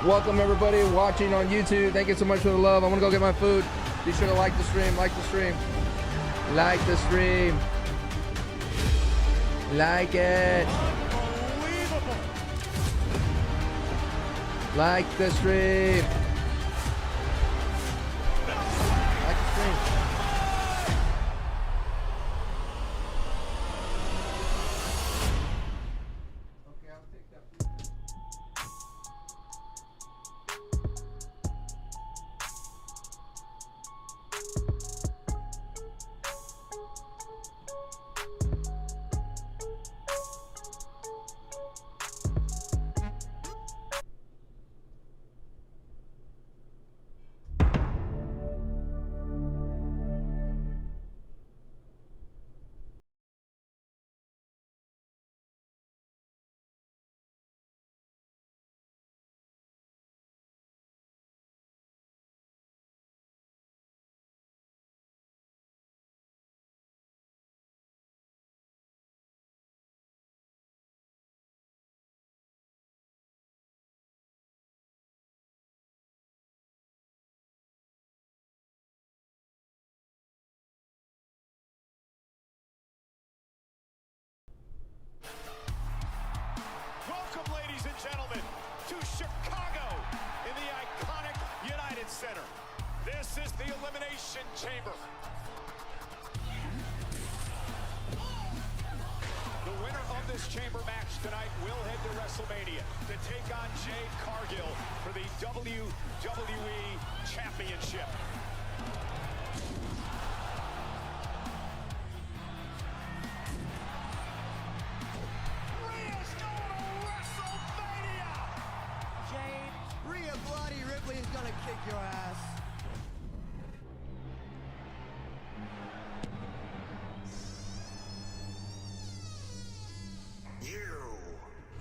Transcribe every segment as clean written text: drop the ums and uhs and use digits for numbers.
Welcome everybody watching on YouTube. Thank you so much for the love. I'm gonna go get my food. Be sure to like the stream, like the stream. Like the stream. Like it. Unbelievable. Like the stream. Like the stream. Okay, I'll take that. Welcome, ladies and gentlemen, to Chicago in the iconic United Center. This is the Elimination Chamber. The winner of this chamber match tonight will head to WrestleMania to take on Jade Cargill for the WWE Championship. Rhea's going to WrestleMania! Jade, Rhea bloody Ripley is gonna kick your ass. You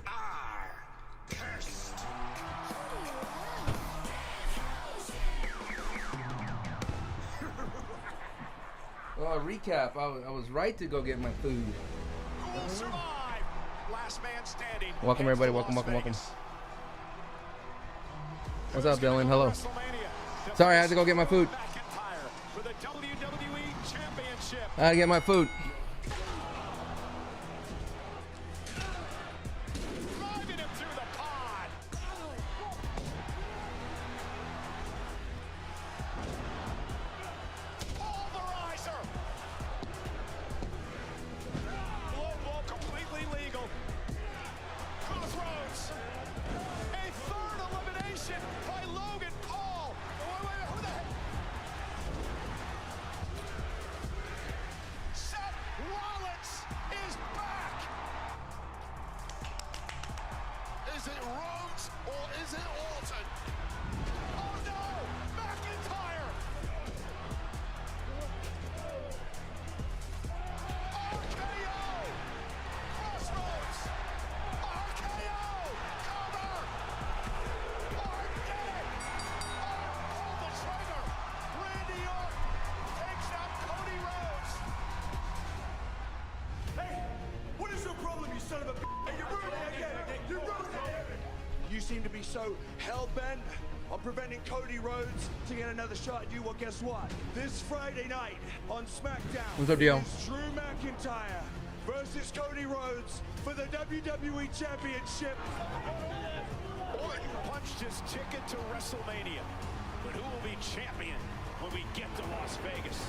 are cursed. Recap. I was right to go get my food. Who will survive? Last man standing. Welcome everybody. Welcome, welcome, welcome. What's up, Dylan? Hello. Sorry, I had to go get my food. McIntyre for the WWE Championship. I had to get my food. Driving him through the pod. Pulverizer. Low blow completely legal. Crossroads. A third elimination by Logan Paul. Wait, who the heck? Seth Rollins is back. Is it Rhodes or is it Orton? Oh no! McIntyre! RKO! Crossroads! RKO! Cover! Orton did it! Pull the trigger! Randy Orton takes out Cody Rhodes! Hey, what is your problem, you son of a b****? You ruined it again! You ruined it! You seem to be so hell-bent on preventing Cody Rhodes to get another shot at you. Well, guess what? This Friday night on Smackdown, What's up, Dio? it's Drew McIntyre versus Cody Rhodes for the WWE Championship. Orton punched his ticket to WrestleMania. But who will be champion when we get to Las Vegas?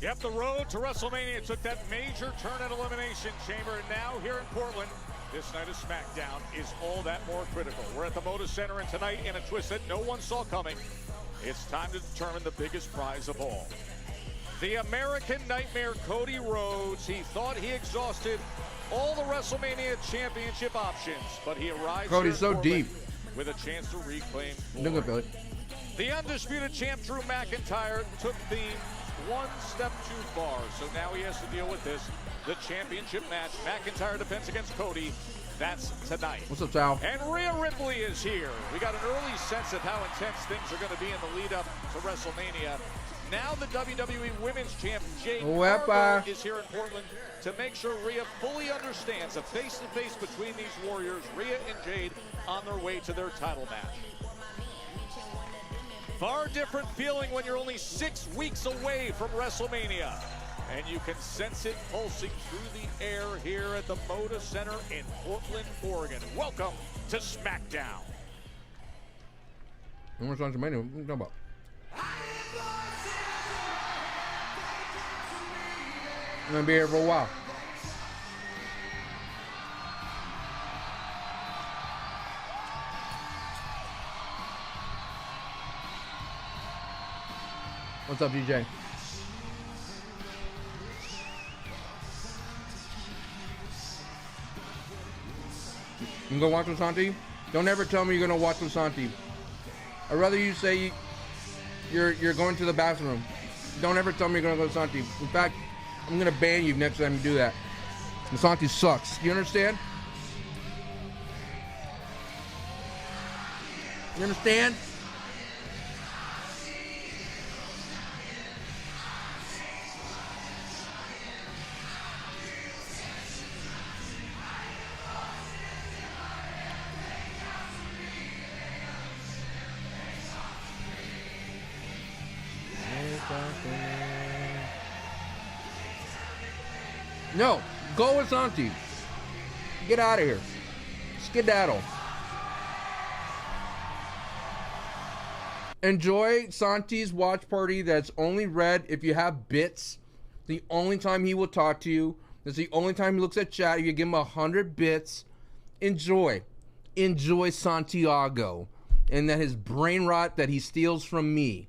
Yep, the road to WrestleMania took that major turn at Elimination Chamber, and now here in Portland, this night of SmackDown is all that more critical. We're at the Moda Center, and tonight, in a twist that no one saw coming, it's time to determine the biggest prize of all. The American Nightmare, Cody Rhodes. He thought he exhausted all the WrestleMania Championship options, but he arrives Cody's here in so Portland deep. with a chance to reclaim Look glory. at Billy. The Undisputed Champ, Drew McIntyre, took the one step too far, so now he has to deal with this. The championship match, McIntyre defense against Cody. That's tonight. What's up, Sal? And Rhea Ripley is here. We got an early sense of how intense things are going to be in the lead up to WrestleMania. Now the WWE Women's Champ Jade Wepa. is here in Portland to make sure Rhea fully understands a face-to-face between these warriors, Rhea and Jade, on their way to their title match. Far different feeling when you're only 6 weeks away from WrestleMania. And you can sense it pulsing through the air here at the Moda Center in Portland, Oregon. Welcome to Smackdown. How much WrestleMania? What are you talking about? I'm gonna be here for a while. What's up, DJ? You gonna go watch Lasanti? Don't ever tell me you're gonna watch Lasanti. I'd rather you say you're going to the bathroom. Don't ever tell me you're gonna go to Lasanti. In fact, I'm gonna ban you next time you do that. Lasanti sucks. You understand? You understand? No, go with Santi. Get out of here. Skedaddle. Enjoy Santi's watch party that's only red if you have bits. The only time he will talk to you. That's the only time he looks at chat. You give him 100 bits. Enjoy. Enjoy Santiago. And that his brain rot that he steals from me.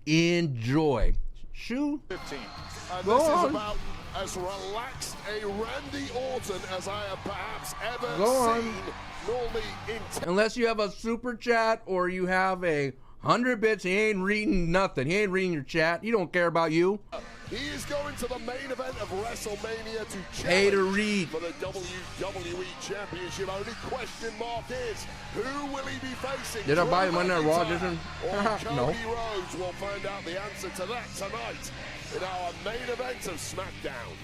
Enjoy. Shoo. 15. Go this on. is about as relaxed a Randy Orton as I have perhaps ever Go on. seen. Normally in Unless you have a super chat or you have a 100 bits, he ain't reading nothing. He ain't reading your chat. He don't care about you. he is going to the main event of WrestleMania to Pay to challenge read. for the WWE Championship. Only question mark is, who will he be facing? Did I buy Drew him on that Raw McIntyre edition? or Cody No. Rhodes? We'll find out the answer to that tonight in our main event of SmackDown.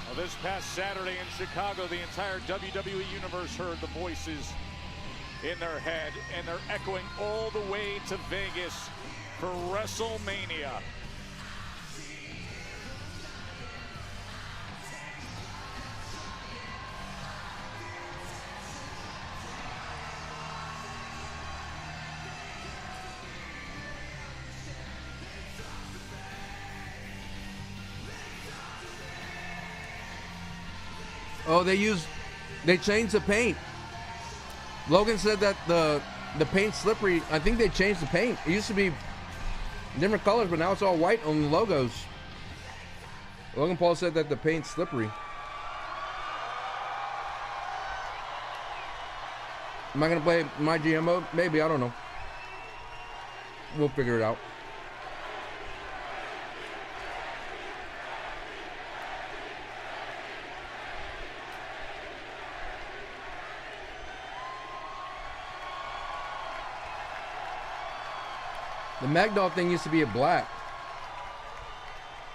Well, this past Saturday in Chicago, the entire WWE Universe heard the voices in their head, and they're echoing all the way to Vegas for WrestleMania. Oh, they changed the paint. Logan said that the paint's slippery. I think they changed the paint. It used to be different colors, but now it's all white on the logos. Logan Paul said that the paint's slippery. Am I gonna play my GM mode? Maybe, I don't know. We'll figure it out. The Magdoll thing used to be a black.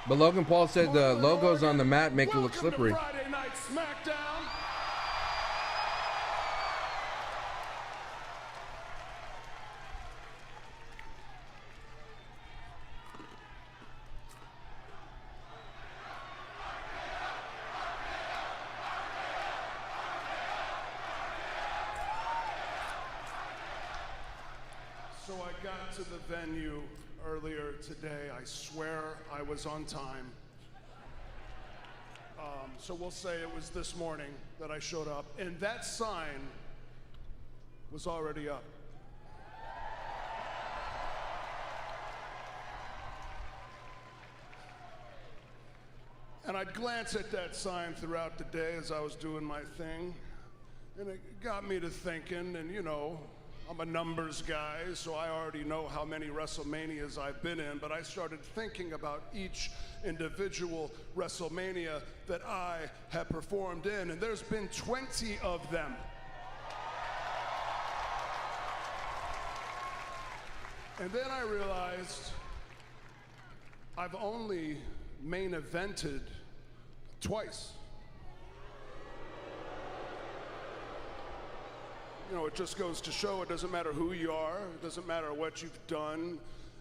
But Logan Paul said the logos on the mat make it look slippery. Welcome to Friday Night SmackDown. So I got to the venue earlier today. I swear I was on time. So we'll say it was this morning that I showed up, and that sign was already up. And And I'd glance at that sign throughout the day as I was doing my thing. And it got me to thinking, and you know, I'm a numbers guy, so I already know how many WrestleManias I've been in, but I started thinking about each individual WrestleMania that I have performed in, and there's been 20 of them. And then I realized I've only main evented twice. You know, it just goes to show it doesn't matter who you are, it doesn't matter what you've done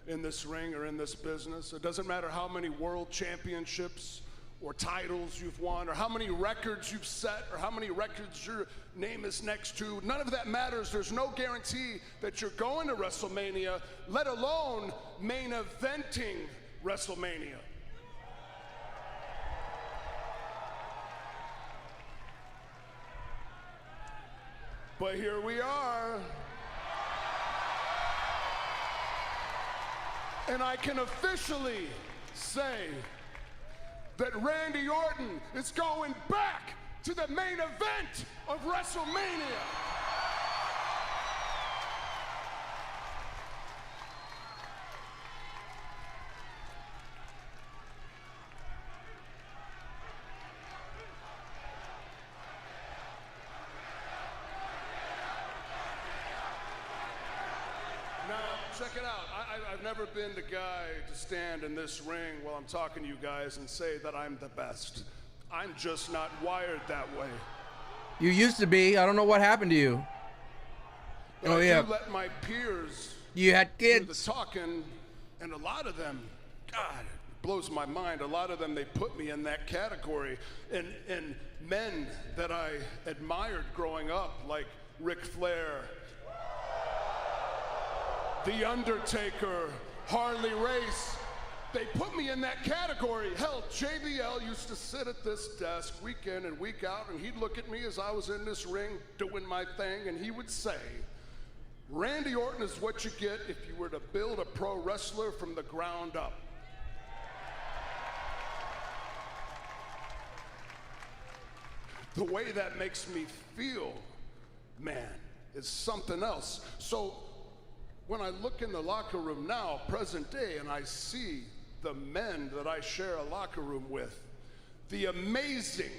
in this ring or in this business, it doesn't matter how many world championships or titles you've won, or how many records you've set, or how many records your name is next to. None of that matters. There's no guarantee that you're going to WrestleMania, let alone main eventing WrestleMania. But here we are. And I can officially say that Randy Orton is going back to the main event of WrestleMania. Check it out. I've never been the guy to stand in this ring while I'm talking to you guys and say that I'm the best. I'm just not wired that way. You used to be. I don't know what happened to you. But oh, I yeah. do let my peers You had do the kids. talking, and a lot of them, God, it blows my mind. A lot of them, they put me in that category. And men that I admired growing up, like Ric Flair, The Undertaker, Harley Race, they put me in that category. Hell, JBL used to sit at this desk week in and week out, and he'd look at me as I was in this ring doing my thing, and he would say, Randy Orton is what you get if you were to build a pro wrestler from the ground up. The way that makes me feel, man, is something else. So when I look in the locker room now, present day, and I see the men that I share a locker room with, the amazing,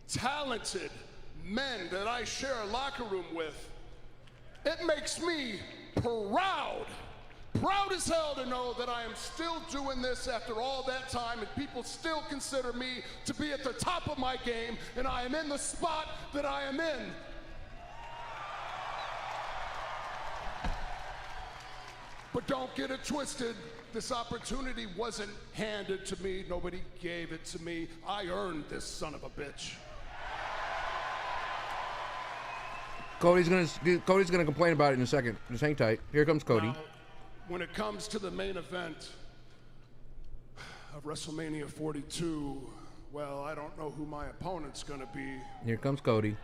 talented men that I share a locker room with, it makes me proud as hell to know that I am still doing this after all that time, and people still consider me to be at the top of my game, and I am in the spot that I am in. But don't get it twisted. This opportunity wasn't handed to me. Nobody gave it to me. I earned this son of a bitch. Cody's gonna complain about it in a second. Just hang tight. Here comes Cody. Now, when it comes to the main event of WrestleMania 42, well, I don't know who my opponent's gonna be. Here comes Cody.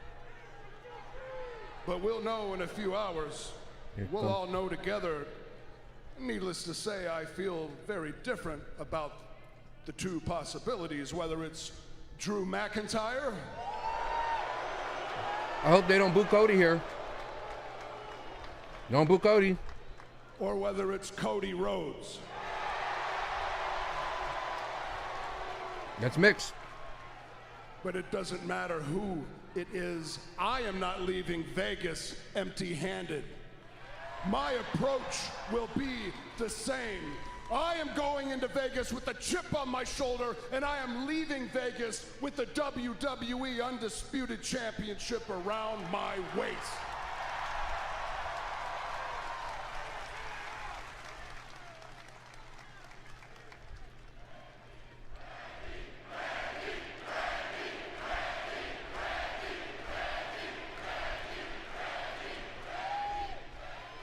But we'll know in a few hours. We'll all know together. Needless to say, I feel very different about the two possibilities, whether it's Drew McIntyre. I hope they don't boo Cody here. Don't boo Cody. Or whether it's Cody Rhodes. That's mixed. But it doesn't matter who it is. I am not leaving Vegas empty-handed. My approach will be the same. I am going into Vegas with a chip on my shoulder, and I am leaving Vegas with the WWE Undisputed Championship around my waist.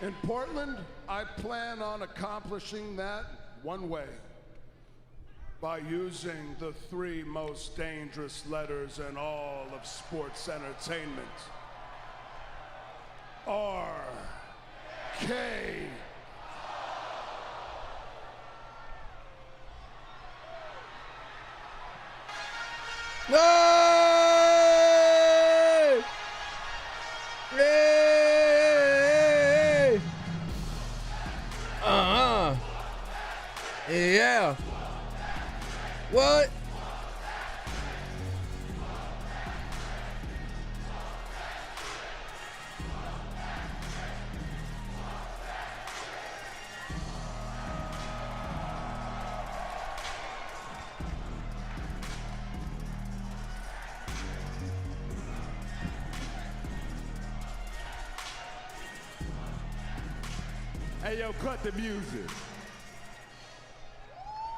In Portland, I plan on accomplishing that one way, by using the three most dangerous letters in all of sports entertainment. R-K. No! Hey! Yeah. What? Hey, yo, cut the music.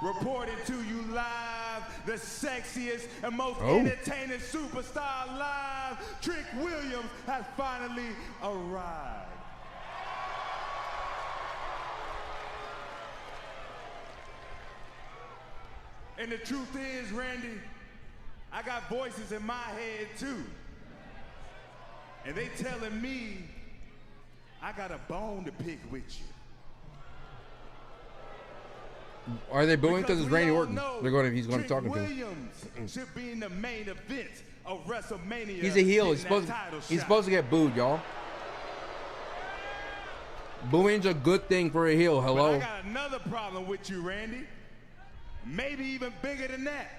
Reporting to you live, the sexiest and most entertaining superstar alive, Trick Williams has finally arrived. And the truth is, Randy, I got voices in my head too. And they telling me I got a bone to pick with you. Are they booing because it's Randy Orton? They're going. He's going to Trick talk to him. Williams should be in the main event of WrestleMania. He's a heel. He's supposed to get booed, y'all. Booing's a good thing for a heel. Hello. But I got another problem with you, Randy. Maybe even bigger than that.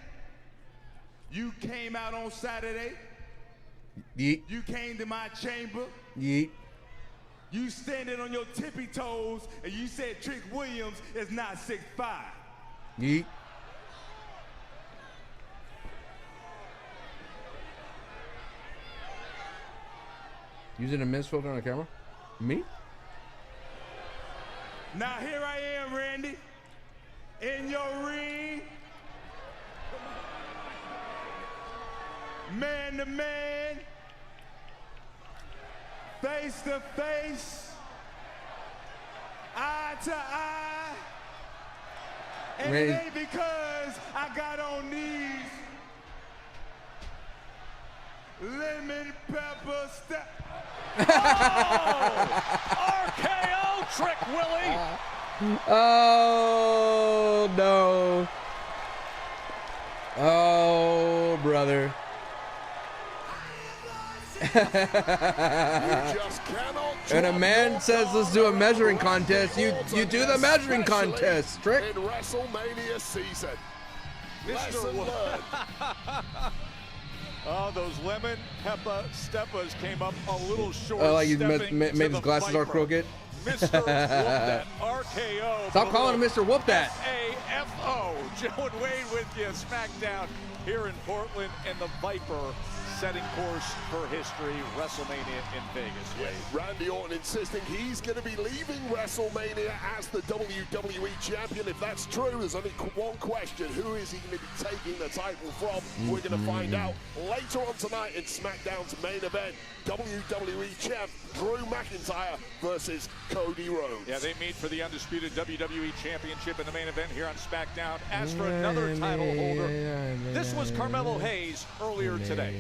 You came out on Saturday. Yeet. You came to my chamber. Yeet. You standing on your tippy toes and you said Trick Williams is not 6'5". Yeet. Using a mist filter on the camera? Me? Now here I am, Randy, in your ring, man to man, face to face, eye to eye, and Randy. it ain't because I got on these lemon pepper step. RKO, Trick Willie. Oh, no. Oh, brother. And a man says, let's do a measuring contest. You do the measuring contest, Trick. In WrestleMania season. Mr. Oh, those lemon pepper steppers came up a little short. Oh, like he made his glasses all crooked. Mr. Whoop That, RKO. Stop calling him Mr. Whoop That. AFO. Joe and Wade with you. Smackdown here in Portland, and the Viper setting course for history. WrestleMania in Vegas. Wade. Randy Orton insisting he's going to be leaving WrestleMania as the WWE Champion. If that's true, there's only one question. Who is he going to be taking the title from? We're going to find out later on tonight in SmackDown's main event. WWE Champ Drew McIntyre versus Cody Rhodes. Yeah, they meet for the undisputed WWE Championship in the main event here on SmackDown. As for another title holder, this was Carmelo Hayes earlier today.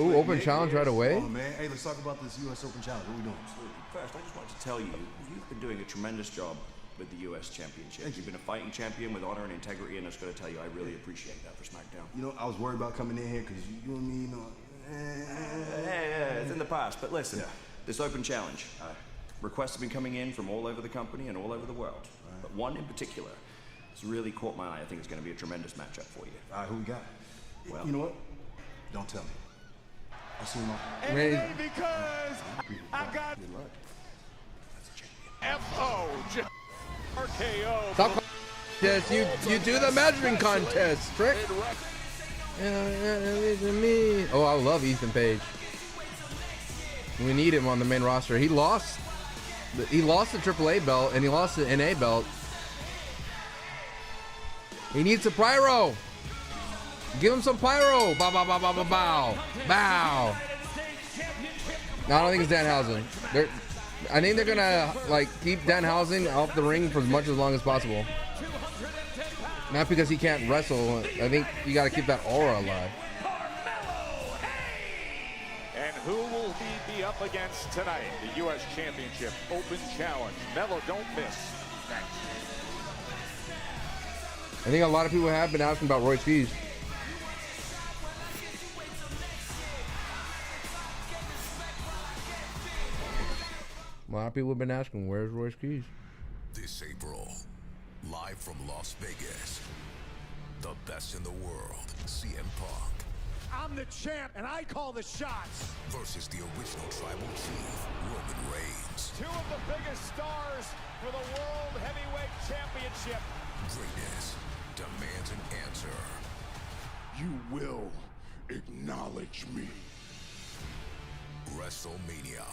Ooh, open challenge right away. Oh, man. Hey, let's talk about this U.S. Open Challenge. What are we doing? First, I just wanted to tell you, you've been doing a tremendous job with the U.S. Championship. You've been a fighting champion with honor and integrity, and I was going to tell you, I really appreciate that for SmackDown. You know, I was worried about coming in here because you and me, you know. It's in the past, but listen, this Open Challenge, requests have been coming in from all over the company and all over the world. But one in particular has really caught my eye. I think it's going to be a tremendous matchup for you. All right, who we got? Well, you know what? Don't tell me. I see my. And it ain't because I got FO. RKO. Stop. Yes, you do the measuring contest, Trick. Oh, I love Ethan Page. We need him on the main roster. He lost the AAA belt and he lost the NA belt. He needs a pyro. Give him some pyro. Bow, bow, bow, bow, bow, bow. Bow. No, I don't think it's Danhausen. I think they're gonna keep Danhausen off the ring for as long as possible. Not because he can't wrestle. I think you got to keep that aura alive. And who will he be up against tonight? The U.S. Championship Open Challenge. Mello, don't miss. Next. I think a lot of people have been asking about Royce Keys. A lot of people have been asking, where's Royce Keys? This April, live from Las Vegas, the best in the world, CM Punk. I'm the champ, and I call the shots. Versus the original Tribal Chief, Roman Reigns. Two of the biggest stars for the World Heavyweight Championship. Greatness demands an answer. You will acknowledge me. WrestleMania.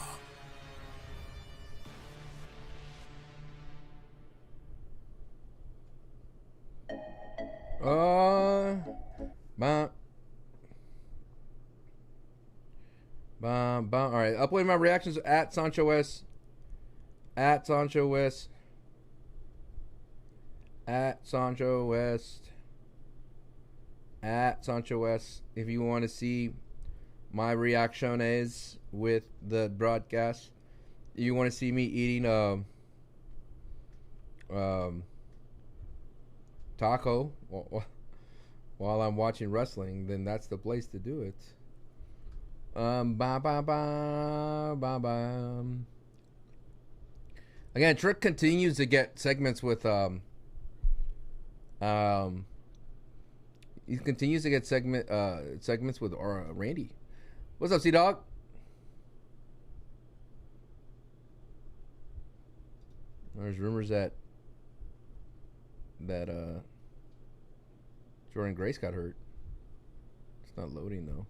All right, uploading my reactions at Sancho West. At Sancho West. At Sancho West. At Sancho West. If you want to see my reactions with the broadcast, you want to see me eating taco while I'm watching wrestling, then that's the place to do it. Again, Trick continues to get segments with he continues to get segments with Randy. What's up, C-Dog? There's rumors that Jordan Grace got hurt. It's not loading though.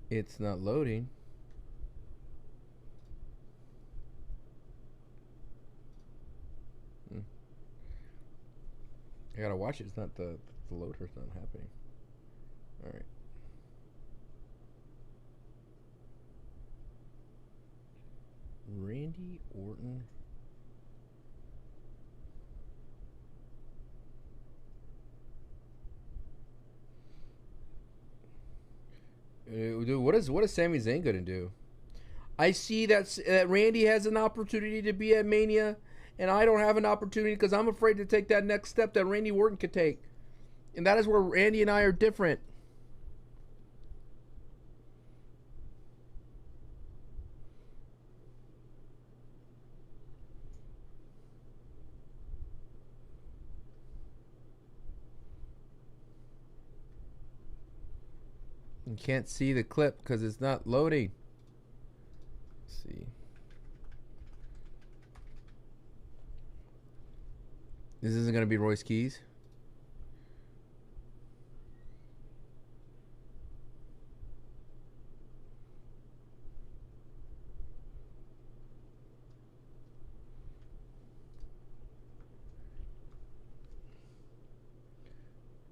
It's not loading. I gotta watch it. It's not the loader's not happening. All right. Randy Orton. Dude, what is Sami Zayn gonna do? I see that Randy has an opportunity to be at Mania, and I don't have an opportunity because I'm afraid to take that next step that Randy Orton could take, and that is where Randy and I are different. You can't see the clip because it's not loading. Let's see. This isn't going to be Royce Keys.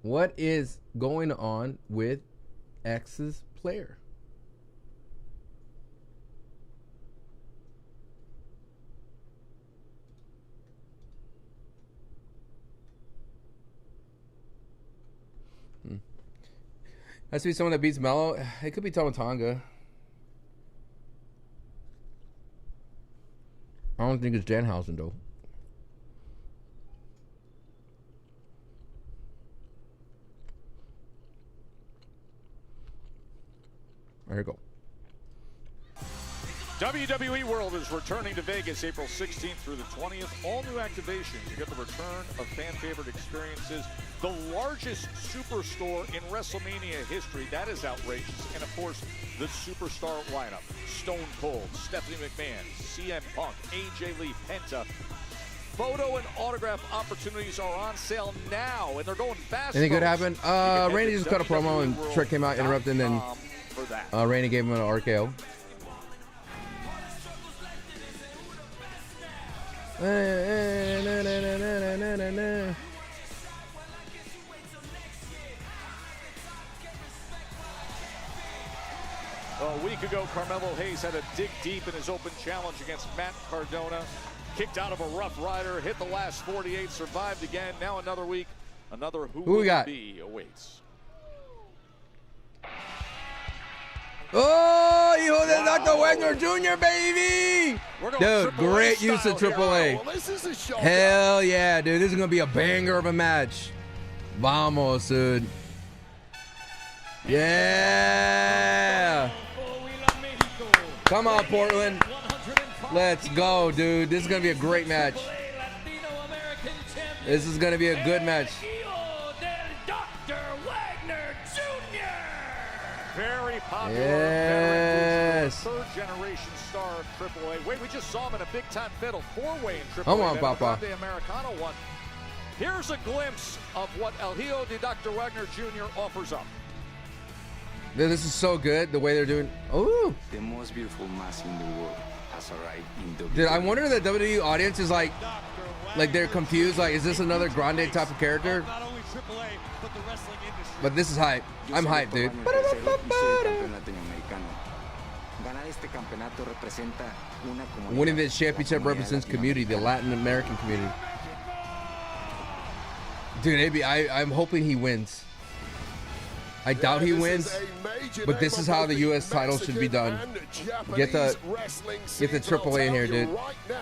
What is going on with X's player? Has to be someone that beats Mello. It could be Tomatonga. I don't think it's Danhausen though. There you go. WWE World is returning to Vegas April 16th through the 20th. All new activations. You get the return of fan-favorite experiences. The largest superstore in WrestleMania history. That is outrageous. And, of course, the superstar lineup. Stone Cold, Stephanie McMahon, CM Punk, AJ Lee, Penta. Photo and autograph opportunities are on sale now, and they're going fast. Anything good happen? Randy just cut a promo, and Trick came out, interrupted, and then Randy gave him an RKO. A week ago, Carmelo Hayes had to dig deep in his open challenge against Matt Cardona. Kicked out of a Rough Rider, hit the last 48, survived again. Now another week, another who we got? Be awaits. Oh! Dr. Wagner Jr., baby! Dude, great use of AAA. Well, this is a shot. Hell yeah, dude. This is going to be a banger of a match. Vamos, dude. Yeah! Come on, Portland. Let's go, dude. This is going to be a great match. This is going to be a good match. Very popular. Yes. Third generation star of AAA. Wait, we just saw him in a big time fiddle. 4-way in AAA. Come on, Papa. The Americano one. Here's a glimpse of what El Hijo de Dr. Wagner Jr. offers up. Dude, this is so good, the way they're doing. Ooh. The most beautiful mask in the world has arrived in WWE. Dude, I wonder if the WWE audience is like they're confused. Like, is this another Grande type of character? Not only AAA, but the wrestling industry. But this is hype. I'm hyped, dude. Winning this championship represents community, the Latin American community. Dude, I'm hoping he wins. I doubt he wins, but this is how the U.S. title should be done. Get the AAA in here, dude.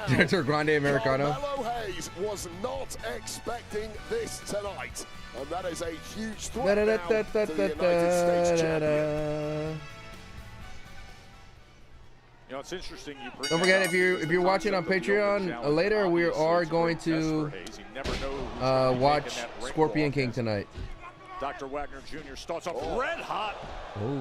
Director Grande Americano. Carmelo Hayes was not expecting this tonight, and that is a huge threat now to the United States champion. You know, it's interesting. You bring Don't forget, if you're watching on Patreon later, we are going to watch Scorpion King tonight. Dr. Wagner Jr. starts off red hot.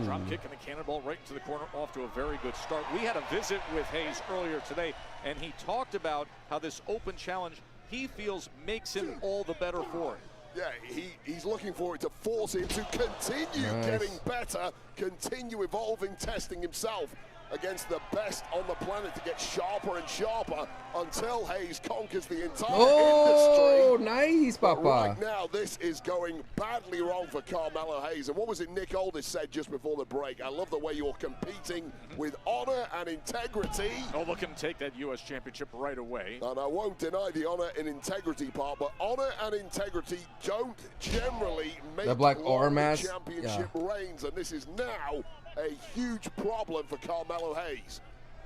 Drop kick and the cannonball right into the corner, off to a very good start. We had a visit with Hayes earlier today, and he talked about how this open challenge he feels makes him all the better for it. Yeah, he's looking for it to force him to continue getting better, continue evolving, testing himself against the best on the planet to get sharper and sharper until Hayes conquers the entire industry. Oh, nice, Papa. Right now, this is going badly wrong for Carmelo Hayes. And what was it Nick Aldis said just before the break? I love the way you're competing with honor and integrity. Oh, look at him take that U.S. championship right away. And I won't deny the honor and integrity part, but honor and integrity don't generally make that black arm mask championship reigns, and this is now a huge problem for Carmelo Hayes.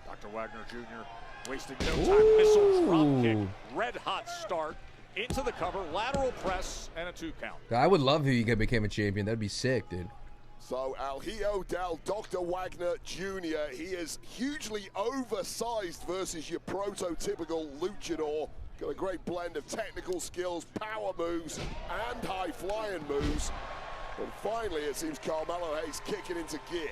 Dr. Wagner Jr. wasting no time. Missile drop kick. Red hot start. Into the cover. Lateral press. And a 2 count. I would love if he became a champion. That'd be sick, dude. So El Hijo del Dr. Wagner Jr. He is hugely oversized versus your prototypical luchador. Got a great blend of technical skills, power moves, and high-flying moves. And finally, it seems Carmelo Hayes kicking into gear.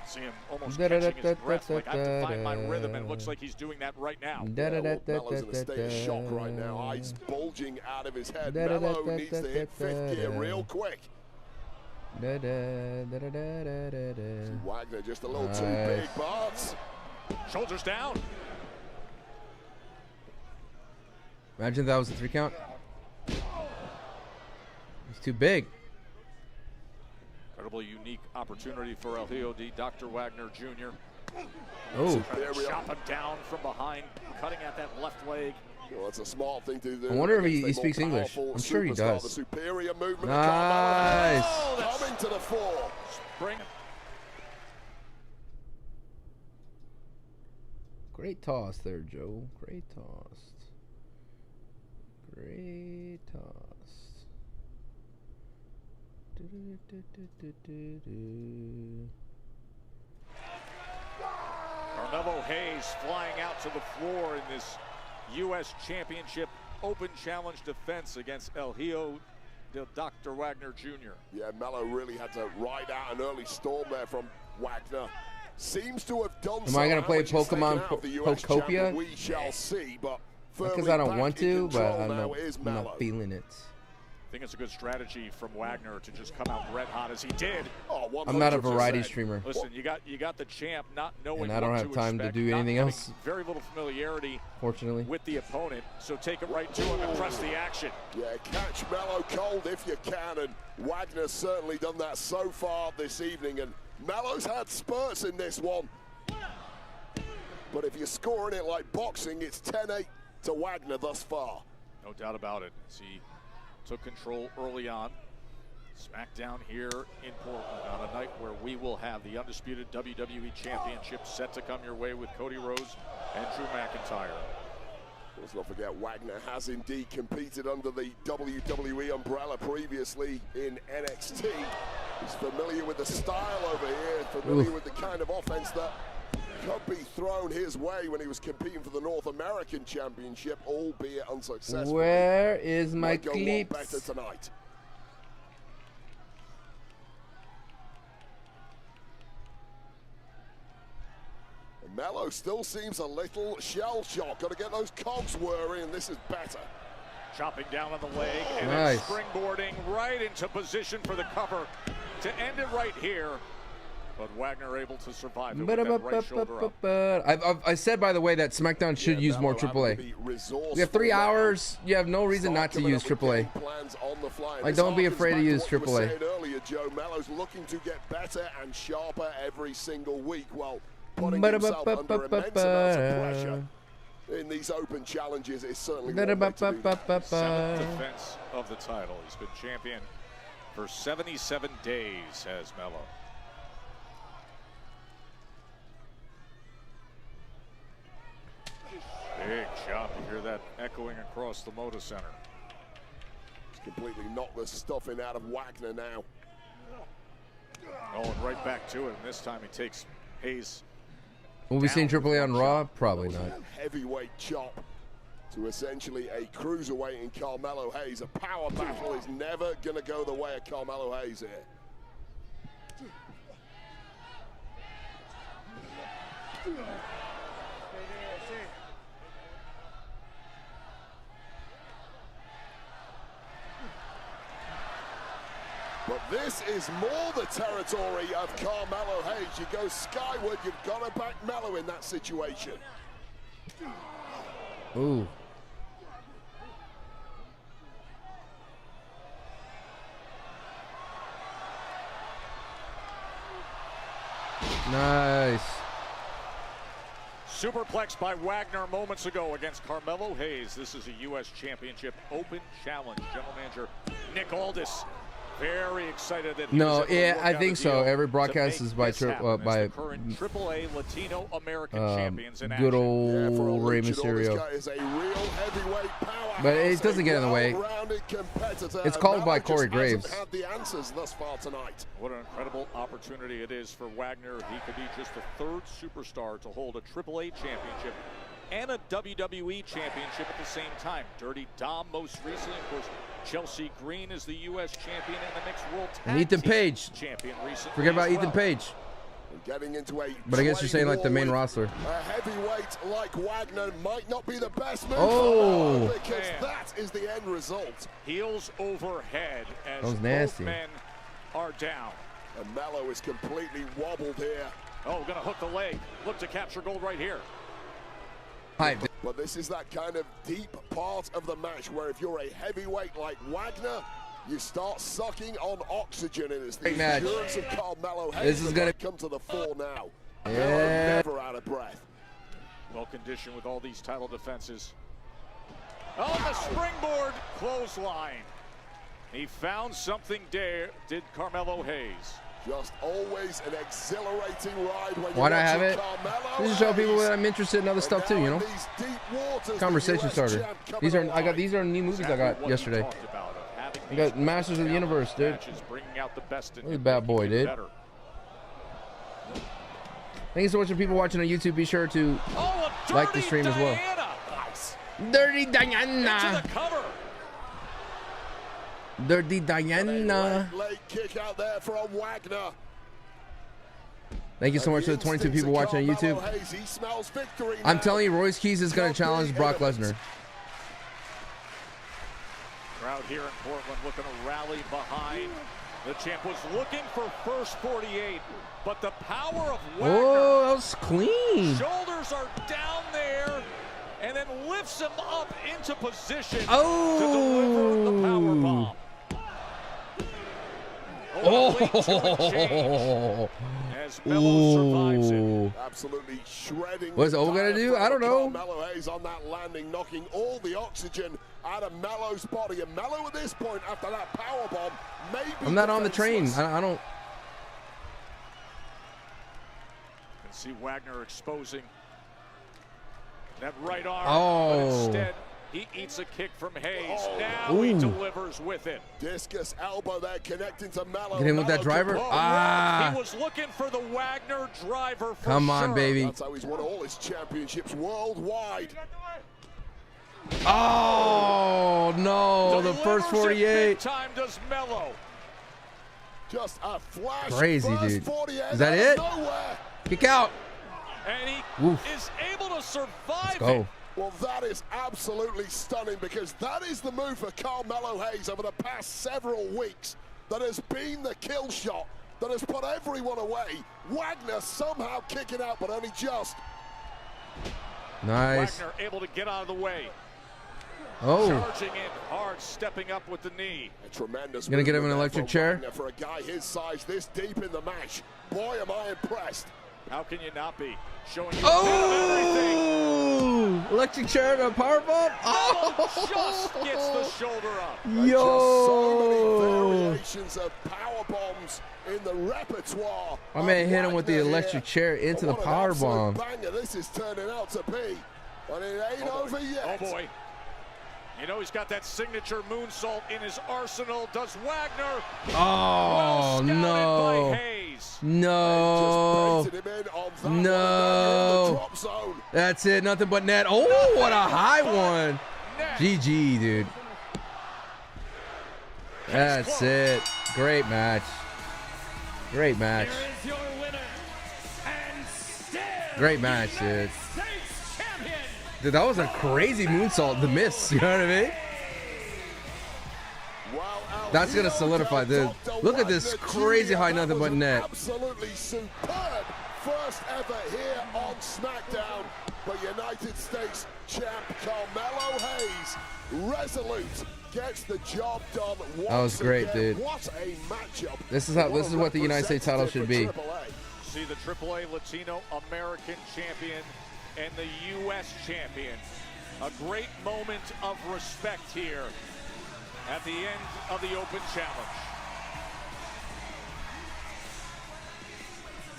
See him almost catching his breath, like I have to find my rhythm, and it looks like he's doing that right now. Melo's in a state of shock right now, eyes bulging out of his head. Melo needs to hit 5th gear real quick. Wagner just a little too big, but shoulders down. Imagine that was a 3 count. He's too big. Incredibly unique opportunity for El Hijo de Dr. Wagner Jr. Oh. Chop him down from behind, cutting at that left leg. Well, that's a smart thing to do. I wonder if he speaks English. I'm sure he does. The superior movement. Nice. Coming to the fore. Spring. Great toss there, Joe. Great toss. Great toss. Carmelo Hayes flying out to the floor in this U.S. Championship Open Challenge defense against El Hijo de Dr. Wagner Jr. Yeah, Melo really had to ride out an early storm there from Wagner. Seems to have done. Am I going to play Pokemon Pokopia? We shall see, but because I don't want to, but I'm not feeling it. I think it's a good strategy from Wagner to just come out red hot as he did. Oh, I'm not a variety streamer. Listen, you got the champ not knowing and I don't have time to do anything else. Very little familiarity, fortunately, with the opponent. So take it right to him and press the action. Yeah, catch Melo cold if you can, and Wagner's certainly done that so far this evening. And Melo's had spurts in this one, but if you're scoring it like boxing, it's 10-8 to Wagner thus far. No doubt about it. As he took control early on. Smackdown here in Portland on a night where we will have the Undisputed WWE Championship set to come your way with Cody Rhodes and Drew McIntyre. Let's not forget, Wagner has indeed competed under the WWE umbrella previously in NXT. He's familiar with the style over here, familiar with the kind of offense that could be thrown his way when he was competing for the North American Championship, albeit unsuccessfully. Where is my Might go a lot clips? better tonight. Mello still seems a little shell-shocked. Got to get those cogs whirring, and this is better. Chopping down on the leg and Nice. then springboarding right into position for the cover to end it right here. But Wagner able to survive it with that right shoulder up. I said, by the way, that SmackDown should use more AAA. We have 3 hours. You have no reason not to use AAA. Like, don't be afraid to use AAA. Earlier, Joe Mello's looking to get better and sharper every single week. Well, putting himself under immense amounts of pressure in these open challenges is certainly one way to do that. Seventh defense of the title. He's been champion for 77 days, has Mello. Big chop. You hear that echoing across the Moda Center. He's completely knocked the stuffing out of Wagner now. Oh, and right back to it. And this time he takes Hayes. Will we see AAA on Raw? Probably not. A heavyweight chop to essentially a cruiserweight in Carmelo Hayes. A power battle is never going to go the way of Carmelo Hayes here. But this is more the territory of Carmelo Hayes. You go skyward, you've got to back Mello in that situation. Ooh. Nice. Superplex by Wagner moments ago against Carmelo Hayes. This is a U.S. Championship Open Challenge. General Manager Nick Aldis very excited that he was able to work I out think a so. deal Every to broadcast make is by this happen as by the current AAA Latino American champions in action. good old Rey Mysterio. But it doesn't get in the way. It's called by Corey Graves. Had the answers thus far tonight. What an incredible opportunity it is for Wagner. He could be just the third superstar to hold a AAA championship and a WWE championship at the same time. Dirty Dom most recently, of course. Chelsea Green is the U.S. champion and the Mixed World Tag And Ethan Team Page. champion recently. Forget about as Ethan well. Page. Getting into a But I guess you're saying like the main roster. A heavyweight like Wagner might not be the best move. Oh. Because that is the end result. Heels overhead as That was both nasty. men are down. And Mello is completely wobbled here. Oh, gonna hook the leg. Look to capture gold right here. But this is that kind of deep part of the match where if you're a heavyweight like Wagner, you start sucking on oxygen, and it's the Great match. endurance of Carmelo Hayes This is that gonna come to the fore now. Yeah. Never out of breath. Well conditioned with all these title defenses. Oh, and the springboard clothesline. He found something there, did Carmelo Hayes. Just always an exhilarating ride when Why you're not have watching it? Carmelo This is to show people Hayes. that I'm interested in other stuff too, you know. These deep waters, Conversation the US starter. champ coming These are new movies I got yesterday. I got Masters of the Universe, dude. Bringing out the best in Look at that bad boy, dude. better. Thank you so much for people watching on YouTube. Be sure to like the stream as well. Nice. Dirty Into Diana. the cover. Dirty Diana. Late kick out there from Wagner. Thank you so much to the 22 people watching on YouTube. Hayes, he smells victory I'm now. telling you, Royce Keys is going to challenge Brock Lesnar. Crowd here in Portland looking to rally behind. The champ was looking for first 48, but the power of Wagner. Oh, that was clean. Shoulders are down there, and then lifts him up into position to Oh. deliver the power bomb. Oh. As Mello survives it. Ooh. Absolutely shredding. What's Owen gonna do? I don't know. Carmelo Hayes on that landing, knocking all the oxygen out of Mello's body. And Mello at this point, after that powerbomb, maybe I'm not on the train. I don't. And see Wagner exposing that right arm. Oh. But instead, he eats a kick from Hayes. Oh. Now he delivers with it. Discus elbow there connecting to Mello. Get in with that driver. He was looking for the Wagner driver for Come on, sure. baby. That's how he's won all his championships worldwide. Oh, no. The first 48. Time does Mello. Just a flash. Crazy, dude. 48 Is that it? Nowhere. Kick out. And he is able to survive Go. Well, that is absolutely stunning, because that is the move for Carmelo Hayes over the past several weeks that has been the kill shot that has put everyone away. Wagner somehow kicking out, but only just. Nice. Wagner able to get out of the way. Oh. Charging in hard, stepping up with the knee. A tremendous. Gonna get him an electric chair. Wagner for a guy his size, this deep in the match. Boy, am I impressed. How can you not be? Showing you Oh! Electric chair to a powerbomb. Oh! Just gets the shoulder up. Yo! So many variations of power bombs in the repertoire. My man hit him with the electric chair into the power bomb. Banger this is turning out to be, but it ain't over yet. Oh boy. You know he's got that signature moonsault in his arsenal. Does Wagner? Oh, no. By Hayes. No. No. That's it. Nothing but net. Oh, what a high one. GG, dude. That's it. Great match. Great match. Great match, dude. Dude, that was a crazy moonsault. The miss, you know what I mean? That's gonna solidify, dude. Look at this crazy high nothing but net. Absolutely superb first ever here on SmackDown. But United States champ Carmelo Hayes, resolute, gets the job done. That was great, dude. What a matchup. This is what the United States title should be. See the AAA Latino American champion and the U.S. champion. A great moment of respect here at the end of the Open Challenge.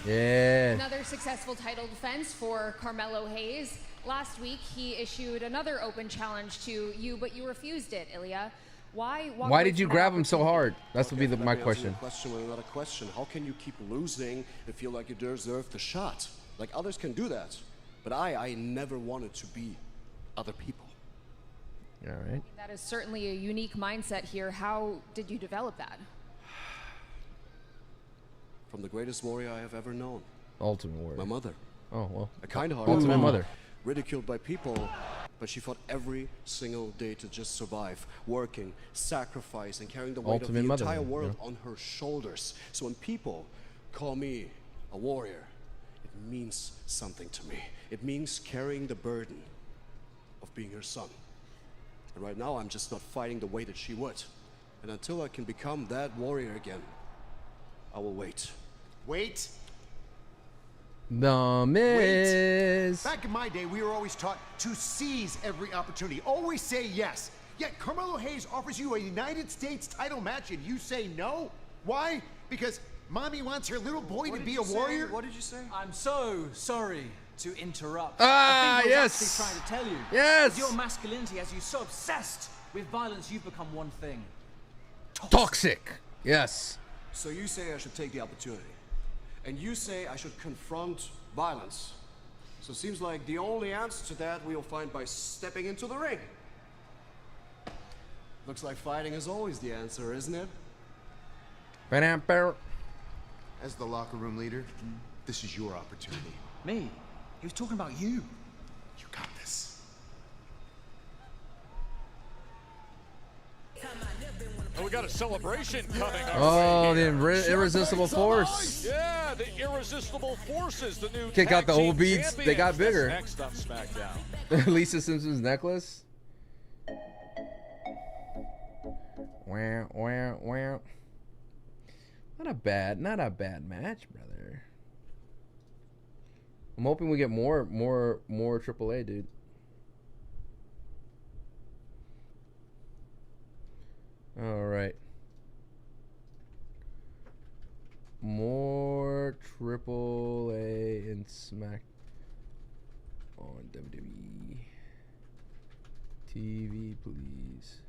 Yeah. Another successful title defense for Carmelo Hayes. Last week, he issued another Open Challenge to you, but you refused it, Ilya. Why did you grab him so hard? That's would be my question. Question with another question. How can you keep losing and feel like you deserve the shot? Like others can do that. But I never wanted to be other people. All right. That is certainly a unique mindset here. How did you develop that? From the greatest warrior I have ever known. Ultimate warrior. My mother. Oh, well. A kind-hearted Ultimate mother. Ridiculed by people, but she fought every single day to just survive, working, sacrificing, carrying the weight Ultimate of the mother, entire world yeah. on her shoulders. So when people call me a warrior, it means something to me. It means carrying the burden of being her son. And right now, I'm just not fighting the way that she would. And until I can become that warrior again, I will wait. Wait. The Miz. Back in my day, we were always taught to seize every opportunity. Always say yes. Yet Carmelo Hayes offers you a United States title match and you say no? Why? Because mommy wants her little boy to be a warrior? What did you say? I'm so sorry to interrupt. Ah, I think yes. actually trying to tell you. Yes. With your masculinity has you so obsessed with violence, you've become one thing. Toxic. Yes. So you say I should take the opportunity. And you say I should confront violence. So it seems like the only answer to that we'll find by stepping into the ring. Looks like fighting is always the answer, isn't it? As the locker room leader, this is your opportunity. Me? He was talking about you. You got this. And we got a celebration coming our Oh, way the here. irresistible force. Yeah, the irresistible forces, the new Kick out the old beats. They got bigger. Next on SmackDown. Lisa Simpson's necklace. Wah, wah, wah. Not a bad match, brother. I'm hoping we get more AAA, dude. All right. More AAA and Smack on WWE TV, please.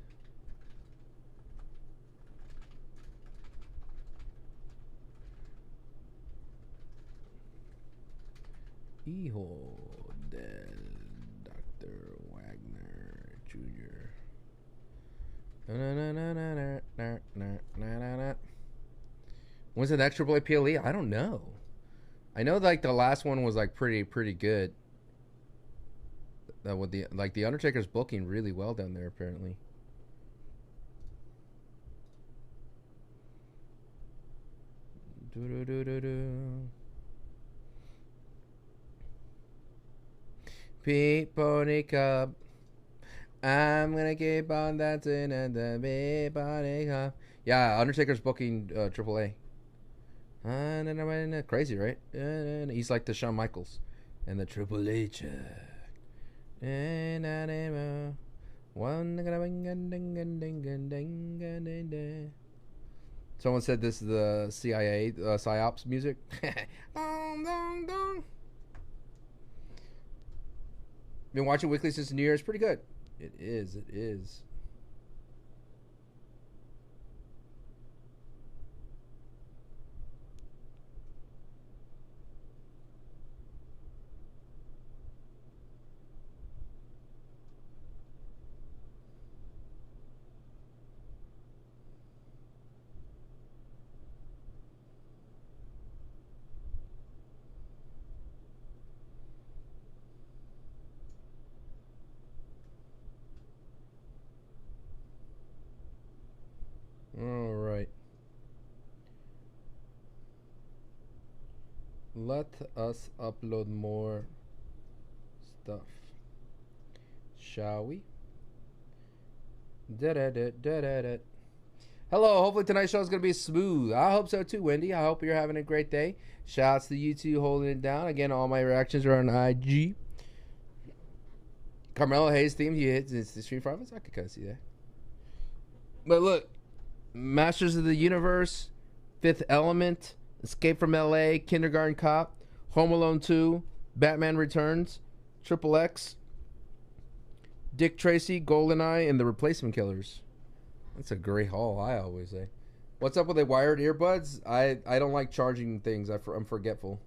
Hijo del Dr. Wagner Jr. When's the next AAA PLE? I don't know. I know like the last one was like pretty good. With the Undertaker's booking really well down there apparently. Pete Pony Cup. I'm gonna keep on dancing at the Pete Pony Cup. Yeah, Undertaker's booking AAA. Crazy, right? He's like the Shawn Michaels and the Triple H. Someone said this is the CIA psyops music. Been watching weekly since New Year's. Pretty good. It is. It is. All right. Let us upload more stuff, shall we? Hello, hopefully tonight's show is going to be smooth. I hope so too, Wendy. I hope you're having a great day. Shouts to you two holding it down. Again, all my reactions are on IG. Carmelo Hayes theme, he hits the Street Profits. I could kind of see that. But look, Masters of the Universe, Fifth Element, Escape from LA, Kindergarten Cop, Home Alone 2, Batman Returns, Triple X, Dick Tracy, GoldenEye, and The Replacement Killers. That's a great haul, I always say. What's up with the wired earbuds? I don't like charging things. I'm forgetful.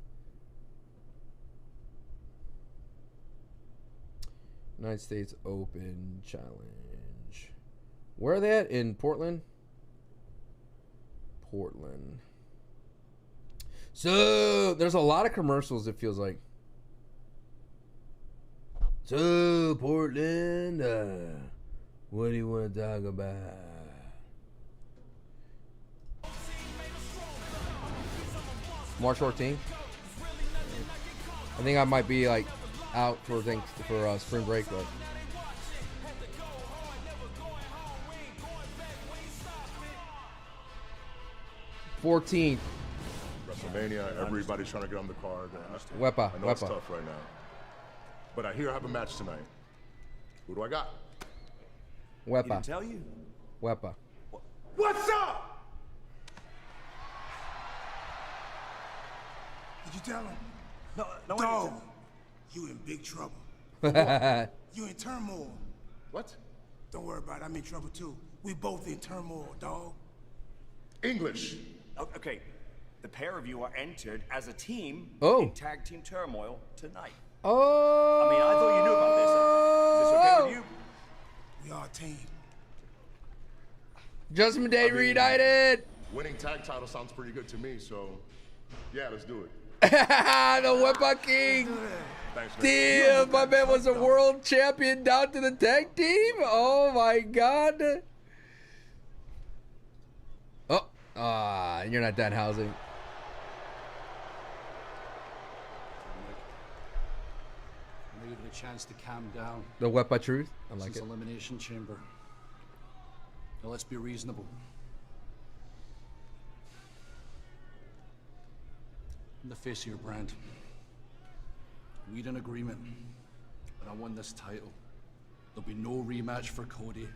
United States Open Challenge. Where are they at? In Portland? Portland. So, there's a lot of commercials, it feels like. So, Portland, what do you want to talk about? March 14th. I think I might be like out for spring break, but 14th. WrestleMania, everybody's trying to get on the card. Wepa, I know it's tough right now. But I hear I have a match tonight. Who do I got? Wepa. He didn't tell you? Wepa. What's up? Did you tell him? No, Dog, you in big trouble. You in turmoil. What? Don't worry about it. I'm in trouble too. We both in turmoil, dog. English. Okay, the pair of you are entered as a team in Tag Team Turmoil tonight. Oh. I mean, I thought you knew about this. Is this okay with you? We are a team. Judgment Day reunited. Winning tag title sounds pretty good to me, so yeah, let's do it. The Wepa King. Thanks, Damn, my man was a world champion down to the tag team. Oh my God. Oh, you're not Danhausen. I'm given a chance to calm down. The Wepa truth. I like it. Elimination Chamber. Now let's be reasonable. I'm the face of your brand. We had an agreement. When I won this title, there'll be no rematch for Cody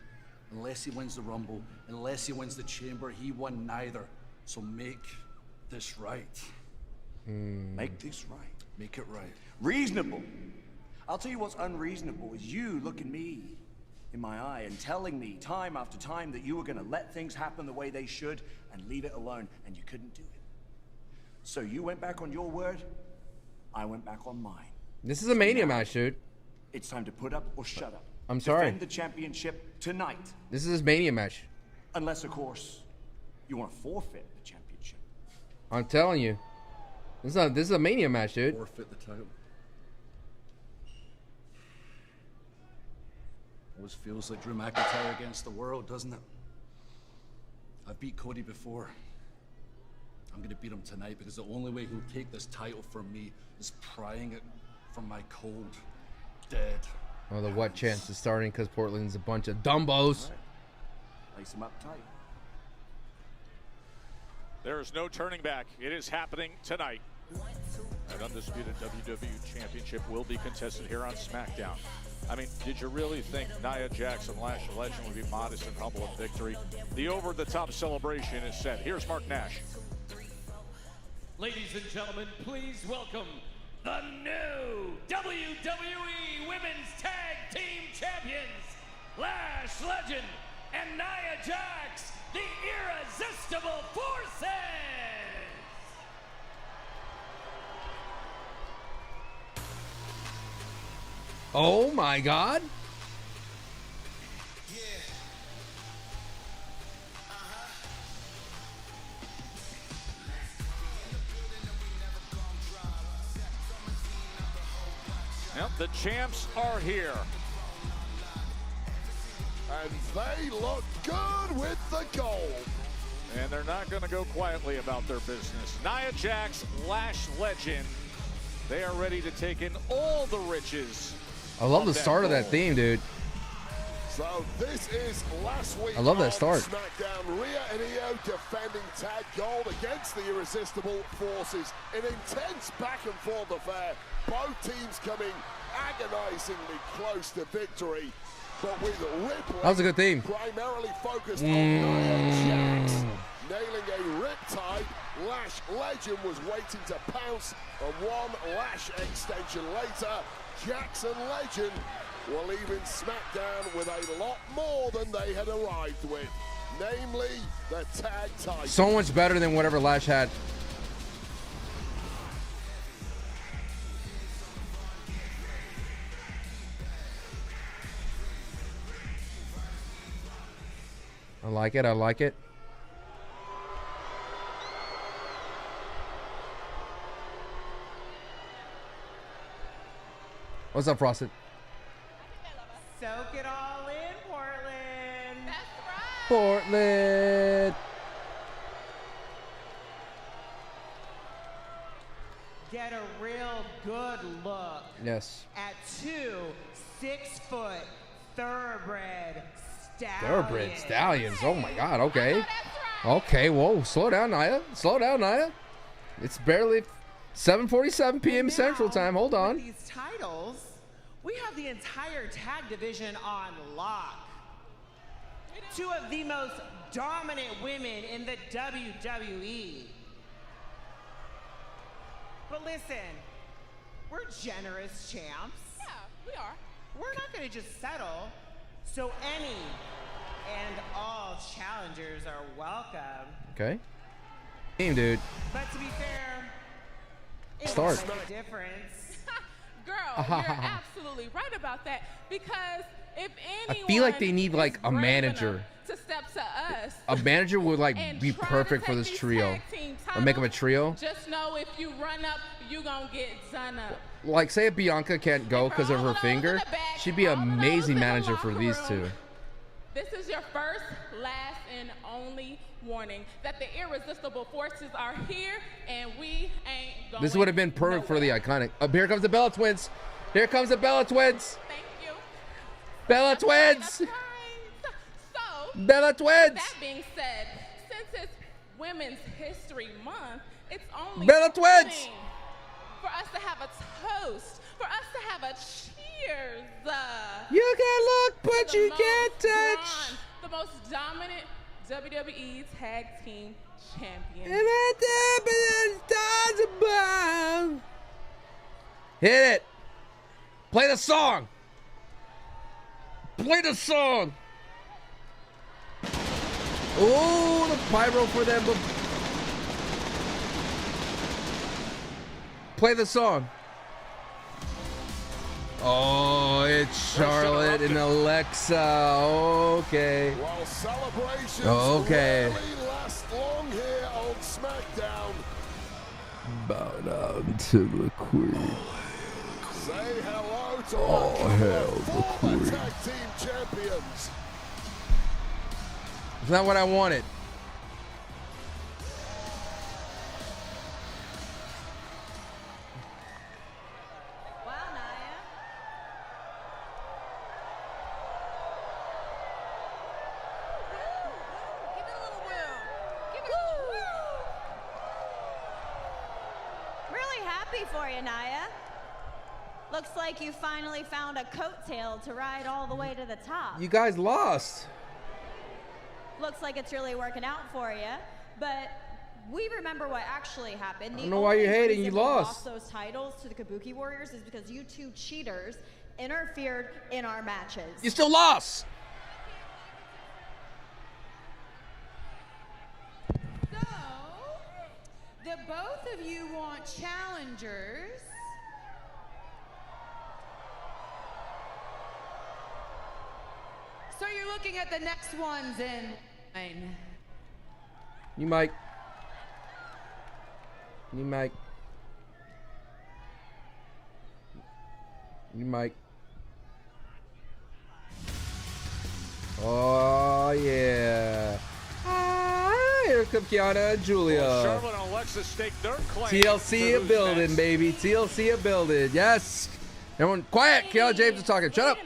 Unless he wins the Rumble, unless he wins the Chamber, he won neither. So make this right. Make this right. Make it right. Reasonable. I'll tell you what's unreasonable is you looking me in my eye and telling me time after time that you were going to let things happen the way they should and leave it alone, and you couldn't do it. So you went back on your word, I went back on mine. This is a Mania match, dude. It's time to put up or shut up. I'm sorry. Defend the championship tonight. This is his Mania match. Unless, of course, you want to forfeit the championship. I'm telling you. This is a Mania match, dude. Forfeit the title. Always feels like Drew McIntyre against the world, doesn't it? I've beat Cody before. I'm gonna beat him tonight because the only way he'll take this title from me is prying it from my cold, dead. Oh, the what chance is starting because Portland's a bunch of dumbos. Right. Lace him up tight. There is no turning back. It is happening tonight. An undisputed WWE Championship will be contested here on Smackdown. I mean, did you really think Nia Jax and Lash the Legend would be modest and humble in victory? The over-the-top celebration is set. Here's Mark Nash. Ladies and gentlemen, please welcome the new WWE Women's Tag Team Champions, Lash Legend and Nia Jax, the Irresistible Forces! Oh my God. Yep, the champs are here. And they look good with the gold. And they're not going to go quietly about their business. Nia Jax, Lash Legend. They are ready to take in all the riches. I love the start of that theme, dude. So this is last week. I love that start. Smackdown, Rhea and Io defending tag gold against the Irresistible Forces. An intense back and forth affair. Both teams coming agonizingly close to victory. But with Ripley That was a good theme. primarily focused on Nia Jax. Nailing a riptide, Lash Legend was waiting to pounce, and one Lash extension later, Jax and Legend were leaving SmackDown with a lot more than they had arrived with, namely the tag title. So much better than whatever Lash had. I like it. I like it. What's up, Frosted? Soak it all in, Portland. That's right. Portland. Get a real good look Yes. at 2 6-foot thoroughbred stallions. Thoroughbred stallions. Oh my God. Okay. Okay. Whoa. Slow down, Nia. Slow down, Nia. It's barely 7:47 p.m. Central Time. Hold on. With these titles, we have the entire tag division on lock. 2 of the most dominant women in the WWE. But listen, we're generous champs. Yeah, we are. We're not going to just settle. So any and all challengers are welcome. Okay. Team, dude. But to be fair, it Start. won't make a difference. Girl, you're absolutely right about that. Because if anyone I feel like they need like a is brave manager. enough to step to us, A manager would like and be try to perfect for take this these trio. tag team Or make them a titles, trio. Just know if you run up, you gonna get done up. Like, say if Bianca can't go because of her finger, she'd be an amazing manager for these two. This is your first, last, and only warning that the irresistible forces are here, and we ain't going. This would have been perfect for the iconic. Here comes the Bella Twins. Here comes the Bella Twins. Thank you. Bella Twins. So, Bella Twins. That being said, since it's Women's History Month, it's only Bella Twins. fitting for us to have a toast, for us to have a cheers. You can look, but to the you most can't touch. the most dominant WWE Tag Team Champions. Hit it. Play the song. Play the song. Oh, the pyro for them. Play the song. Oh, it's Charlotte and Alexa. Okay. Well, celebrations okay. rarely last long here on SmackDown. Bow down to the queen. Say hello to Oh, hell, the former queen. tag team champions. It's not what I wanted. Really happy for you, Nia. Looks like you finally found a coattail to ride all the way to the top. You guys lost. Looks like it's really working out for you, but we remember what actually happened. I don't know why you're hating. You lost. Those titles to the Kabuki Warriors is because you two cheaters interfered in our matches. You still lost. So, the both of you want challengers. So you're looking at the next ones in line. You might. You might. You might. Oh, yeah. Ah, here come Kiana and Julia. Well, Charlotte and Alexa stake their claim. TLC a building, baby. TLC a building. Yes. Everyone, quiet. Kiana James is talking. Shut up.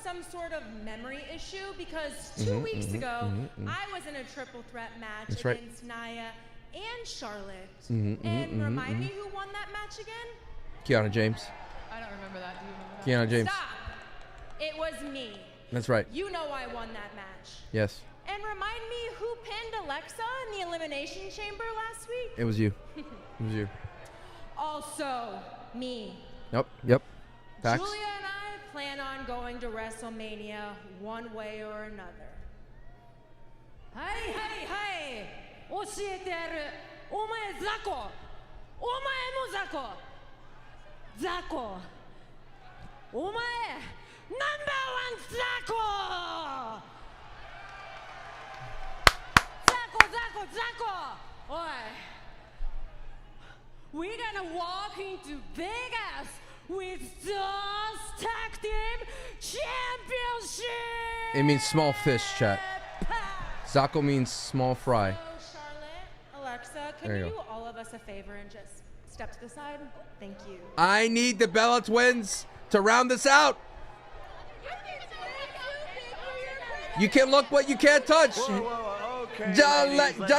Some sort of memory issue because 2 weeks ago I was in a triple threat match against Nia and Charlotte. And remind me who won that match again? Kiana James. I don't remember that. Do you remember that? Kiana James. Stop. It was me. That's right. You know I won that match. Yes. And remind me who pinned Alexa in the Elimination Chamber last week? It was you. It was you. Also me. Yep. Facts. Julia and I plan on going to WrestleMania one way or another. Hey! 教えてやる。お前ザコ。お前もザコ。ザコ。お前ナンバーワンザコ。ザコ。おい。We're gonna walk into Vegas with those tag team championship. It means small fish, chat. Zako means small fry. So, Charlotte, Alexa, can There you you do go. all of us a favor and just step to the side? Thank you. I need the Bella Twins to round this out. You can look what you can't touch. Okay, Gentlemen.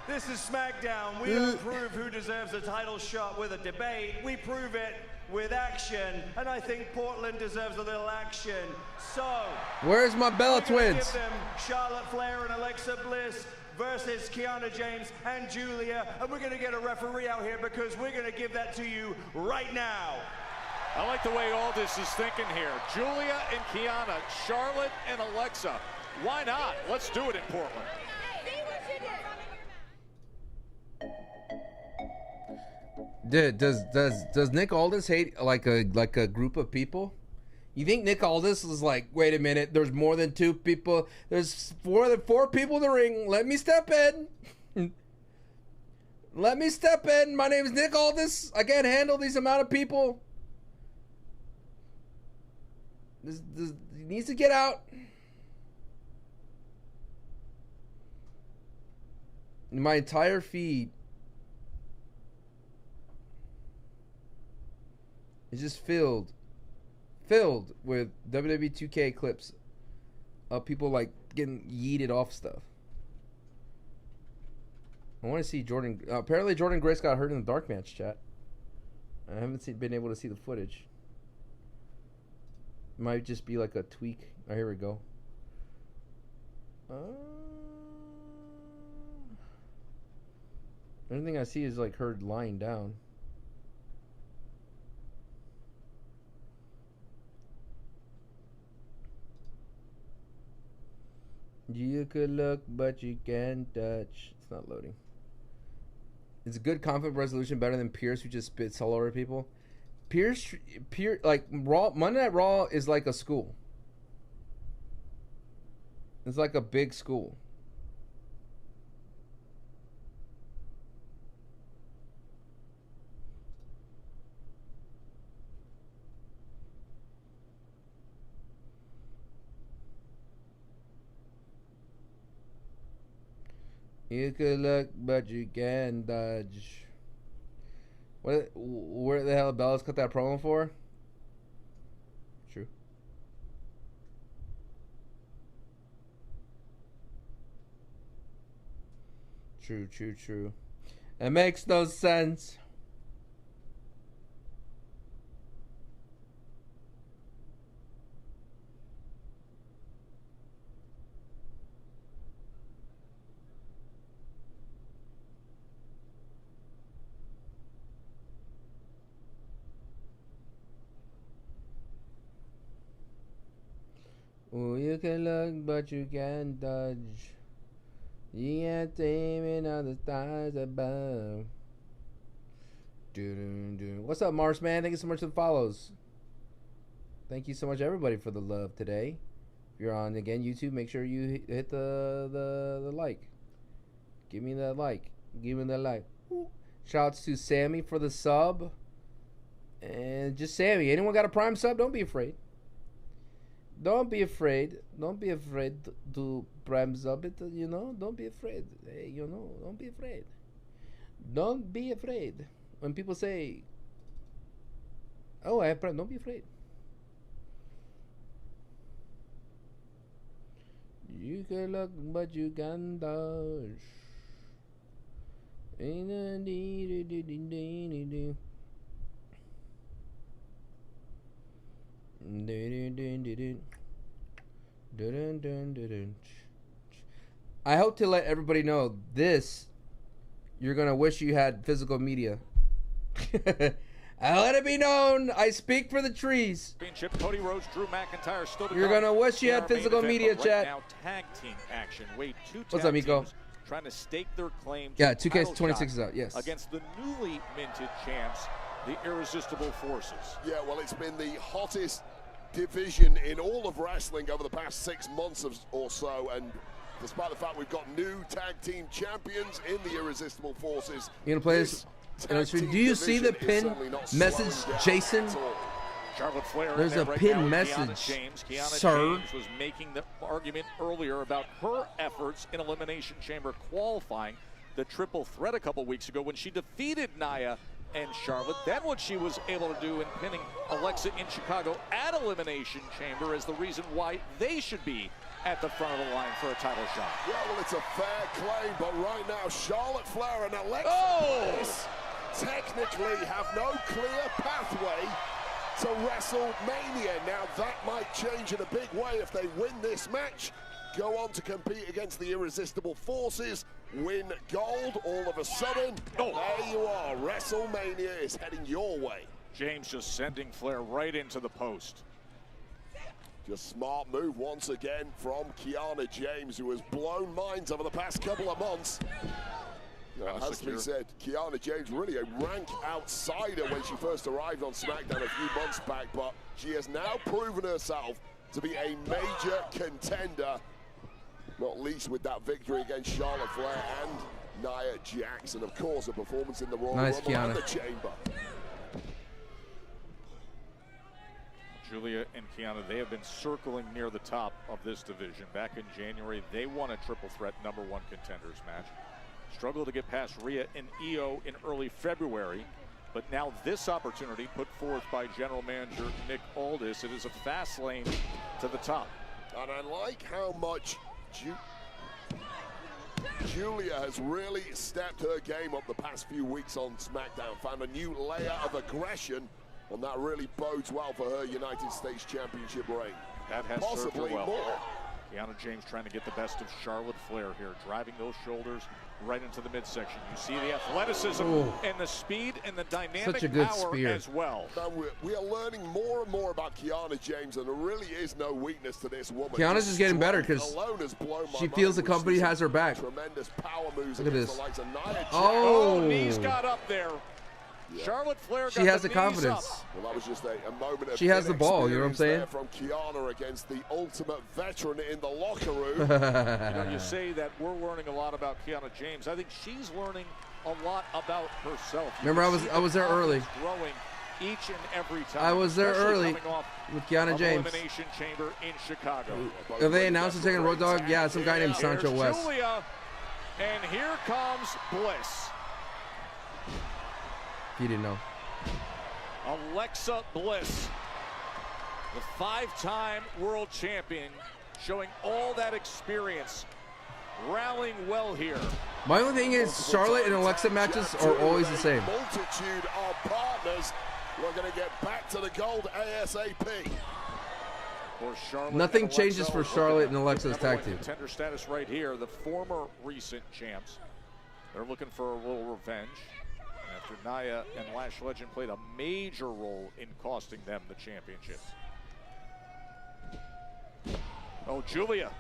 This is SmackDown. We don't prove who deserves a title shot with a debate. We prove it with action. And I think Portland deserves a little action. So, Where's my Bella we're gonna Twins? give them Charlotte Flair and Alexa Bliss versus Kiana James and Julia. And we're going to get a referee out here because we're going to give that to you right now. I like the way Aldis is thinking here. Julia and Kiana, Charlotte and Alexa. Why not? Let's do it in Portland. Dude, does Nick Aldis hate like a group of people? You think Nick Aldis is like, wait a minute, there's more than two people. There's four people in the ring. Let me step in. Let me step in. My name is Nick Aldis. I can't handle these amount of people. This he needs to get out. My entire feed is just filled with WWE 2K clips of people like getting yeeted off stuff. I want to see Jordan. Apparently, Jordan Grace got hurt in the dark match, chat. I haven't been able to see the footage. Might just be like a tweak. Oh, here we go. The only thing I see is like her lying down. You could look, but you can't touch. It's not loading. Is a good conflict resolution better than Pierce, who just spits all over people? Pierce, like Raw, Monday Night Raw is like a school. It's like a big school. You could look, but you can't dodge. Where the hell Bella's cut that promo for? True. True. It makes no sense. Oh, you can look, but you can't dodge. You ain't aiming on the stars above. What's up, Mars man? Thank you so much for the follows. Thank you so much, everybody, for the love today. If you're on again YouTube, make sure you hit the like. Give me that like. Give me that like. Shouts to Sammy for the sub. And just Sammy. Anyone got a Prime sub? Don't be afraid. Don't be afraid. Don't be afraid to Prime sub it, you know. Don't be afraid. Hey, you know, don't be afraid. Don't be afraid. When people say, oh, I have Prime, don't be afraid. You can look, but you can dodge. I hope to let everybody know this. You're gonna wish you had physical media. I let it be known. I speak for the trees. Cody Rhodes, Drew McIntyre still to You're come. gonna wish you had physical media, right chat. now, tag team action. Wait, two What's tag up, Miko? teams trying to stake their claim. Yeah, to 2K26 title is out. Yes. Against the newly minted champs, the Irresistible Forces. Yeah, well, it's been the hottest division in all of wrestling over the past 6 months or so, and despite the fact we've got new tag team champions in the Irresistible Forces. You gonna play this? Do you see the pin message, Jason? Charlotte Flair There's a right pin now, message, Kiana sir. James was making the argument earlier about her efforts in Elimination Chamber qualifying the triple threat a couple weeks ago when she defeated Nia and Charlotte. Then what she was able to do in pinning Alexa in Chicago at Elimination Chamber is the reason why they should be at the front of the line for a title shot. Yeah, well, it's a fair claim, but right now Charlotte Flair and Alexa Bliss technically have no clear pathway to WrestleMania. Now that might change in a big way if they win this match, go on to compete against the Irresistible Forces, win gold. All of a sudden, there you are. WrestleMania is heading your way. James just sending Flair right into the post. Just smart move once again from Kiana James, who has blown minds over the past couple of months. Has to be said, Kiana James really a rank outsider when she first arrived on SmackDown a few months back, but she has now proven herself to be a major contender, not least with that victory against Charlotte Flair and Nia Jax, and of course a performance in the Royal Rumble and the Chamber. Julia and Kiana, they have been circling near the top of this division. Back in January, they won a triple threat #1 contenders match. Struggled to get past Rhea and Io in early February, but now this opportunity put forth by General Manager Nick Aldis. It is a fast lane to the top. And I like how much Julia has really stepped her game up the past few weeks on SmackDown, found a new layer of aggression And that really bodes well for her United States Championship reign. That has possibly served her well. more. Kiana James trying to get the best of Charlotte Flair here, driving those shoulders right into the midsection. You see the athleticism and the speed and the dynamic Such a good power spear. as well. We are learning more and more about Kiana James, and there really is no weakness to this woman. Kiana's just getting better because she feels the company has her back. Tremendous power moves. Look at this. The likes of Nia Jax. Oh, knees got up there. Yeah. Charlotte Flair She got has the knees confidence. up. Well, that was just a moment of She has the ball, you know what I'm saying? From Kiana against the ultimate veteran in the locker room. You know, you say that we're learning a lot about Kiana James. I think she's learning a lot about herself. Remember, I was there early. Growing each and every time. I was there early with Kiana James. Elimination Chamber in Chicago. If they announced the second Road Dogg, yeah, some guy named Sancho Here's West. Julia, and here comes Bliss. If you didn't know. Alexa Bliss, the 5-time world champion, showing all that experience, rallying well here. My only thing is Charlotte and Alexa matches are always the same. Multitude of partners. We're going to get back to the gold ASAP. Nothing changes for Charlotte and Alexa's tag team. Contender status right here. The former recent champs. They're looking for a little revenge after Nia and Lash Legend played a major role in costing them the championship. Oh, Julia.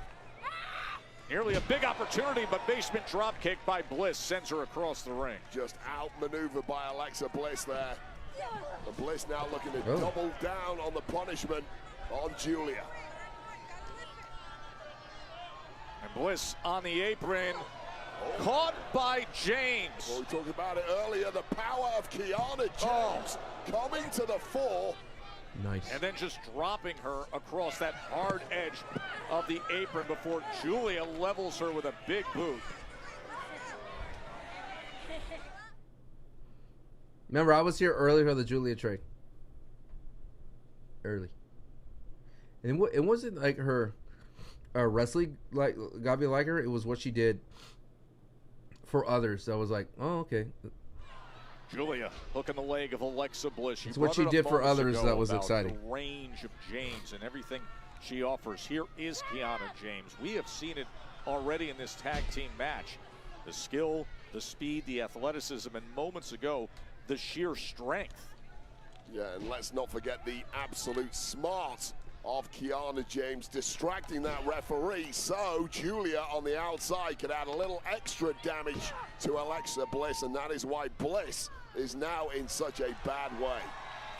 Nearly a big opportunity, but basement drop kick by Bliss sends her across the ring. Just outmaneuvered by Alexa Bliss there. And Bliss now looking to double down on the punishment on Julia. And Bliss on the apron. Caught by James. Well, we talked about it earlier, the power of Kiana James coming to the fore. Nice. And then just dropping her across that hard edge of the apron before Julia levels her with a big boot. Remember, I was here early for the Julia trade. Early. And it wasn't like her wrestling got me like her. It was what she did for others. So I was like, oh, okay. Julia hooking the leg of Alexa Bliss. It's what she did for others that was exciting. The range of James and everything she offers. Here is Kiana James. We have seen it already in this tag team match. The skill, the speed, the athleticism, and moments ago, the sheer strength. Yeah, and let's not forget the absolute smart of Kiana James distracting that referee, so Julia on the outside could add a little extra damage to Alexa Bliss, and that is why Bliss is now in such a bad way.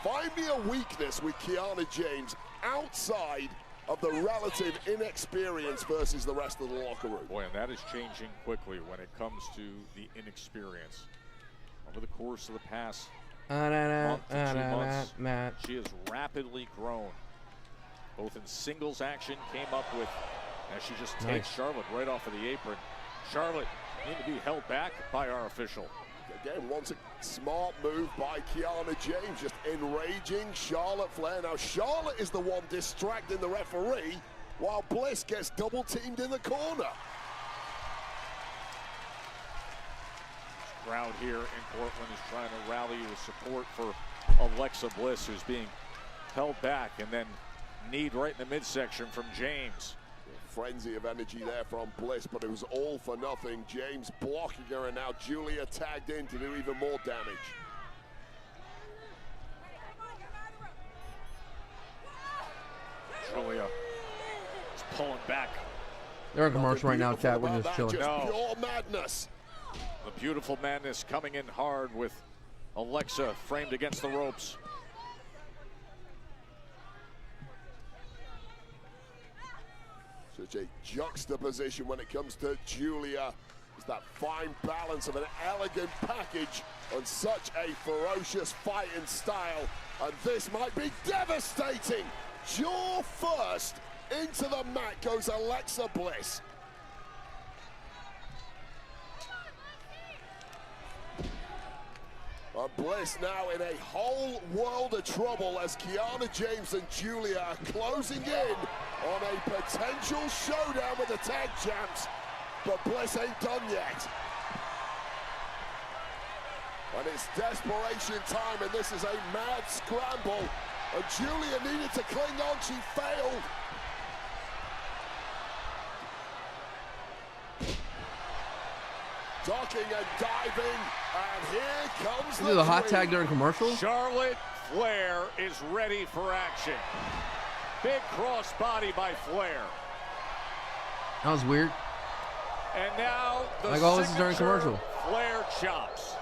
Find me a weakness with Kiana James outside of the relative inexperience versus the rest of the locker room. Boy, and that is changing quickly when it comes to the inexperience. Over the course of the past month to 2 months, she has rapidly grown. Both in singles action, came up with, as she just takes Charlotte right off of the apron. Charlotte need to be held back by our official. Again, once a smart move by Kiana James, just enraging Charlotte Flair. Now Charlotte is the one distracting the referee, while Bliss gets double teamed in the corner. Crowd here in Portland is trying to rally with support for Alexa Bliss, who's being held back, and then kneed right in the midsection from James. Frenzy of energy there from Bliss, but it was all for nothing. James blocking her, and now Julia tagged in to do even more damage. Julia is pulling back. They're in commercial right now, chat. We're just chilling. Pure madness. The beautiful madness coming in hard with Alexa framed against the ropes. Such a juxtaposition when it comes to Julia. It's that fine balance of an elegant package on such a ferocious fighting style. And this might be devastating. Jaw first into the mat goes Alexa Bliss. And Bliss now in a whole world of trouble as Kiana James and Julia are closing in on a potential showdown with the tag champs, but Bliss ain't done yet. And it's desperation time, and this is a mad scramble. And Julia needed to cling on, she failed. Ducking and diving, and here comes This is a hot tag during commercial. Charlotte Flair is ready for action. Big cross body by Flair. That was weird. And now the like all this is during commercial. Flair chops.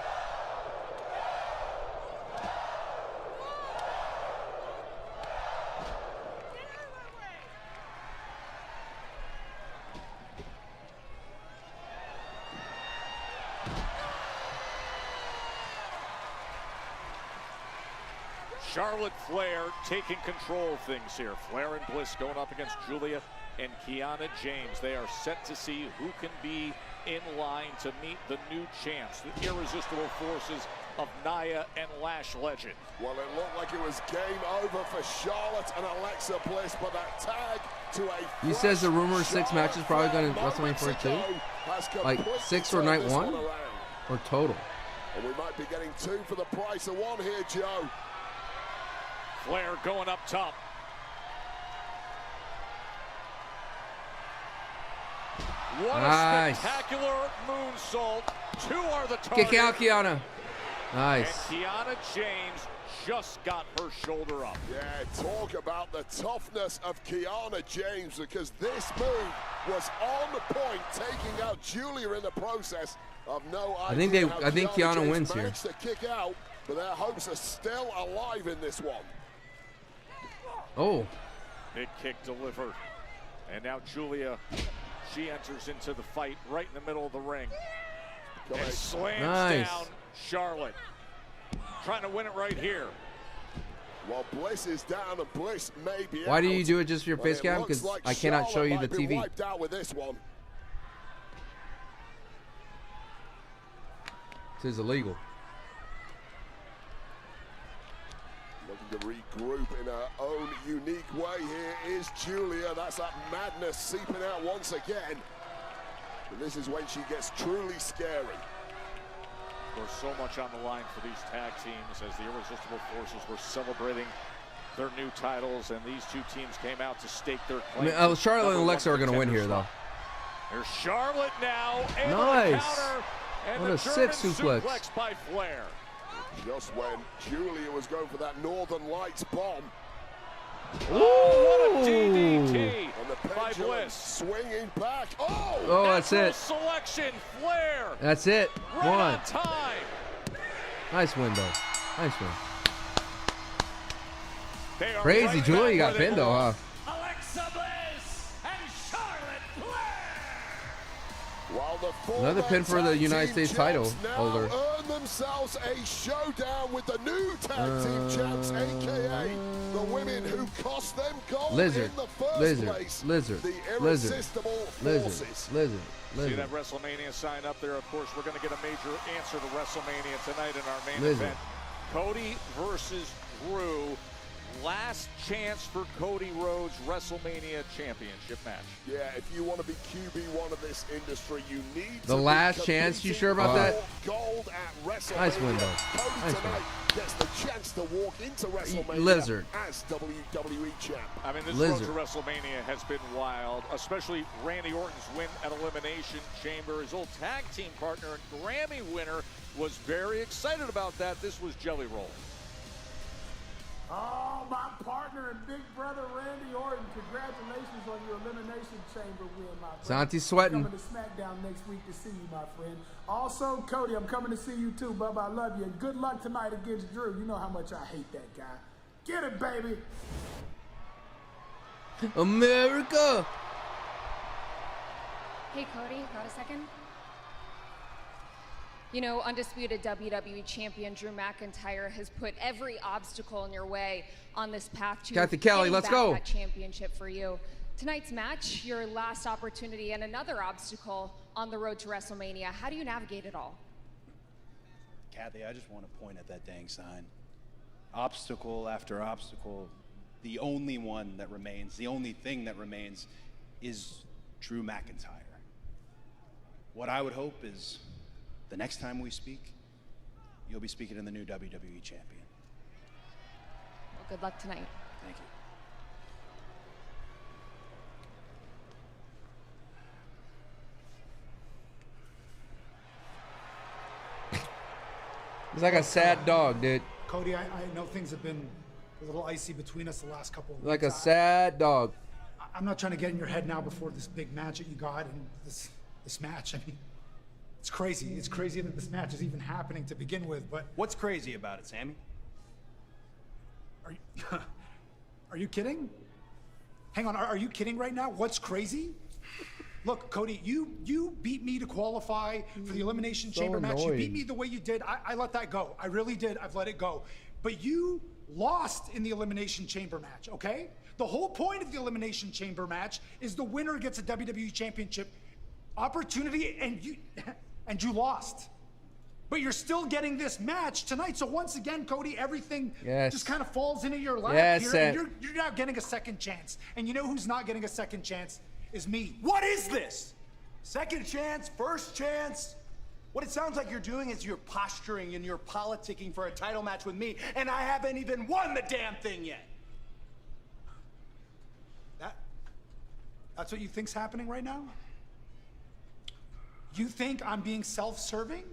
Charlotte Flair taking control of things here. Flair and Bliss going up against Julia and Kiana James. They are set to see who can be in line to meet the new champs, the irresistible forces of Nia and Lash Legend. Well, it looked like it was game over for Charlotte and Alexa Bliss, but that tag to a He says the rumor is 6 matches probably going to WrestleMania 42. Like 6 for night 1 or total. And we might be getting 2 for the price of 1 here, Joe. Flair going up top. What a spectacular moonsault. 2 are the target. Kick out, Kiana. Nice. And Kiana James just got her shoulder up. Yeah, talk about the toughness of Kiana James, because this move was on the point, taking out Julia in the process. Of no idea I think Kiana wins here. To kick out, but their hopes are still alive in this one. Oh. Big kick delivered. And now Julia, she enters into the fight right in the middle of the ring. And slams down Charlotte. Trying to win it right here. Well, Bliss is down and Bliss may be Why do you do it just for your face cam? Because I cannot show you the TV. Wiped out with this one. This is illegal. Looking to regroup in her own unique way here is Julia. That's that madness seeping out once again. And this is when she gets truly scary. There's so much on the line for these tag teams as the Irresistible Forces were celebrating their new titles, and these 2 teams came out to stake their claim. Charlotte and Alexa are going to win here, though. There's Charlotte now. Nice. Counter, and what a sick suplex. By Flair. Just when Julia was going for that Northern Lights bomb. Oh, what a DDT by Bliss. Swinging back. Oh, that's it. Selection, Flair. That's it. Right 1. on time. Nice win, though. Nice win. Crazy, right Julia got pinned, though, huh? Alexa Bliss and Charlotte Flair. Another pin for the United States title holder. Earn themselves a showdown with the new tag team champs, aka the women who cost them gold in the first place. The irresistible forces. See that WrestleMania sign up there? Of course, we're going to get a major answer to WrestleMania tonight in our main event. Cody versus Drew. Last chance for Cody Rhodes WrestleMania Championship match. Yeah, if you want to be QB1 of this industry, you need the last chance. You sure about that? Gold at WrestleMania. Nice window. Cody Nice tonight gets the chance to walk into WrestleMania Lizard. as WWE champ. I mean, this road to WrestleMania has been wild, especially Randy Orton's win at Elimination Chamber. His old tag team partner and Grammy winner was very excited about that. This was Jelly Roll. Oh, my partner and big brother Randy Orton, congratulations on your Elimination Chamber win, my friend. Santi's sweating. I'm coming to Smackdown next week to see you, my friend. Also, Cody, I'm coming to see you too, bub. I love you, and good luck tonight against Drew. You know how much I hate that guy. Get it, baby. America. Hey, Cody, got a second? You know, undisputed WWE champion Drew McIntyre has put every obstacle in your way on this path to Kathy Kelly, let's go. That championship for you. Tonight's match, your last opportunity and another obstacle on the road to WrestleMania. How do you navigate it all? Kathy, I just want to point at that dang sign. Obstacle after obstacle. The only one that remains, the only thing that remains is Drew McIntyre. What I would hope is the next time we speak, you'll be speaking to the new WWE champion. Well, good luck tonight. Thank you. He's like a sad dog, dude. Cody, I know things have been a little icy between us the last couple of weeks. Like a sad dog. I'm not trying to get in your head now before this big match that you got and this match. I mean, it's crazy. It's crazy that this match is even happening to begin with, but... What's crazy about it, Sammy? Are you kidding? Hang on, are you kidding right now? What's crazy? Look, Cody, you beat me to qualify for the Elimination Chamber match. You beat me the way you did. I let that go. I really did. I've let it go. But you lost in the Elimination Chamber match, okay? The whole point of the Elimination Chamber match is the winner gets a WWE Championship opportunity, and you lost. But you're still getting this match tonight. So once again, Cody, everything just kind of falls into your lap here. And you're now getting a second chance. And you know who's not getting a second chance? Is me. What is this? Second chance, first chance? What it sounds like you're doing is you're posturing and you're politicking for a title match with me, and I haven't even won the damn thing yet. That's what you think's happening right now? You think I'm being self-serving?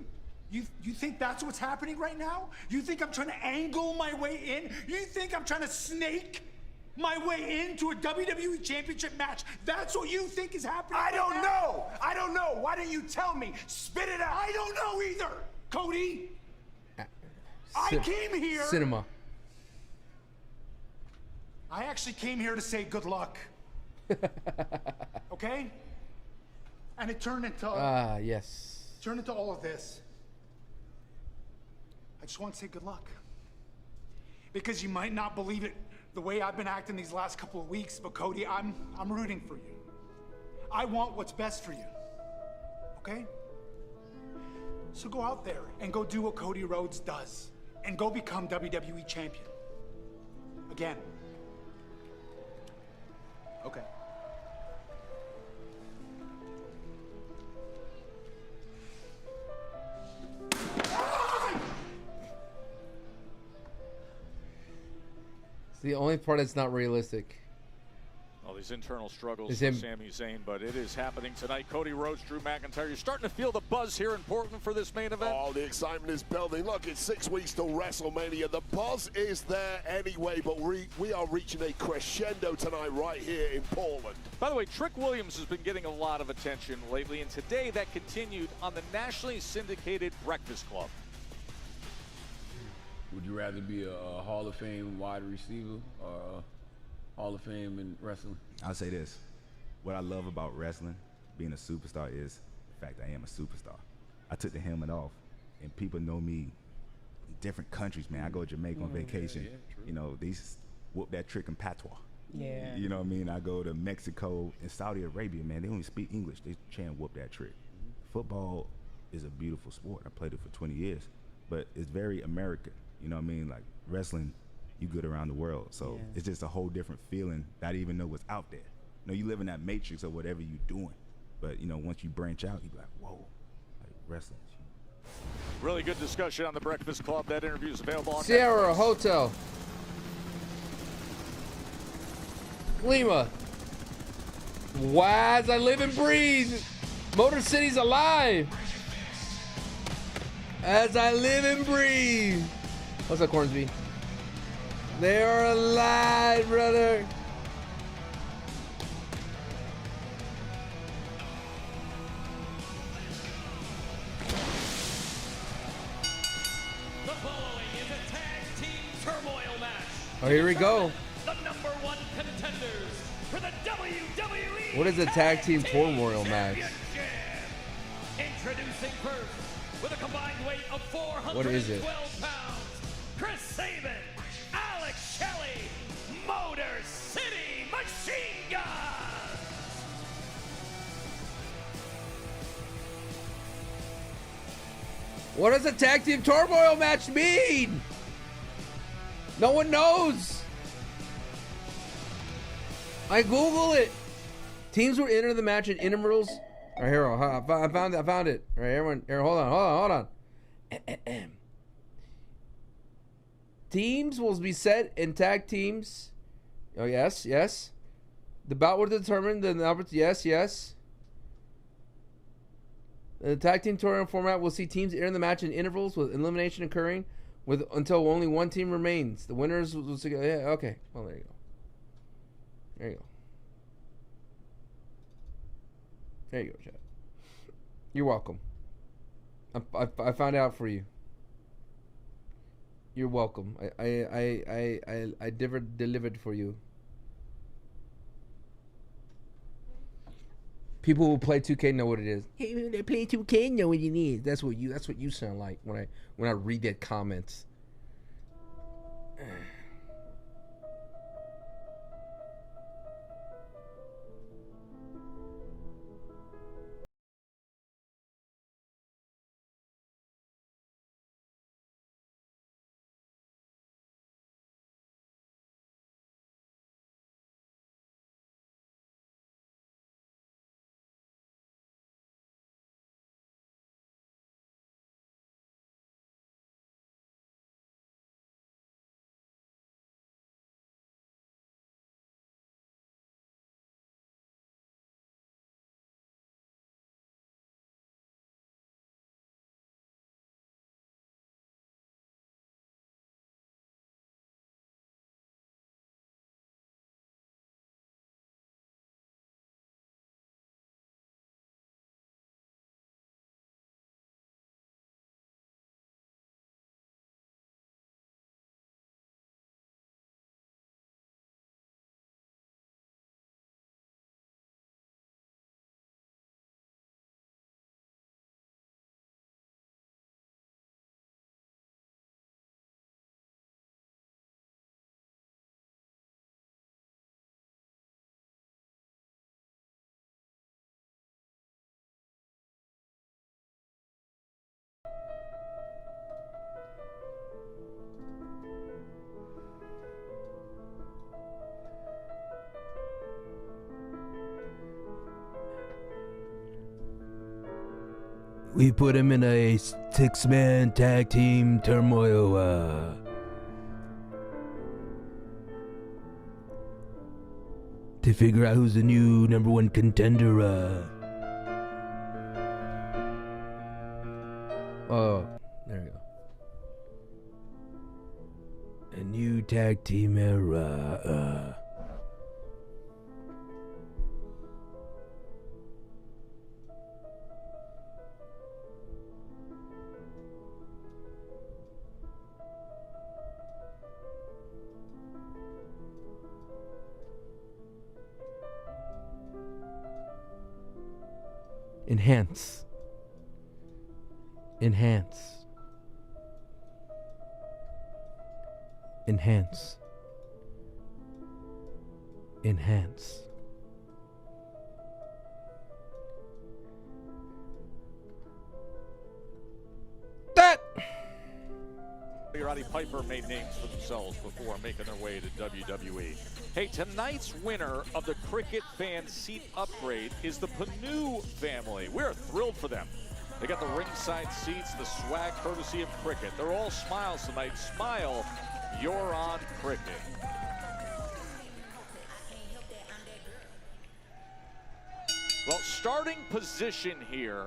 You think that's what's happening right now? You think I'm trying to angle my way in? You think I'm trying to snake my way into a WWE Championship match? That's what you think is happening? I don't know. I don't know. Why don't you tell me? Spit it out. I don't know either, Cody. I came here. Cinema. I actually came here to say good luck. Okay? And it turned into yes. Turned into all of this. I just want to say good luck. Because you might not believe it the way I've been acting these last couple of weeks, but Cody, I'm rooting for you. I want what's best for you. Okay? So go out there and go do what Cody Rhodes does and go become WWE champion. Again. Okay. It's the only part that's not realistic. All these internal struggles Is for him- Sami Zayn, but it is happening tonight. Cody Rhodes, Drew McIntyre. You're starting to feel the buzz here in Portland for this main event. Oh, the excitement is building. Look, it's 6 weeks till WrestleMania. The buzz is there anyway, but we are reaching a crescendo tonight right here in Portland. By the way, Trick Williams has been getting a lot of attention lately, and today that continued on the nationally syndicated Breakfast Club. Would you rather be a Hall of Fame wide receiver or a Hall of Fame in wrestling? I'll say this. What I love about wrestling, being a superstar, is the fact I am a superstar. I took the helmet off, and people know me in different countries, man. I go to Jamaica on vacation. You know, they whoop that trick in patois. Yeah. You know what I mean? I go to Mexico and Saudi Arabia, man. They don't even speak English. They trying to whoop that trick. Football is a beautiful sport. I played it for 20 years, but it's very American. You know what I mean? Like wrestling, you good around the world. So it's just a whole different feeling that I didn't even know was out there. You know, you live in that matrix of whatever you're doing. But, you know, once you branch out, you be like, whoa, like wrestling. Really good discussion on the Breakfast Club. That interview is available on Sierra Netflix. Hotel. Lima. Why as I live and breathe. Motor City's alive. As I live and breathe. What's up, Cornsby? They are alive, brother. The following is a tag team turmoil match. Oh, here we go. The number one contenders for the WWE. What is a tag team turmoil match? Introducing first, with a combined weight of 412 What is it? pounds, Chris Sabin, Alex Shelley, Motor City Machine Gun. What does a tag team turmoil match mean? No one knows. I Google it. Teams will enter the match in intervals. All right, here, I found it. All right, everyone, here, hold on. Teams will be set in tag teams. Oh, yes, yes. The bout will determine the number. Yes, yes. The tag team tournament format will see teams enter the match in intervals with elimination occurring until only one team remains. The winners will see. Yeah, okay. Well, there you go. There you go. There you go, Chad. You're welcome. I found out for you. You're welcome. I delivered for you. People who play 2K know what it is. Hey, they play 2K know what it is. That's what you sound like when I read that comments. We put him in a 6-man tag team turmoil. To figure out who's the new #1 contender. Oh, there we go. A new tag team era. Enhance. Enhance. Enhance. Enhance. That! Roddy Piper made names for themselves before making their way to WWE. Hey, tonight's winner of the Cricket Fan Seat Upgrade is the Panu family. We're thrilled for them. They got the ringside seats, the swag courtesy of Cricket. They're all smiles tonight. Smile, you're on Cricket. Well, starting position here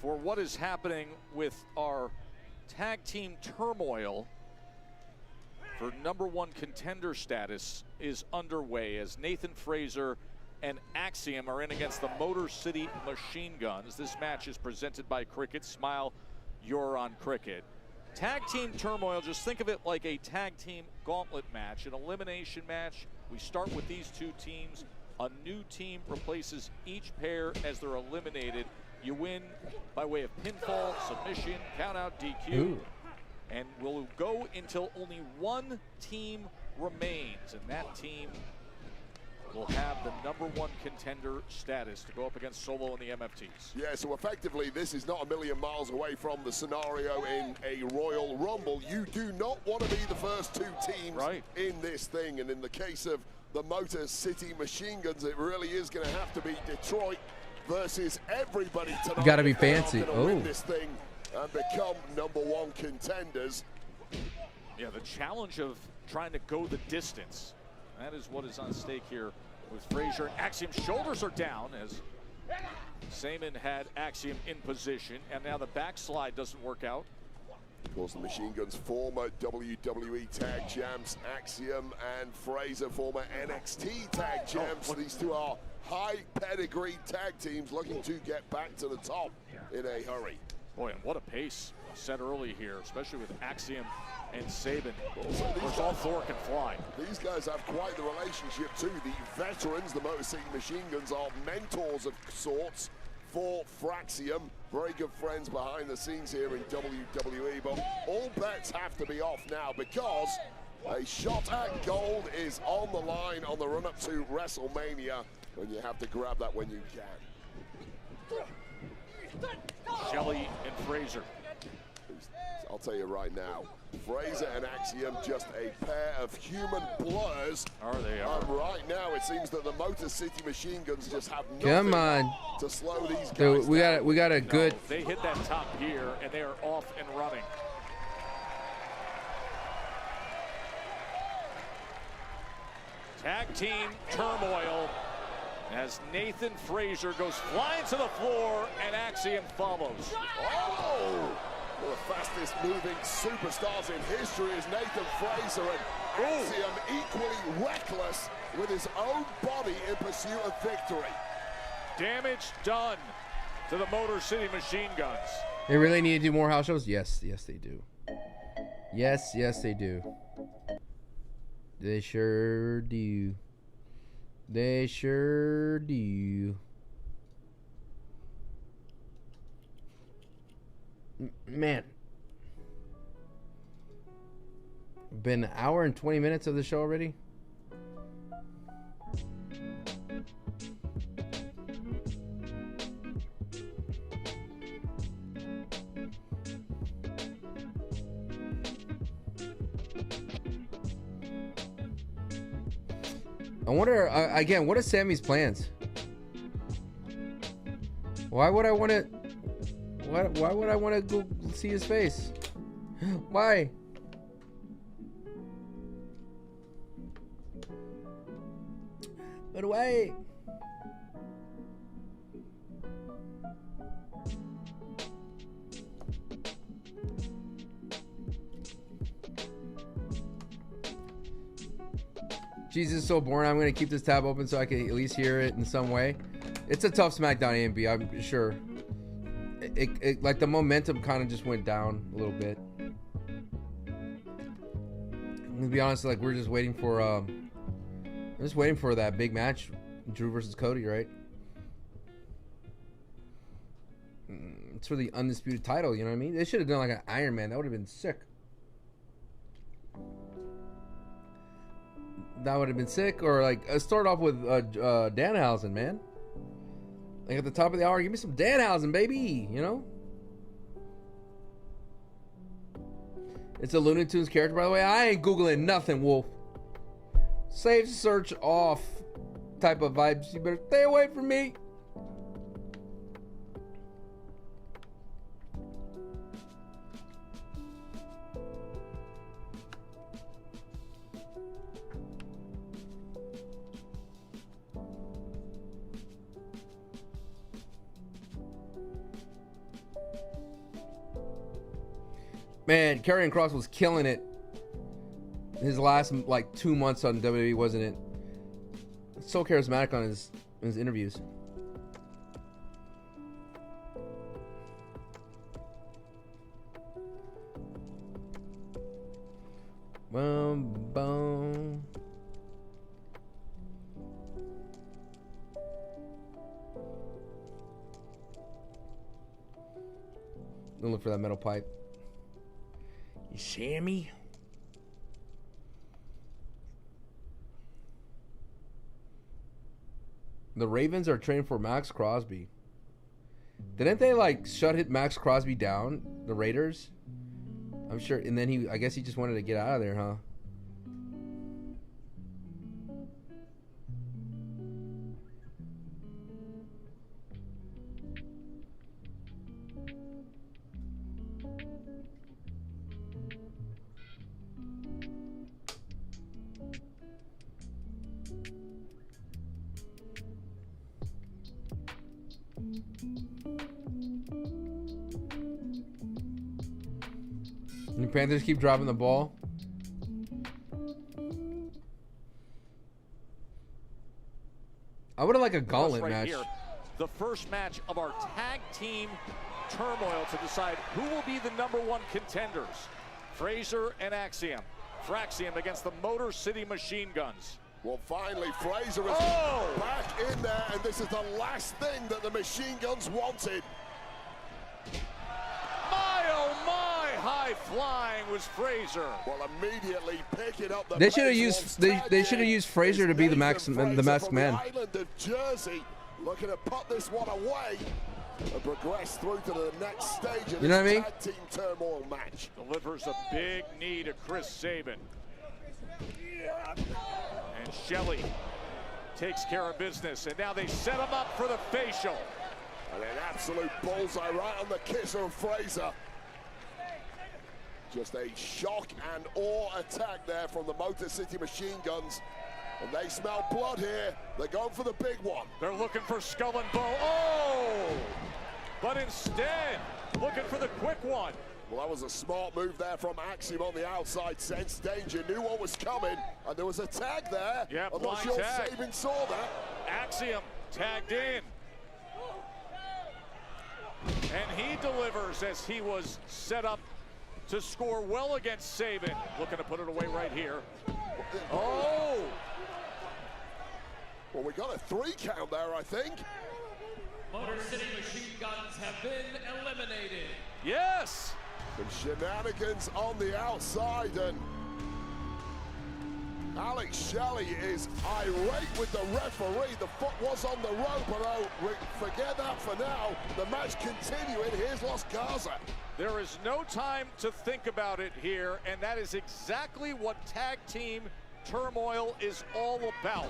for what is happening with our tag team turmoil for #1 contender status is underway as Nathan Fraser and Axiom are in against the Motor City Machine Guns. This match is presented by Cricket. Smile, you're on Cricket. Tag team turmoil, just think of it like a tag team gauntlet match, an elimination match. We start with these two teams. A new team replaces each pair as they're eliminated. You win by way of pinfall, submission, countout, DQ. Ooh. And we'll go until only one team remains, and that team will have the #1 contender status to go up against Solo and the MFTs. Yeah, so effectively this is not a million miles away from the scenario in a Royal Rumble. You do not want to be the first two teams in this thing, and in the case of the Motor City Machine Guns, it really is going to have to be Detroit versus everybody tonight. You got to be fancy. Win this thing and become #1 contenders. Yeah, the challenge of trying to go the distance. That is what is on stake here with Frazier. Axiom's shoulders are down as Saman had Axiom in position, and now the backslide doesn't work out. Of course, the Machine Guns, former WWE Tag Champs, Axiom and Frazier, former NXT Tag Champs. These two are high pedigree tag teams looking to get back to the top in a hurry. Boy, and what a pace set early here, especially with Axiom and Saban. Of course, all Thor can fly. These guys have quite the relationship too. The veterans, the Motor City Machine Guns, are mentors of sorts for Fraxium. Very good friends behind the scenes here in WWE, but all bets have to be off now because a shot at gold is on the line on the run-up to WrestleMania, and you have to grab that when you can. Shelley and Frazier. I'll tell you right now, Frazier and Axiom, just a pair of human blurs. They are. And right now, it seems that the Motor City Machine Guns just have Come nothing on. to slow these guys Dude, we down. got a good. No, they hit that top gear, and they are off and running. Tag team turmoil as Nathan Frazier goes flying to the floor and Axiom follows. Oh! One of the fastest moving superstars in history is Nathan Frazier, and Axiom equally reckless with his own body in pursuit of victory. Damage done to the Motor City Machine Guns. They really need to do more house shows? Yes, they do. Yes, they do. They sure do. They sure do. Man. Been an hour and 20 minutes of the show already? I wonder, again, what are Sammy's plans? Why would I want to... Why would I want to go see his face? Why? But why? Jesus, is so boring. I'm going to keep this tab open so I can at least hear it in some way. It's a tough SmackDown A&B, I'm sure. It like the momentum kind of just went down a little bit. To be honest, like we're just waiting for that big match, Drew versus Cody, right? It's for the undisputed title, you know what I mean? They should have done like an Iron Man. That would have been sick. That would have been sick. Or like start off with Danhausen, man. Like at the top of the hour, give me some Danhausen, baby. You know. It's a Looney Tunes character, by the way. I ain't googling nothing, Wolf. Save search off type of vibes. You better stay away from me. Man, Karrion Kross was killing it. His last like 2 months on WWE, wasn't it? So charismatic on his interviews. Boom, boom. Don't look for that metal pipe. You Sammy? The Ravens are training for Max Crosby. Didn't they like shut Max Crosby down, the Raiders? I'm sure, and then I guess he just wanted to get out of there, huh? The Panthers keep dropping the ball. I would have liked a gauntlet match. Here, the first match of our tag team turmoil to decide who will be the #1 contenders. Fraser and Axiom. Fraxium against the Motor City Machine Guns. Well, finally, Fraser is back in there, and this is the last thing that the Machine Guns wanted. My, oh my, high flying was Fraser. Well, immediately picking up the They should have used they should have used Fraser to be the masked man. The island of Jersey, looking to put this one away and progress through to the next stage of You know what I this mean? tag team turmoil match. Delivers a big knee to Chris Sabin. And Shelley takes care of business, and now they set him up for the facial. And an absolute bullseye right on the kisser of Fraser. Just a shock and awe attack there from the Motor City Machine Guns. And they smell blood here. They're going for the big one. They're looking for skull and bone. Oh! But instead, looking for the quick one. Well, that was a smart move there from Axiom on the outside. Sensed danger, knew what was coming, and there was a tag there. Yeah, I'm not sure Sabin saw that. Axiom tagged in. And he delivers as he was set up to score well against Sabin. Looking to put it away right here. Oh! Well, we got a 3 count there, I think. Motor City Machine Guns have been eliminated. Yes! Some shenanigans on the outside, and Alex Shelley is irate with the referee. The foot was on the rope, but forget that for now. The match continuing. Here's Los Garza. There is no time to think about it here, and that is exactly what tag team turmoil is all about.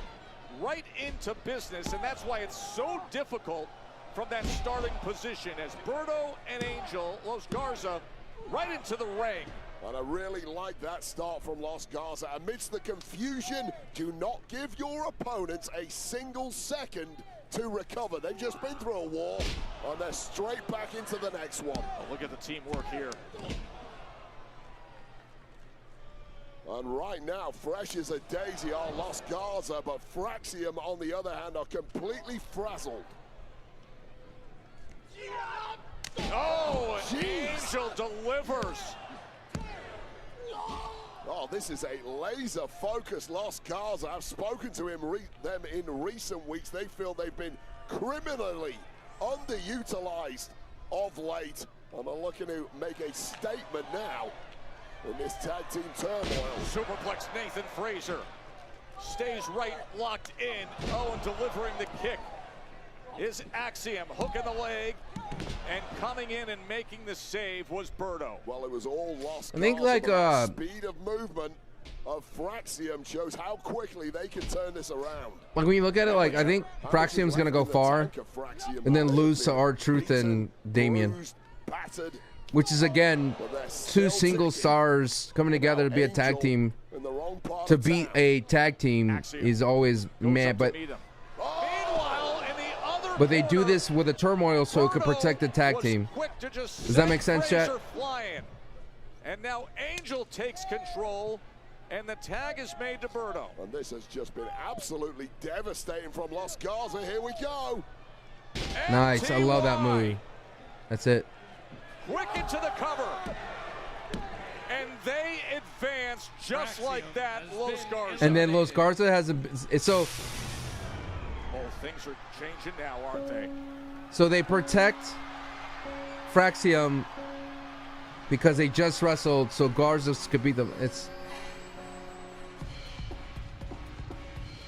Right into business, and that's why it's so difficult from that starting position as Berto and Angel, Los Garza, right into the ring. And I really like that start from Los Garza. Amidst the confusion, do not give your opponents a single second to recover. They've just been through a war, and they're straight back into the next one. Oh, look at the teamwork here. And right now, fresh as a daisy are Los Garza, but Fraxium, on the other hand, are completely frazzled. Oh, an Angel delivers. Oh, this is a laser-focused Los Garza. I've spoken to them in recent weeks. They feel they've been criminally underutilized of late. And they're looking to make a statement now in this tag team turmoil. Superplex Nathan Fraser stays right, locked in. Oh, and delivering the kick is Axiom, hooking the leg, and coming in and making the save was Berto. Well, it was all Los Garza. I think like speed of movement of Fraxium shows how quickly they can turn this around. Like when you look at it, like I think Fraxium's gonna go far, and then lose to R-Truth and Damien, which is again 2 single stars coming together to be a tag team. To beat a tag team is always mad, but they do this with a turmoil so it could protect the tag team. Does that make sense, chat? And now Angel takes control, and the tag is made to Berto. And this has just been absolutely devastating from Los Garza. Here we go. Nice, I love that movie. That's it. Quick into the cover. And they advance just like that, Los Garza. And then Los Garza has so. Oh, things are changing now, aren't they? So they protect Fraxium because they just wrestled, so Garza could be the.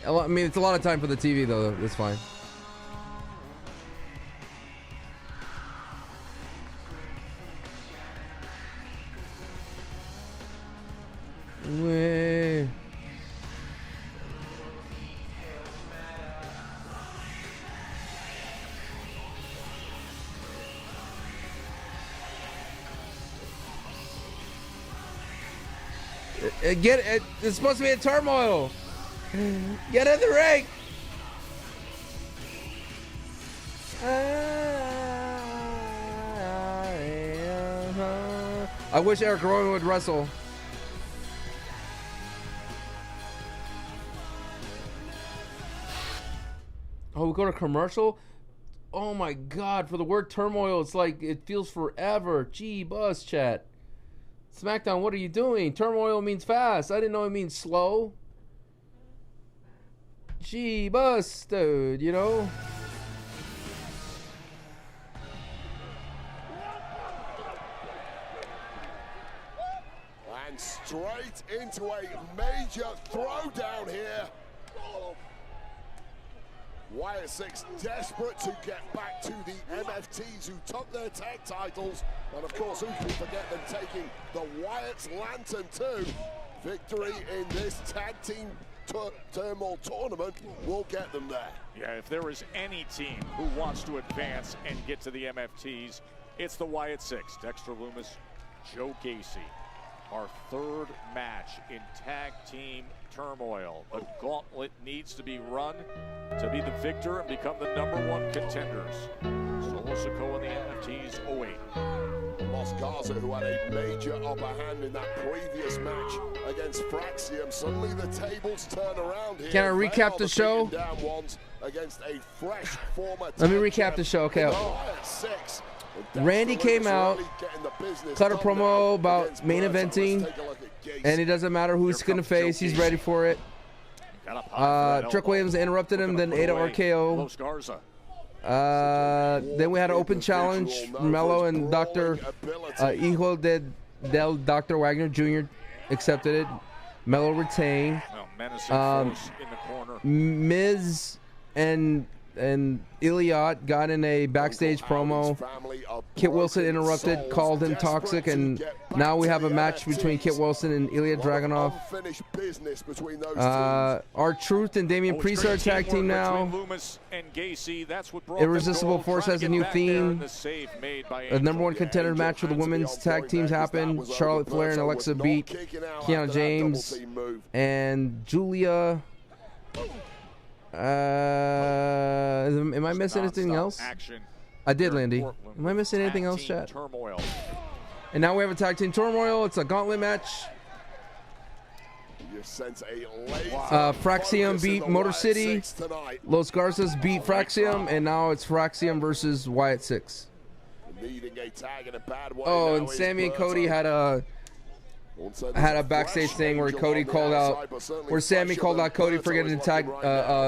I mean, it's a lot of time for the TV, though. It's fine. Way. Get it. It's supposed to be a turmoil. Get in the ring. I wish Eric Rowan would wrestle. Oh, we go to commercial? Oh my God, for the word turmoil, it's like, it feels forever. Gee, buzz, chat. Smackdown, what are you doing? Turmoil means fast. I didn't know it means slow. Gee, buzz, dude, you know? And straight into a major throwdown here. Wyatt 6 desperate to get back to the MFTs who took their tag titles. And of course, who can forget them taking the Wyatt's Lantern too. Victory in this tag team turmoil tournament will get them there. Yeah, if there is any team who wants to advance and get to the MFTs, it's the Wyatt 6. Dexter Lumis, Joe Gacy. Our third match in tag team turmoil. The gauntlet needs to be run to be the victor and become the #1 contenders. Solo Sikoa and the MFTs 08. Los Garza, who had a major upper hand in that previous match against Fraxium. Suddenly the tables turn around here. Can I recap the show? Against a fresh former Let me recap the show, okay. Randy came out, cut a promo about main eventing, and it doesn't matter who he's going to face, he's ready for it. Trick Williams interrupted him, then Ada RKO. Then we had an open challenge. Mello and Dr. Hijo del Dr. Wagner Jr. accepted it. Mello retained. Miz and Iliot got in a backstage promo. Kit Wilson interrupted, called him toxic, and now we have a match between Kit Wilson and Ilya Dragunov. R-Truth and Damian Priest are a tag team now. Irresistible Force has a new theme. A #1 contender match for the women's tag teams happened. Charlotte Flair and Alexa beat Kiana James and Julia. Am I missing anything else? I did, Landy. Am I missing anything else, chat? And now we have a tag team turmoil. It's a gauntlet match. Fraxium beat Motor City. Los Garzas beat Fraxium, and now it's Fraxium versus Wyatt 6. Oh, and Sammy and Cody had a backstage thing where Cody called out, where Sammy called out Cody for getting a tag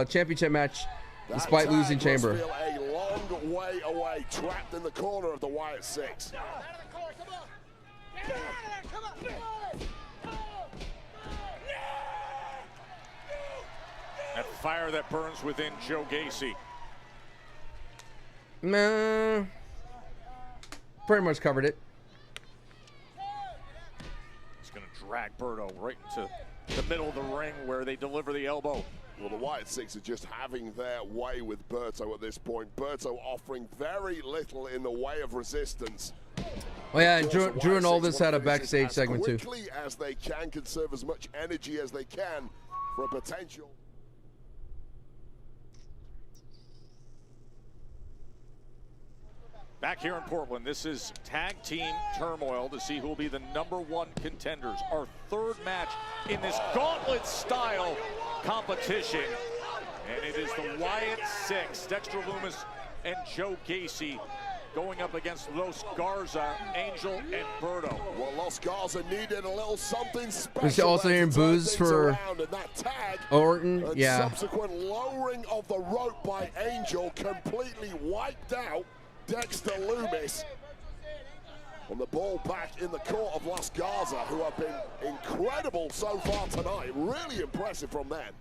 championship match despite losing Chamber. A long way away, trapped in the corner of the Wyatt 6. That fire that burns within Joe Gacy. Nah, pretty much covered it. Drag Berto right into the middle of the ring where they deliver the elbow. Well, the Wyatt 6 are just having their way with Berto at this point. Berto offering very little in the way of resistance. Oh yeah, and Drew and Aldis had a backstage segment too. Quickly as they can, conserve as much energy as they can for a potential. Back here in Portland, this is tag team turmoil to see who will be the #1 contenders. Our third match in this gauntlet-style competition. And it is the Wyatt 6, Dexter Lumis and Joe Gacy, going up against Los Garza, Angel, and Berto. Well, Los Garza needed a little something special. We're also hearing boos for Orton. Yeah. Subsequent lowering of the rope by Angel completely wiped out Dexter Lumis. On the ball back in the court of Los Garza, who have been incredible so far tonight. Really impressive from them.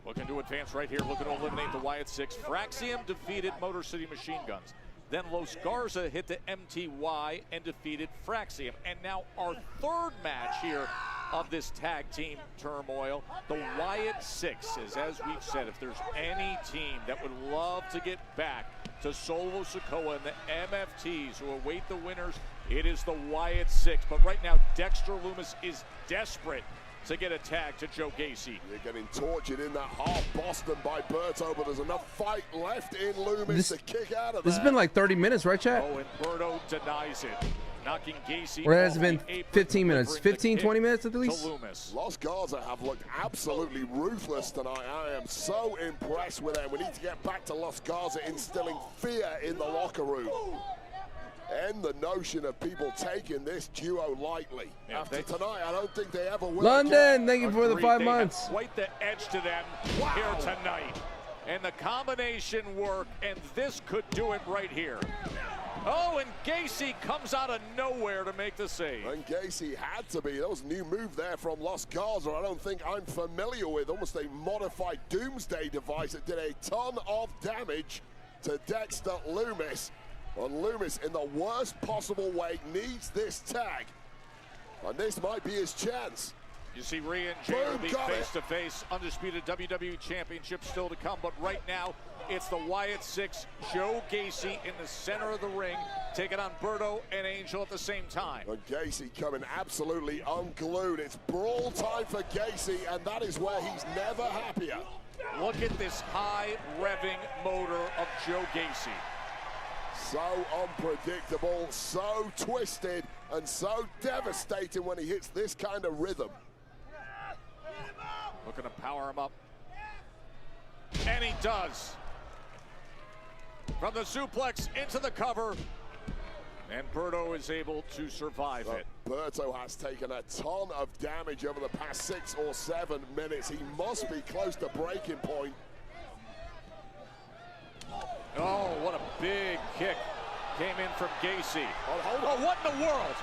Looking to advance right here, looking to eliminate the Wyatt 6. Fraxium defeated Motor City Machine Guns. Then Los Garza hit the MTY and defeated Fraxium. And now our third match here of this tag team turmoil, the Wyatt 6 is, as we've said, if there's any team that would love to get back to Solo Sikoa and the MFTs who await the winners, it is the Wyatt 6. But right now, Dexter Lumis is desperate to get a tag to Joe Gacy. They're getting tortured in that half Boston by Berto, but there's enough fight left in Lumis to kick out of there. This has been like 30 minutes, right, chat? Oh, and Berto denies it. knocking Gacy. Or has it been 15 minutes? 15, 20 minutes at least? Los Garza have looked absolutely ruthless tonight. I am so impressed with them. We need to get back to Los Garza instilling fear in the locker room. And the notion of people taking this duo lightly. Yeah, After tonight, I don't think they ever will. London, thank you for the 5 They months. have quite the edge to them here tonight. And the combination work, and this could do it right here. Oh, and Gacy comes out of nowhere to make the save. And Gacy had to be. That was a new move there from Los Garza. I don't think I'm familiar with. Almost a modified doomsday device that did a ton of damage to Dexter Lumis. And Lumis, in the worst possible way, needs this tag. And this might be his chance. You see Rhea and Jade will be face-to-face. Undisputed WWE Championship still to come. But right now, it's the Wyatt Six, Joe Gacy in the center of the ring, taking on Berto and Angel at the same time. And Gacy coming absolutely unglued. It's brawl time for Gacy, and that is where he's never happier. Look at this high revving motor of Joe Gacy. So unpredictable, so twisted, and so devastating when he hits this kind of rhythm. Looking to power him up. And he does. From the suplex into the cover. And Berto is able to survive it. Berto has taken a ton of damage over the past 6 or 7 minutes. He must be close to breaking point. Oh, what a big kick came in from Gacy. Oh, what in the world?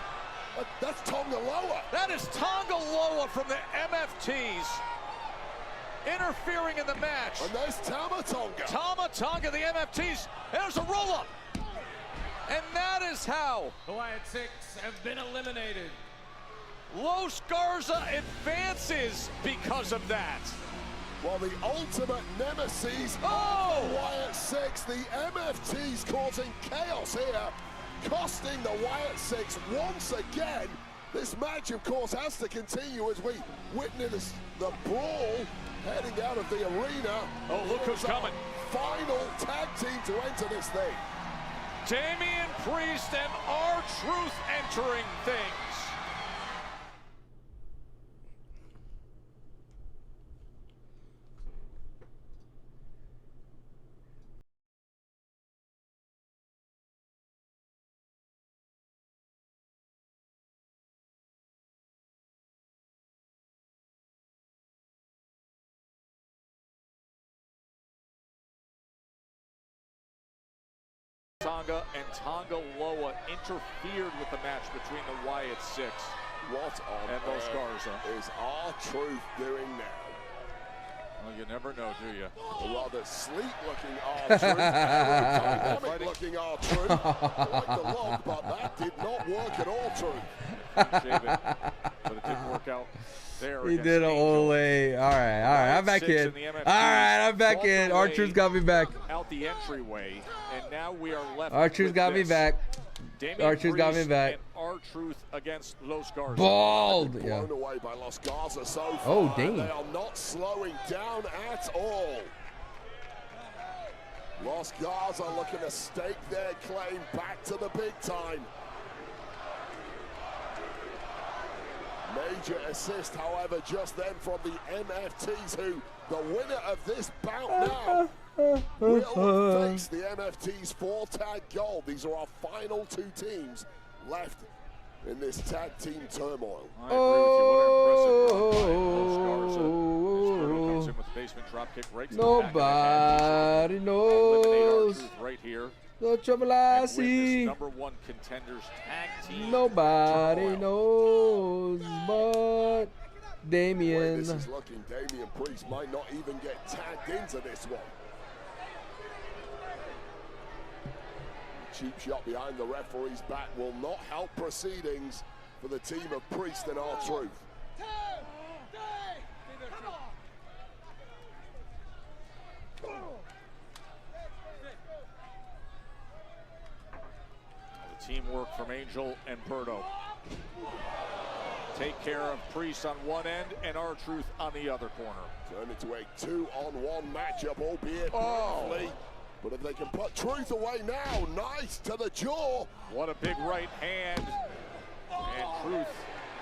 That's Tonga Loa. That is Tonga Loa from the MFTs. Interfering in the match. And there's Tama Tonga. Tama Tonga, the MFTs. There's a roll-up. And that is how The Wyatt Six have been eliminated. Los Garza advances because of that. Well, the ultimate nemesis of the Wyatt Six, the MFTs causing chaos here, costing the Wyatt Six once again. This match, of course, has to continue as we witness the brawl heading out of the arena. Oh, look who's coming. Final tag team to enter this thing. Damian Priest and R-Truth entering things. Tonga and Tonga Loa interfered with the match between the Wyatt Six. What on and Los Garza is R-Truth doing now? Well, you never know, do you? A rather sleek-looking R-Truth, dynamic-looking R-Truth. Like the log, but that did not work at all, Truth. But it didn't work out there. He did an Ole. All right, I'm back in. All right, I'm back in. R-Truth got me back. Out the entryway, and now we are left. R-Truth got me back. R-Truth got me back. R-Truth against Los Garza. Bald. Blown away by Los Garza so far. Oh, damn. They are not slowing down at all. Los Garza looking to stake their claim back to the big time. Major assist, however, just then from the MFTs, who the winner of this bout now will face the MFTs for tag gold. These are our final 2 teams left in this tag team turmoil. I agree with you. What an impressive run by Los Garza. Comes in with the basement drop kick right to Nobody the back knows. of the right here. The trouble I see. Number 1 Contenders tag team. Nobody knows but Damian. The way this is looking, Damian Priest might not even get tagged into this one. Cheap shot behind the referee's back will not help proceedings for the team of Priest and R-Truth. Teamwork from Angel and Berto. Take care of Priest on one end and R-Truth on the other corner. Turn into a 2-on-1 matchup, albeit briefly. But if they can put Truth away now, nice to the jaw. What a big right hand Truth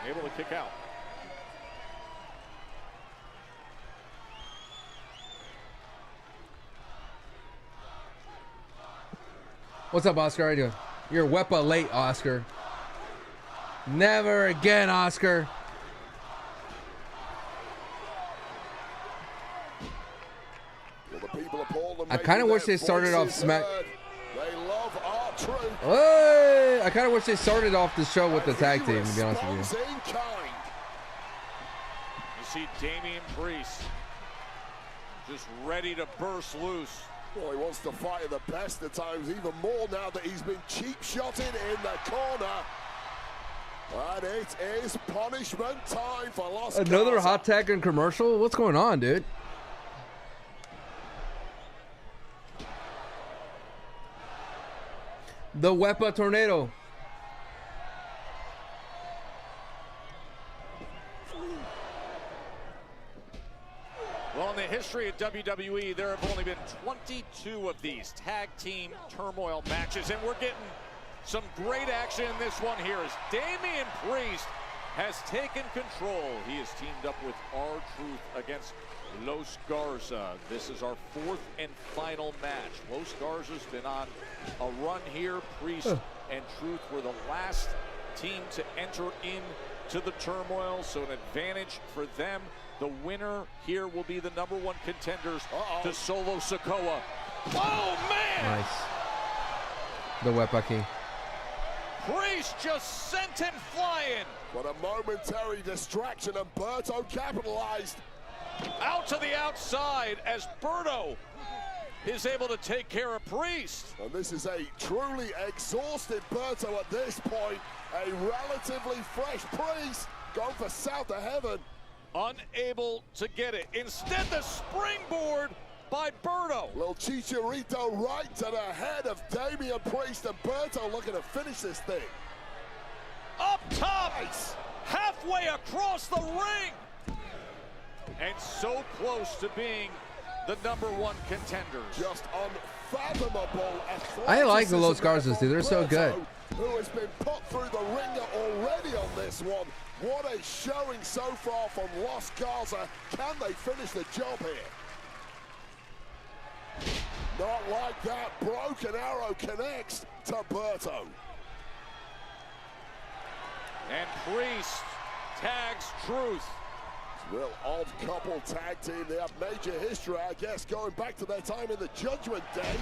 able to kick out. What's up, Oscar? How you doing? You're Wepa late, Oscar. Never again, Oscar. I kind of wish they started off Smack. Hey! I kind of wish they started off the show with the tag team, to be honest with you. You see Damian Priest just ready to burst loose. Well, he wants to fight at the best of times, even more now that he's been cheap-shotted in the corner. And it is punishment time for Los Another Garza. hot tag and commercial? What's going on, dude? The Wepa Tornado. Well, in the history of WWE, there have only been 22 of these tag team turmoil matches, and we're getting some great action in this one here as Damian Priest has taken control. He has teamed up with R-Truth against Los Garza. This is our fourth and final match. Los Garza's been on a run here. Priest and Truth were the last team to enter into the turmoil, so an advantage for them. The winner here will be the #1 contenders to Solo Sikoa. Oh, man! Nice. The Wepa King. Priest just sent him flying. But a momentary distraction, and Berto capitalized. Out to the outside as Berto is able to take care of Priest. And this is a truly exhausted Berto at this point. A relatively fresh Priest going for South of Heaven. Unable to get it. Instead, the springboard by Berto. Little Chicharito right to the head of Damian Priest, and Berto looking to finish this thing. Up top, halfway across the ring. And so close to being the #1 contenders. Just unfathomable. I like the Los Garzas, dude. They're so good. Who has been put through the ringer already on this one. What a showing so far from Los Garza. Can they finish the job here? Not like that. Broken Arrow connects to Berto. And Priest tags Truth. Real odd couple tag team. They have major history, I guess, going back to their time in the Judgment Day.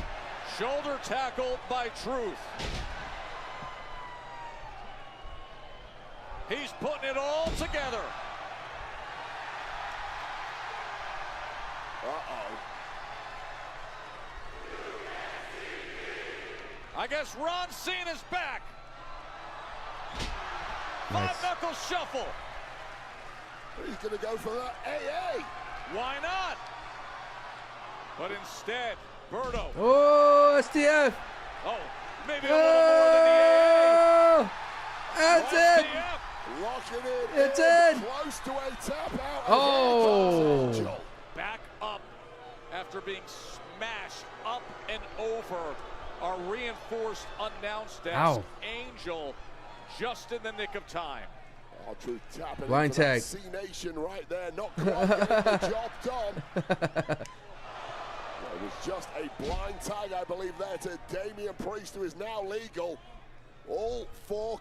Shoulder tackle by Truth. He's putting it all together. I guess Ron Cena's back. Nice. Five-knuckle shuffle. He's going to go for that AA. Why not? But instead, Berto. Oh, STF. Oh, maybe a little more than the AA. That's it. Locking it It's in. in. Close to a tap out. Oh. Back up after being smashed up and over. Our reinforced announced desk. Angel just in the nick of time. R-Truth tapping Line into that tag. C-Nation right there. Not quite getting the job done. It was just a blind tag, I believe, there to Damian Priest, who is now legal. All four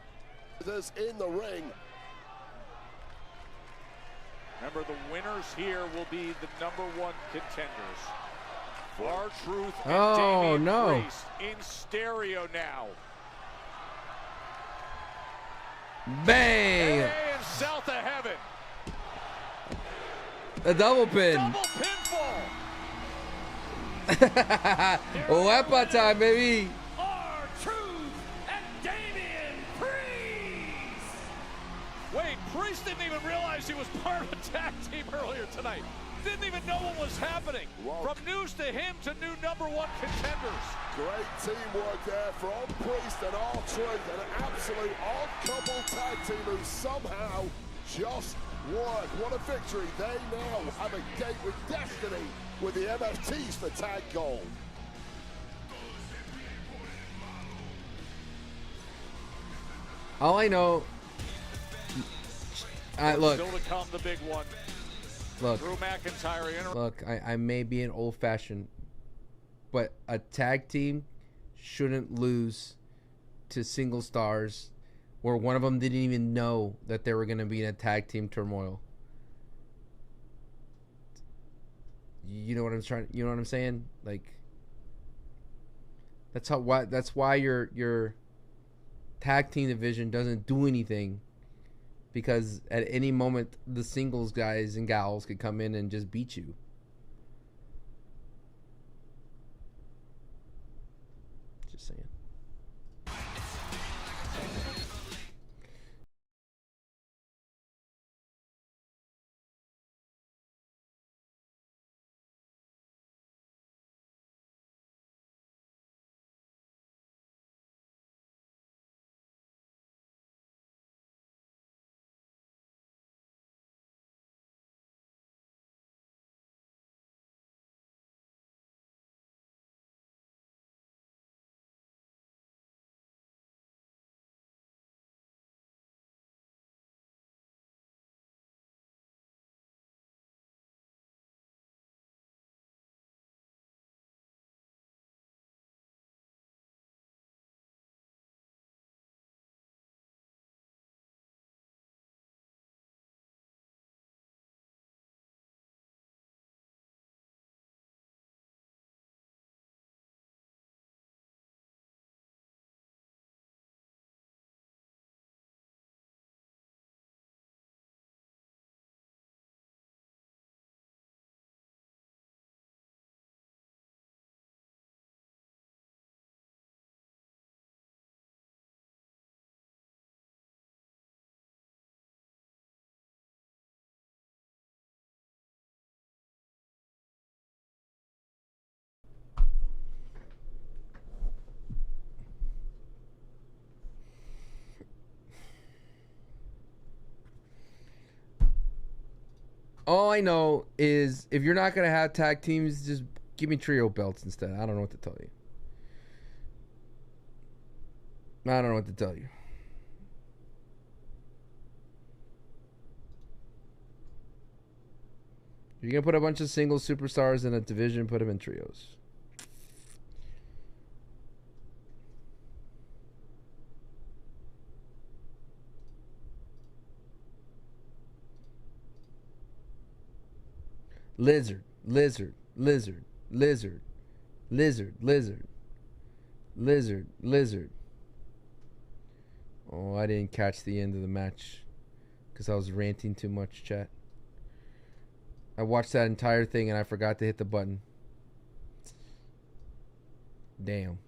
others in the ring. Remember, the winners here will be the #1 contenders. R-Truth and Damian Priest in stereo now. Bang! And South of Heaven. A double pin. Double pinfall. Wepa time, baby. R-Truth and Damian Priest. Wait, Priest didn't even realize he was part of a tag team earlier tonight. Didn't even know what was happening. From news to him to new #1 contenders. Great teamwork there from Priest and R-Truth. An absolute odd couple tag team who somehow just work. What a victory. They now have a date with destiny with the MFTs for tag gold. All I know Look. Still to come, the big one. Look. Drew McIntyre. Look, I may be an old-fashioned, but a tag team shouldn't lose to single stars where one of them didn't even know that they were going to be in a tag team turmoil. You know what I'm trying? You know what I'm saying? Like, that's why your tag team division doesn't do anything, because at any moment the singles guys and gals could come in and just beat you. Just saying. All I know is if you're not going to have tag teams, just give me trio belts instead. I don't know what to tell you. I don't know what to tell you. If you're going to put a bunch of single superstars in a division, put them in trios. Lizard, lizard, lizard, lizard, lizard, lizard, lizard, lizard. Oh, I didn't catch the end of the match because I was ranting too much, chat. I watched that entire thing and I forgot to hit the button. Damn.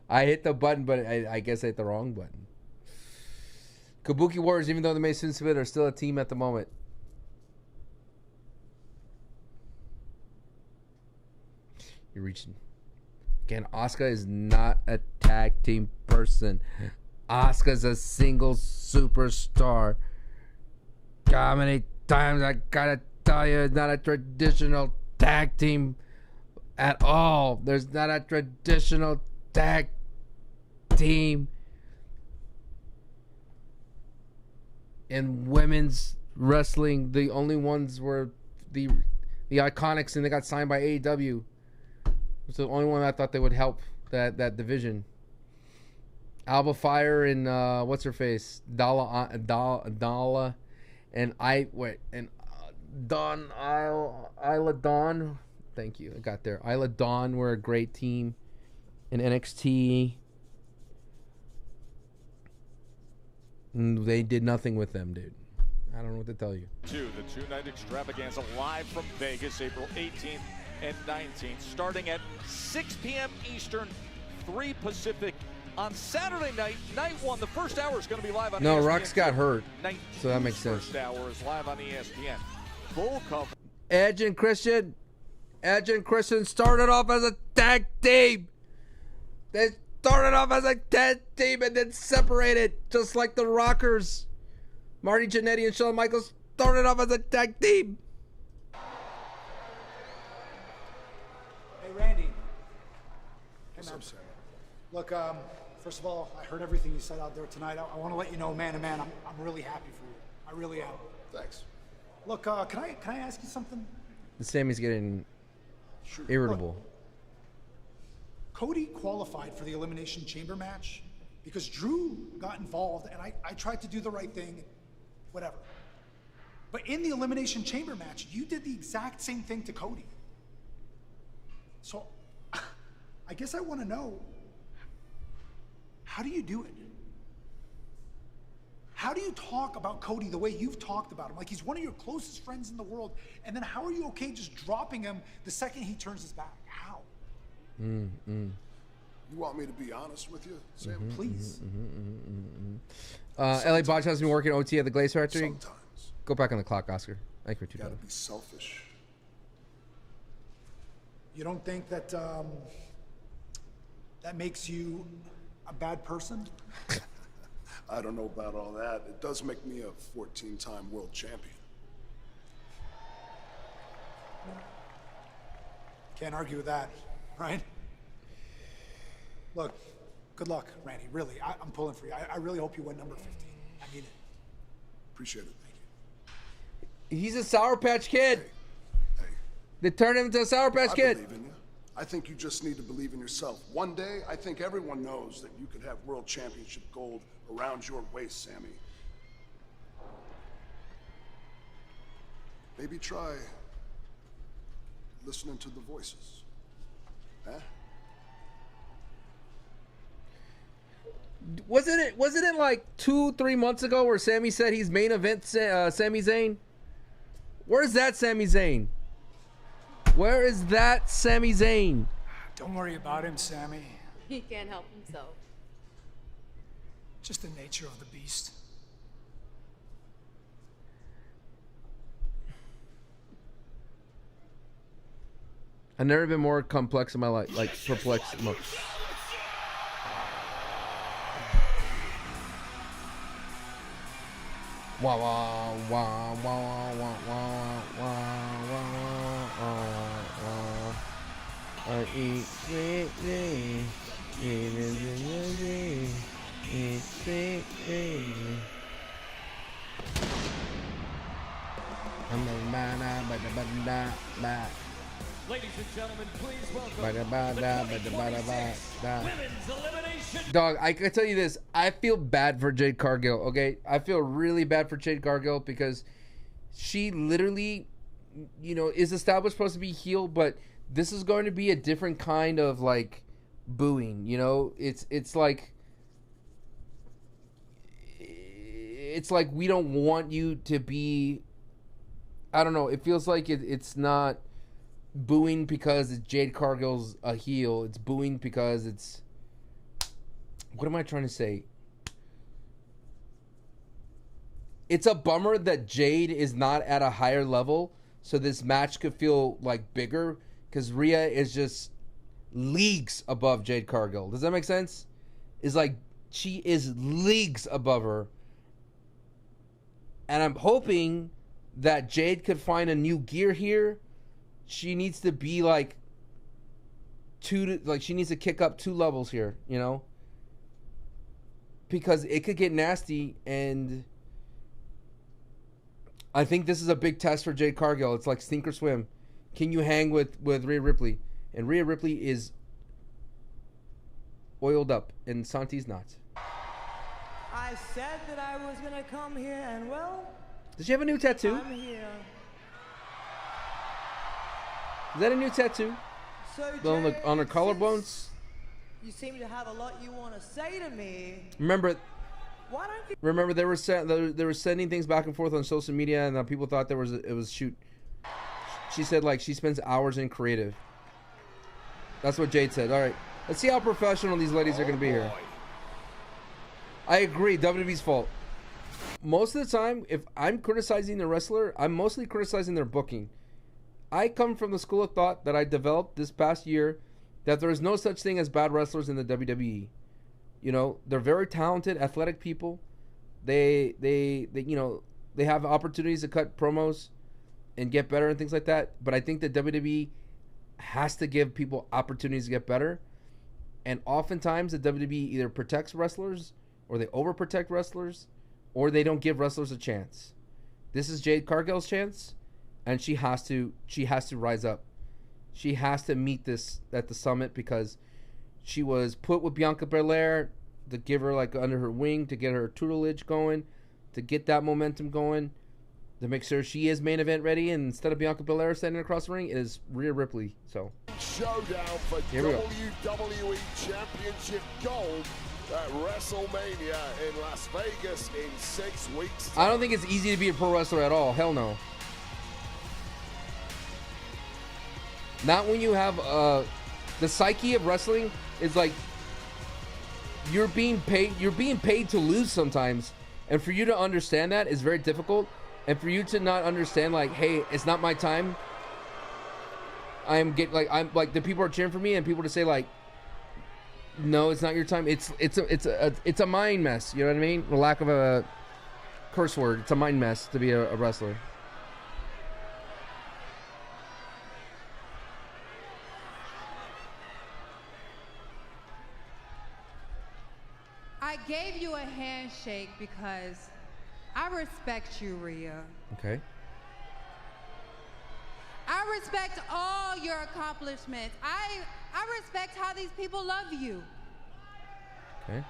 I hit the button, but I guess I hit the wrong button. Kabuki Warriors, even though they may soon split, are still a team at the moment. You're reaching. Again, Asuka is not a tag team person. Asuka's a single superstar. God, how many times I gotta tell you, it's not a traditional tag team at all. There's not a traditional tag team in women's wrestling. The only ones were the Iconics, and they got signed by AEW. It's the only one I thought they would help that division. Alba Fire and what's her face, Dala, and Dawn, Isla Dawn. Thank you, I got there. Isla Dawn were a great team in NXT. And they did nothing with them, dude. I don't know what to tell you. The two-night extravaganza live from Vegas, April 18th and 19th, starting at 6 p.m. Eastern, 3 Pacific. On Saturday night, night one, the first hour is going to be live on No, ESPN. Rux got hurt, so that makes sense. First hour is live on ESPN. Full coverage. Edge and Christian started off as a tag team. They started off as a tag team and then separated, just like the Rockers. Marty Jannetty and Shawn Michaels started off as a tag team. Hey, Randy. What's up, sir? Look, First of all, I heard everything you said out there tonight. I want to let you know, man to man, I'm really happy for you. I really am. Thanks. Look, can I ask you something? Sammy's getting irritable. Look, Cody qualified for the Elimination Chamber match because Drew got involved, and I tried to do the right thing, whatever. But in the Elimination Chamber match, you did the exact same thing to Cody. So, I guess I want to know, how do you do it? How do you talk about Cody the way you've talked about him? Like he's one of your closest friends in the world, and then how are you okay just dropping him the second he turns his back? How? You want me to be honest with you, Sam? Please. LA Botch has been working OT at the Glaze Factory. Sometimes. Go back on the clock, Oscar. Thank you for $2. Gotta be selfish. You don't think that that makes you a bad person? I don't know about all that. It does make me a 14-time world champion. Can't argue with that, right? Look, good luck, Randy. Really, I'm pulling for you. I really hope you win number 15. I mean it. Appreciate it. He's a Sour Patch Kid. Hey. They turned him into a Sour Patch Kid. I believe in you. I think you just need to believe in yourself. One day, I think everyone knows that you could have world championship gold around your waist, Sammy. Maybe try listening to the voices. Huh? Wasn't it like 2-3 months ago where Sammy said he's main event Sami Zayn? Where's that Sami Zayn? Where is that Sami Zayn? Don't worry about him, Sammy. He can't help himself. Just the nature of the beast. I've never been more complex in my life, like perplexed. Wah wah wah wah wah wah wah wah. I eat sweetly, eat sweetly. Ladies and gentlemen, please welcome the 2026 Women's Elimination. Dog, I can tell you this. I feel bad for Jade Cargill, okay? I feel really bad for Jade Cargill because she literally, is established supposed to be heel, but this is going to be a different kind of, like, booing, It's like we don't want you to be, I don't know. It feels like it's not booing because Jade Cargill's a heel. It's booing because it's... What am I trying to say? It's a bummer that Jade is not at a higher level, so this match could feel like bigger because Rhea is just leagues above Jade Cargill. Does that make sense? It's like she is leagues above her. And I'm hoping that Jade could find a new gear here. She needs to be she needs to kick up 2 levels here, because it could get nasty, and I think this is a big test for Jade Cargill. It's like sink or swim. Can you hang with Rhea Ripley? And Rhea Ripley is oiled up, and Santi's not. I said that I was gonna come here, and well, does she have a new tattoo? I'm here. Is that a new tattoo? So on her collarbones? You seem to have a lot you want to say to me. Remember, Why don't you? Remember, they were sending things back and forth on social media, and people thought it was shoot. She said she spends hours in creative. That's what Jade said. All right, let's see how professional these ladies are going to be here. I agree. WWE's fault. Most of the time, if I'm criticizing the wrestler, I'm mostly criticizing their booking. I come from the school of thought that I developed this past year that there is no such thing as bad wrestlers in the WWE. They're very talented, athletic people. They have opportunities to cut promos and get better and things like that. But I think that WWE has to give people opportunities to get better. And oftentimes the WWE either protects wrestlers, or they overprotect wrestlers, or they don't give wrestlers a chance. This is Jade Cargill's chance, and she has to rise up. She has to meet this at the summit, because she was put with Bianca Belair to give her like under her wing, to get her tutelage going, to get that momentum going, to make sure she is main event ready. And instead of Bianca Belair standing across the ring, it is Rhea Ripley. So showdown for WWE Championship gold at WrestleMania in Las Vegas in 6 weeks. I don't think it's easy to be a pro wrestler at all. Hell no. Not when you have the psyche of wrestling is like you're being paid to lose sometimes, and for you to understand that is very difficult. And for you to not understand, like, hey, it's not my time. I'm like the people are cheering for me, and people to say like, no, it's not your time. It's a mind mess. You know what I mean? For lack of a curse word, it's a mind mess to be a wrestler. I gave you a handshake because I respect you, Rhea. Okay. I respect all your accomplishments. I respect how these people love you. Okay.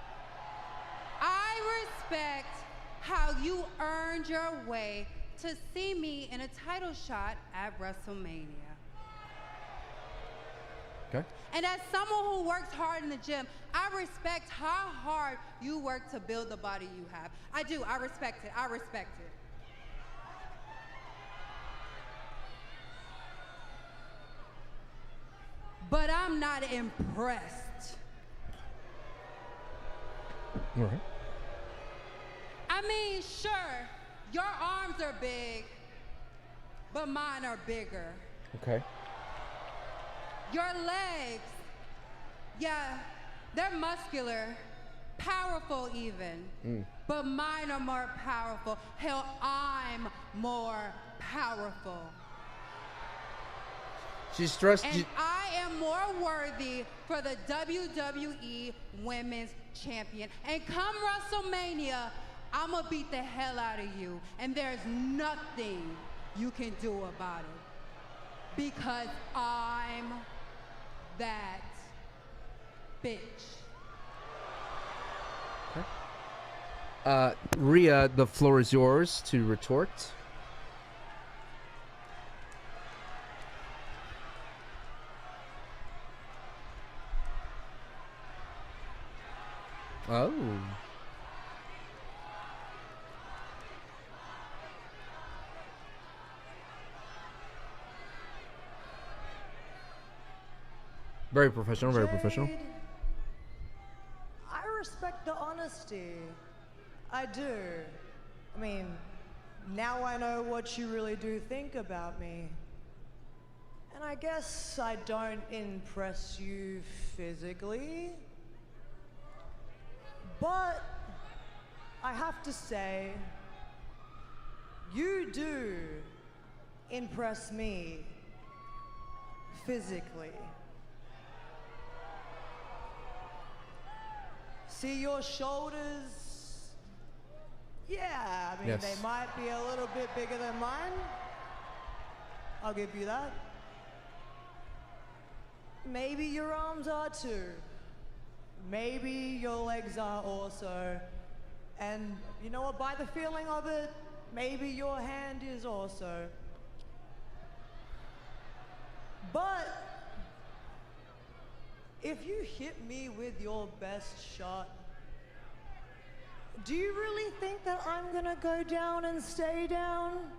I respect how you earned your way to see me in a title shot at WrestleMania. Okay. And as someone who works hard in the gym, I respect how hard you work to build the body you have. I do. I respect it. I respect it. But I'm not impressed. All right. I mean, sure, your arms are big, but mine are bigger. Okay. Your legs, yeah, they're muscular, powerful even, but mine are more powerful. Hell, I'm more powerful. She's stressed. And I am more worthy for the WWE Women's Champion. And come WrestleMania, I'm gonna beat the hell out of you. And there's nothing you can do about it. Because I'm that bitch. Okay. Rhea, the floor is yours to retort. Oh. Very professional, very professional. I respect the honesty. I do. I mean, now I know what you really do think about me. And I guess I don't impress you physically. But I have to say, you do impress me physically. See your shoulders? Yeah, I mean, Yes. they might be a little bit bigger than mine. I'll give you that. Maybe your arms are too. Maybe your legs are also. And you know what, by the feeling of it, maybe your hand is also. But if you hit me with your best shot, do you really think that I'm gonna go down and stay down?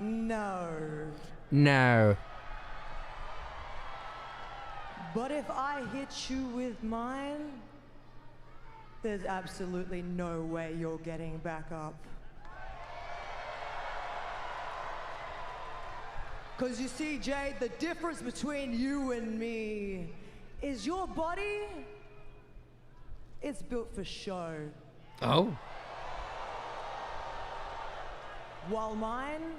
No. No. But if I hit you with mine, there's absolutely no way you're getting back up. Because you see, Jade, the difference between you and me is your body, it's built for show. Oh. While mine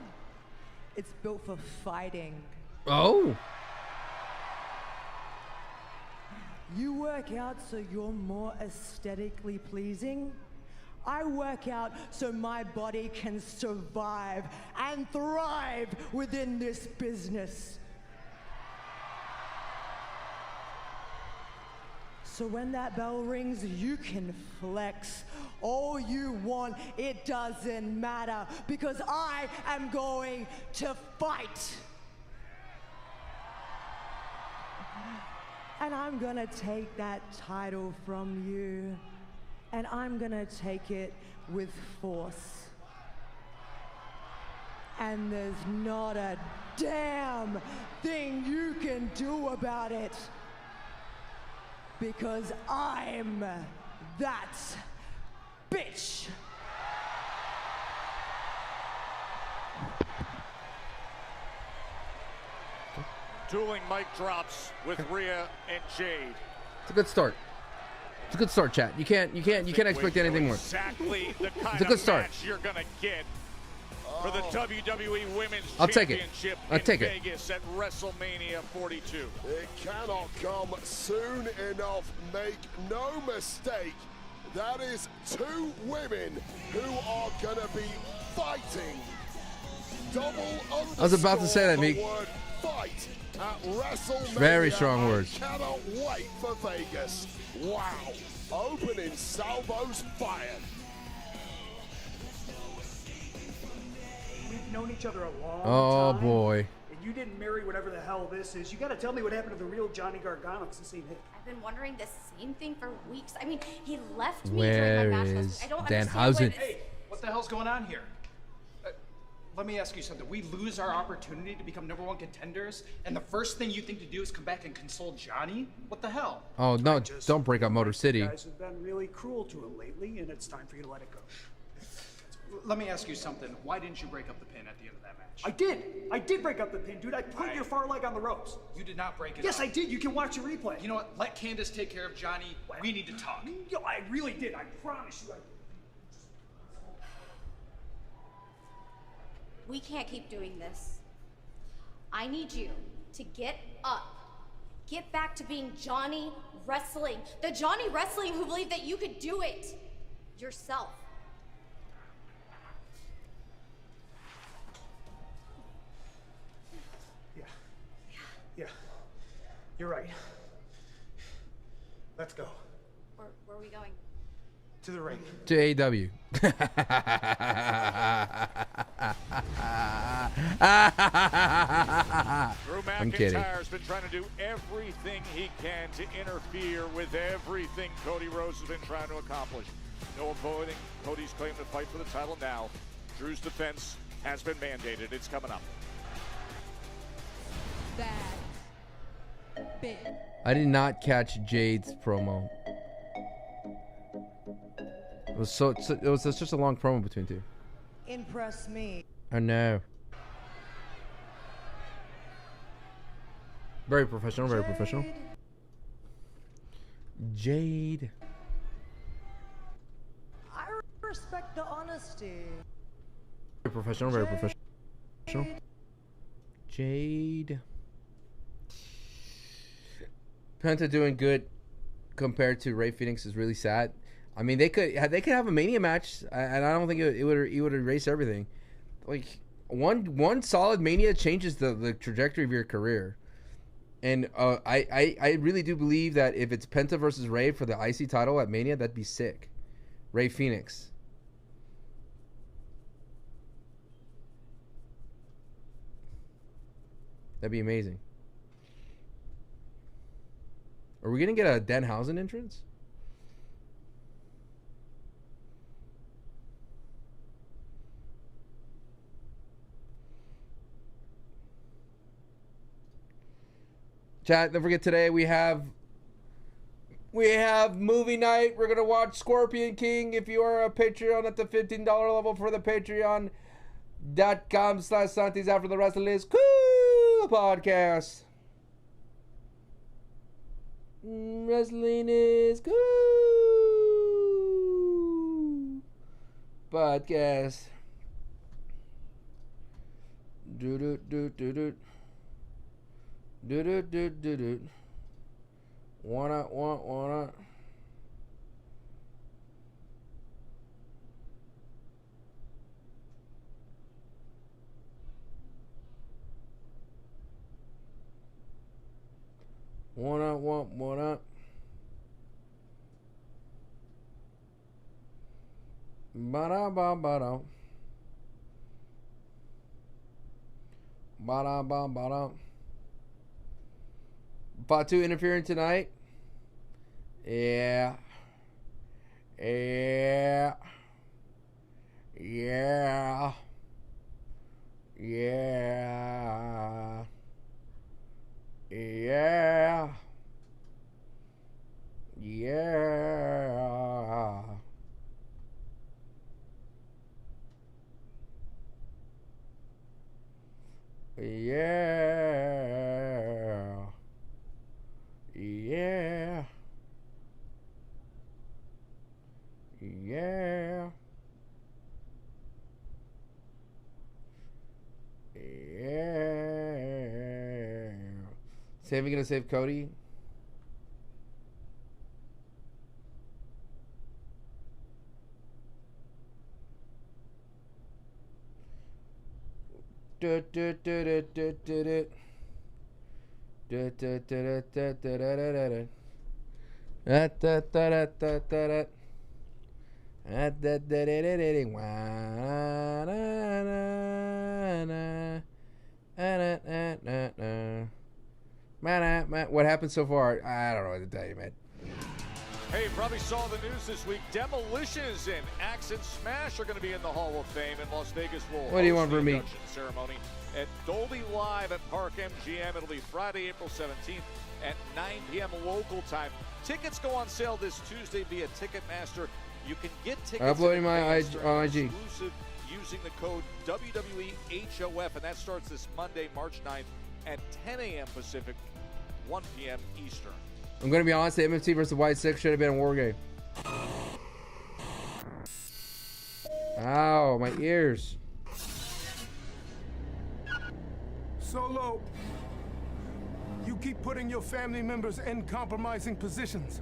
It's built for fighting. Oh. You work out so you're more aesthetically pleasing. I work out so my body can survive and thrive within this business. So when that bell rings, you can flex all you want. It doesn't matter because I am going to fight. And I'm gonna take that title from you, and I'm gonna take it with force. And there's not a damn thing you can do about it, because I'm that bitch. Dueling mic drops with Rhea and Jade. It's a good start. It's a good start, chat. You can't expect anything more. Exactly the kind It's a good of start. match you're gonna get for the WWE Women's I'll take it. Championship I'll take in it. Vegas at WrestleMania 42. It cannot come soon enough. Make no mistake. That is two women who are gonna be fighting. I was about to say that, Meek. Fight at WrestleMania. Very strong words. I cannot wait for Vegas. Wow. Opening salvos fired. We've known each other a long Oh time. boy. And you didn't marry whatever the hell this is. You gotta tell me what happened to the real Johnny Gargano since he hit. I've been wondering the same thing for weeks. I mean, he left me Where during my match last is week. I don't Dan understand Housen? where this- Hey, what the hell's going on here? Let me ask you something. We lose our opportunity to become #1 contenders, and the first thing you think to do is come back and console Johnny? What the hell? Oh no! Don't break up Motor City. You guys have been really cruel to him lately, and it's time for you to let it go. Let me ask you something. Why didn't you break up the pin at the end of that match? I did. I did break up the pin, dude. I put your far leg on the ropes. You did not break it Yes, up. I did. You can watch a replay. You know what? Let Candace take care of Johnny. We need to talk. Yo, I really did. I promise you I did. We can't keep doing this. I need you to get up. Get back to being Johnny Wrestling. The Johnny Wrestling who believed that you could do it yourself. Yeah. You're right. Let's go. Where are we going? To the ring. To AEW. Drew I'm kidding. McIntyre's been trying to do everything he can to interfere with everything Cody Rhodes has been trying to accomplish. No avoiding Cody's claim to fight for the title now. Drew's defense has been mandated. It's coming up. That bit. I did not catch Jade's promo. It was such a long promo between two. Impress me. I know. Very professional. Very professional. Jade. I respect the honesty. Very professional. Very professional. Jade. Penta doing good compared to Rey Fenix is really sad. I mean, they could have a Mania match, and I don't think it would erase everything. Like one solid Mania changes the trajectory of your career, and I really do believe that if it's Penta versus Rey for the IC title at Mania, that'd be sick. Rey Fenix. That'd be amazing. Are we gonna get a Danhausen entrance? Chat, don't forget today we have movie night. We're gonna watch Scorpion King. If you are a Patreon at the $15 level for the Patreon.com/Santis after the wrestling is cool podcast. Wrestling is cool podcast. Do do do do do. Do do do do do. Wanna. Wanna. Ba-da-ba-ba-da. Ba-da-ba-ba-da. Fatu interfering tonight? Yeah. Yeah. Yeah. Yeah. Yeah. Yeah. Yeah. Yeah. Yeah. Yeah. Sammy gonna save Cody? What happened so far? I don't know what to tell you, man. Hey, you probably saw the news this week. Demolitions and Axe and Smash are going to be in the Hall of Fame in Las Vegas. What do you want from me? Ceremony at Dolby Live at Park MGM. It'll be Friday, April 17th at 9 p.m. local time. Tickets go on sale this Tuesday via Ticketmaster. You can get tickets. Uploading my IG. Exclusive using the code WWEHOF, and that starts this Monday, March 9th at 10 a.m. Pacific, 1 p.m. Eastern. I'm going to be honest, the MFT versus White 6 should have been a war game. Ow, my ears. Solo, you keep putting your family members in compromising positions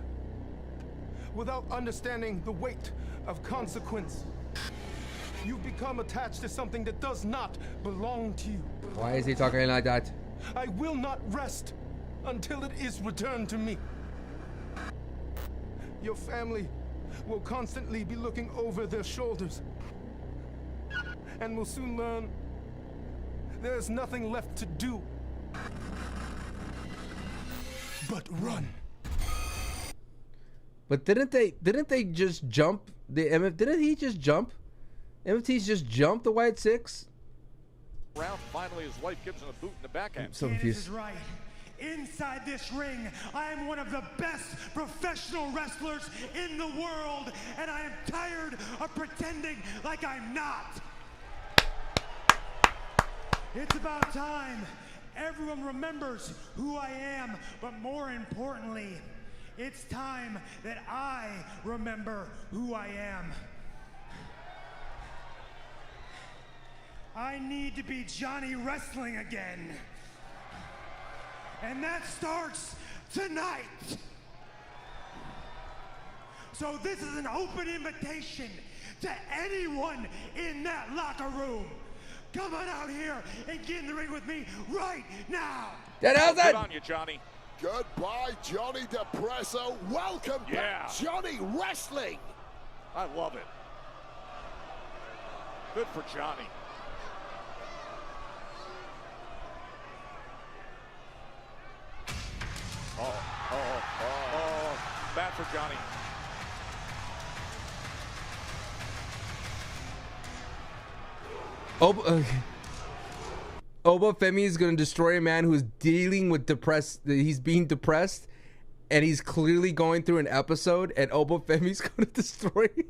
without understanding the weight of consequence. You've become attached to something that does not belong to you. Why is he talking like that? I will not rest until it is returned to me. Your family will constantly be looking over their shoulders and will soon learn there is nothing left to do but run. But didn't they just jump the MF? Didn't he just jump? MFT's just jumped the White 6. Round finally, his wife gives him a boot in the backhand. I'm so confused. This is right. Inside this ring, I am one of the best professional wrestlers in the world, and I am tired of pretending like I'm not. It's about time everyone remembers who I am, but more importantly, it's time that I remember who I am. I need to be Johnny Wrestling again. And that starts tonight. So this is an open invitation to anyone in that locker room. Come on out here and get in the ring with me right now. Good on you, Johnny. Goodbye, Johnny Depresso. Welcome back, Johnny Wrestling. I love it. Good for Johnny. Oh, bad for Johnny. Oba Femi is going to destroy a man who's dealing with he's being depressed, and he's clearly going through an episode, and Oba Femi's going to destroy him.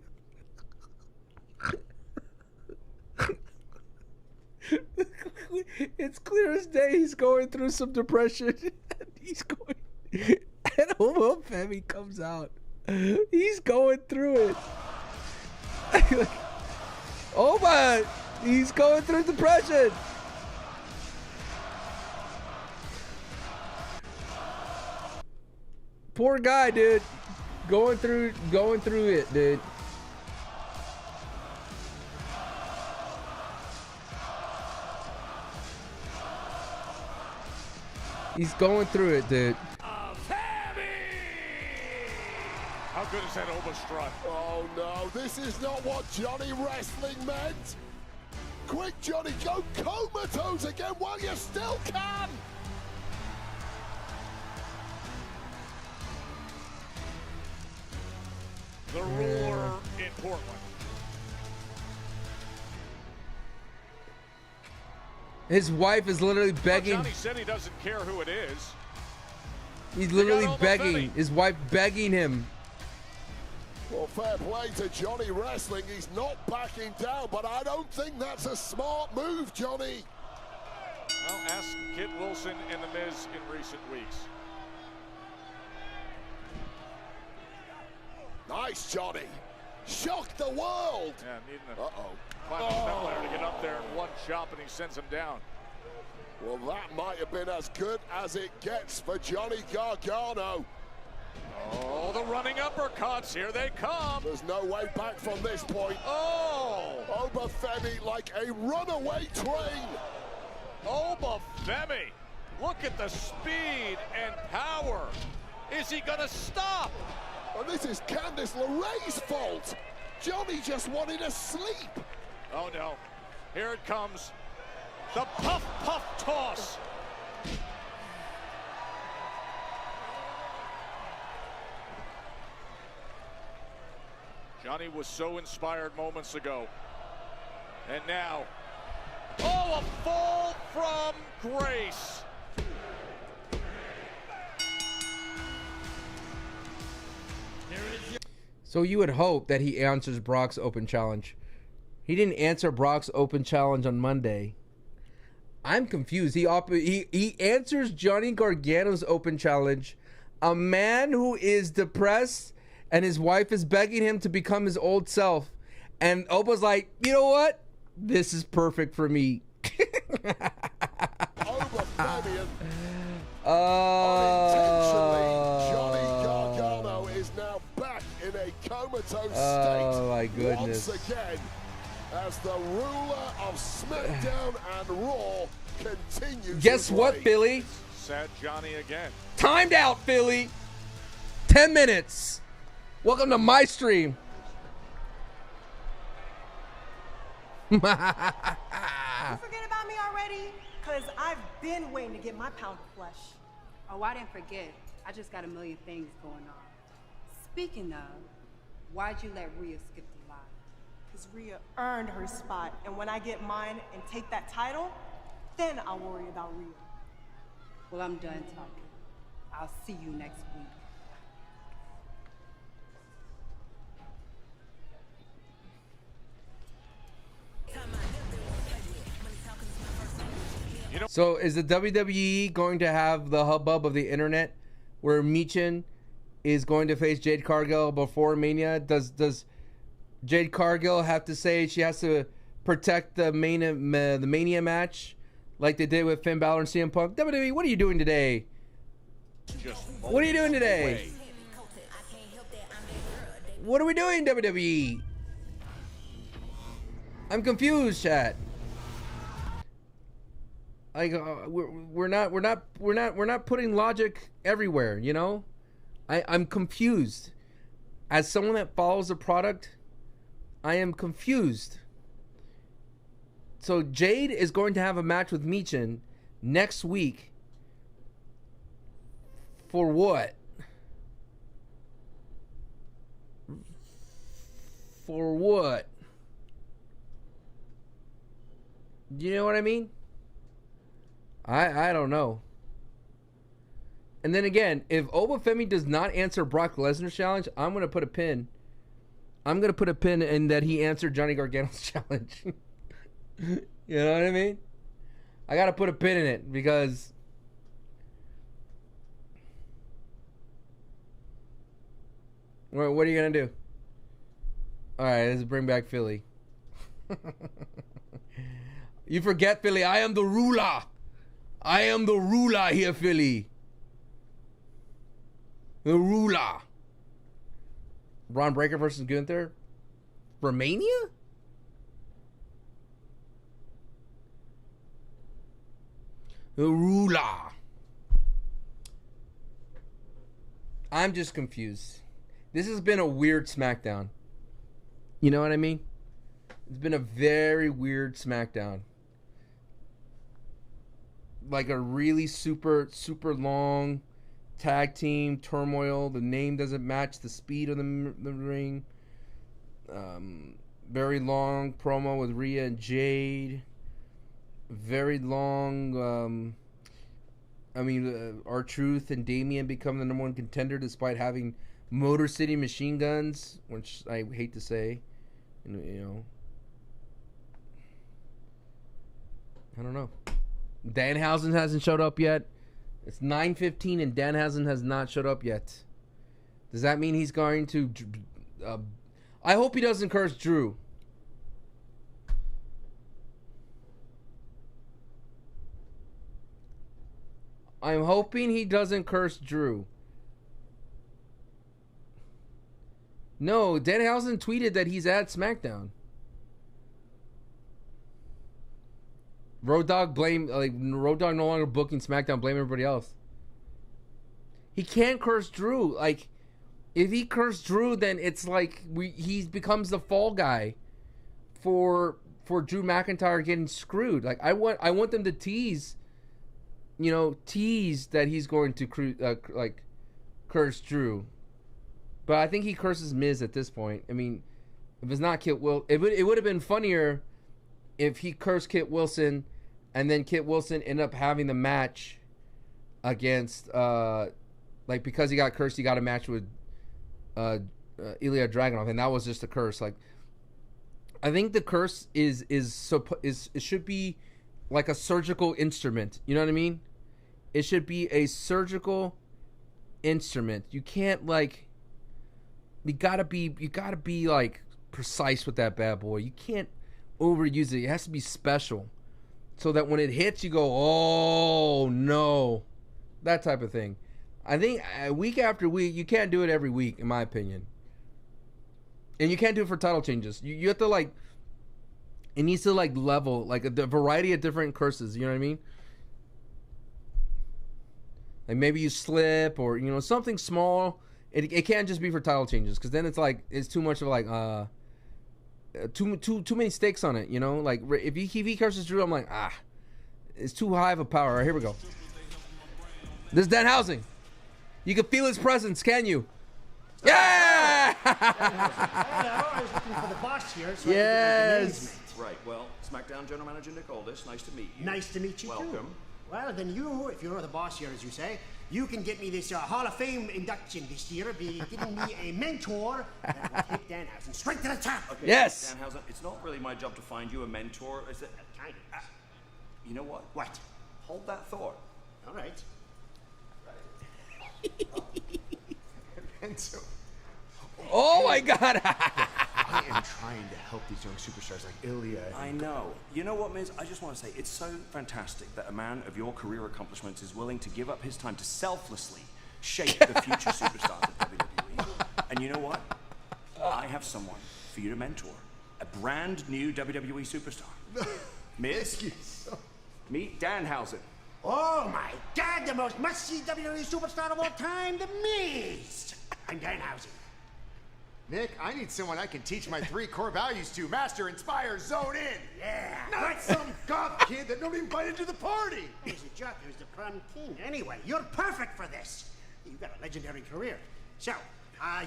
It's clear as day he's going through some depression. And Oba Femi comes out. He's going through it. Oba, he's going through depression. Poor guy, dude. Going through it, dude. He's going through it, dude. How good is that Oba strut? Oh no, this is not what Johnny Wrestling meant. Quick, Johnny, go comatose again while you still can. The ruler in Portland. His wife is literally begging. Johnny said he doesn't care who it is. He's literally begging. His wife begging him. Well, fair play to Johnny Wrestling. He's not backing down, but I don't think that's a smart move, Johnny. Well, ask Kit Wilson and The Miz in recent weeks. Nice, Johnny. Shocked the world. Yeah, needing a clap step ladder to get up there in one chop, and he sends him down. Well, that might have been as good as it gets for Johnny Gargano. Oh, the running uppercuts. Here they come. There's no way back from this point. Oh! Obafemi like a runaway train. Obafemi. Look at the speed and power. Is he going to stop? And this is Candice LeRae's fault. Johnny just wanted to sleep. Oh, no. Here it comes. The puff, puff toss. Johnny was so inspired moments ago. And now, oh, a fall from grace. So you would hope that he answers Brock's open challenge. He didn't answer Brock's open challenge on Monday. I'm confused. He answers Johnny Gargano's open challenge. A man who is depressed and his wife is begging him to become his old self. And Opa's like, you know what? This is perfect for me. Johnny Gargano is now back in a comatose state. Oh my goodness. Once again, as the ruler of Smackdown and Raw continues. Guess what, Philly? Sad Johnny again. Timed out, Philly. 10 minutes. Welcome to my stream. You forget about me already? Because I've been waiting to get my pound of flesh. Oh, I didn't forget. I just got a million things going on. Speaking of, why'd you let Rhea skip the line? Because Rhea earned her spot. And when I get mine and take that title, then I'll worry about Rhea. Well, I'm done talking. I'll see you next week. So is the WWE going to have the hubbub of the internet where Michin is going to face Jade Cargill before Mania? Does Jade Cargill have to say she has to protect the Mania match like they did with Finn Balor and CM Punk? WWE, what are you doing today? What are you doing today? What are we doing, WWE? I'm confused, chat. Like we're not putting logic everywhere, you know? I'm confused. As someone that follows the product, I am confused. So Jade is going to have a match with Michin next week. For what? For what? You know what I mean? I don't know. And then again, if Obafemi does not answer Brock Lesnar's challenge, I'm going to put a pin. I'm going to put a pin in that he answered Johnny Gargano's challenge. You know what I mean? I got to put a pin in it because... What are you going to do? All right, let's bring back Philly. You forget, Philly, I am the ruler. I am the ruler here, Philly. Rula. Braun Breaker versus Gunther. Romania? Rula. I'm just confused. This has been a weird SmackDown. You know what I mean? It's been a very weird SmackDown. Like a really super long tag team turmoil. The name doesn't match the speed of the ring. Very long promo with Rhea and Jade. Very long. R-Truth and Damian become the #1 contender despite having Motor City machine guns, which I hate to say. I don't know. Danhausen hasn't showed up yet. It's 9:15 and Danhausen has not showed up yet. Does that mean he's going to... I hope he doesn't curse Drew. I'm hoping he doesn't curse Drew. No, Danhausen tweeted that he's at SmackDown. Road Dogg Road Dogg no longer booking SmackDown, blame everybody else. He can't curse Drew. Like, if he cursed Drew, then it's like he becomes the fall guy for Drew McIntyre getting screwed. Like, I want them to tease that he's going to curse Drew. But I think he curses Miz at this point. I mean, if it's not Kit Wilson, it would have been funnier if he cursed Kit Wilson and then Kit Wilson ended up having the match against because he got cursed, he got a match with Ilya Dragunov, and that was just a curse. Like, I think the curse is it should be like a surgical instrument. You know what I mean? It should be a surgical instrument. You can't you gotta be like precise with that bad boy. You can't overuse it. It has to be special, so that when it hits, you go, "Oh no," that type of thing. I think week after week, you can't do it every week, in my opinion. And you can't do it for title changes. You have to it needs to level, a variety of different curses. You know what I mean? Like maybe you slip or something small. It can't just be for title changes, because then it's too much of too many stakes on it. If he curses Drew, I'm like, it's too high of a power. All right, here we go. This is Danhausen. You can feel his presence, can you? Yeah! I was looking for the boss here. So Yes. Right. Well, SmackDown General Manager Nick Aldis. Nice to meet you. Nice to meet you too. Welcome. Well, then you, if you're the boss here, as you say, you can get me this Hall of Fame induction this year, be giving me a mentor that will take Danhausen straight to the top. Okay, Yes. Danhausen, it's not really my job to find you a mentor. Is it? You know what? What? Hold that thought. All right. Mentor. Oh my God. I am trying to help these young superstars like Ilya. I know. You know what, Miz? I just want to say, it's so fantastic that a man of your career accomplishments is willing to give up his time to selflessly shape the future superstars of WWE. And you know what? I have someone for you to mentor. A brand new WWE superstar. Miz, meet Danhausen. Oh my God, the most must-see WWE superstar of all time, The Miz. I'm Danhausen. Nick, I need someone I can teach my 3 core values to. Master, inspire, zone in. Yeah. Not some goth kid that nobody invited to the party. He's a jock who's the prom king. Anyway, you're perfect for this. You've got a legendary career. So,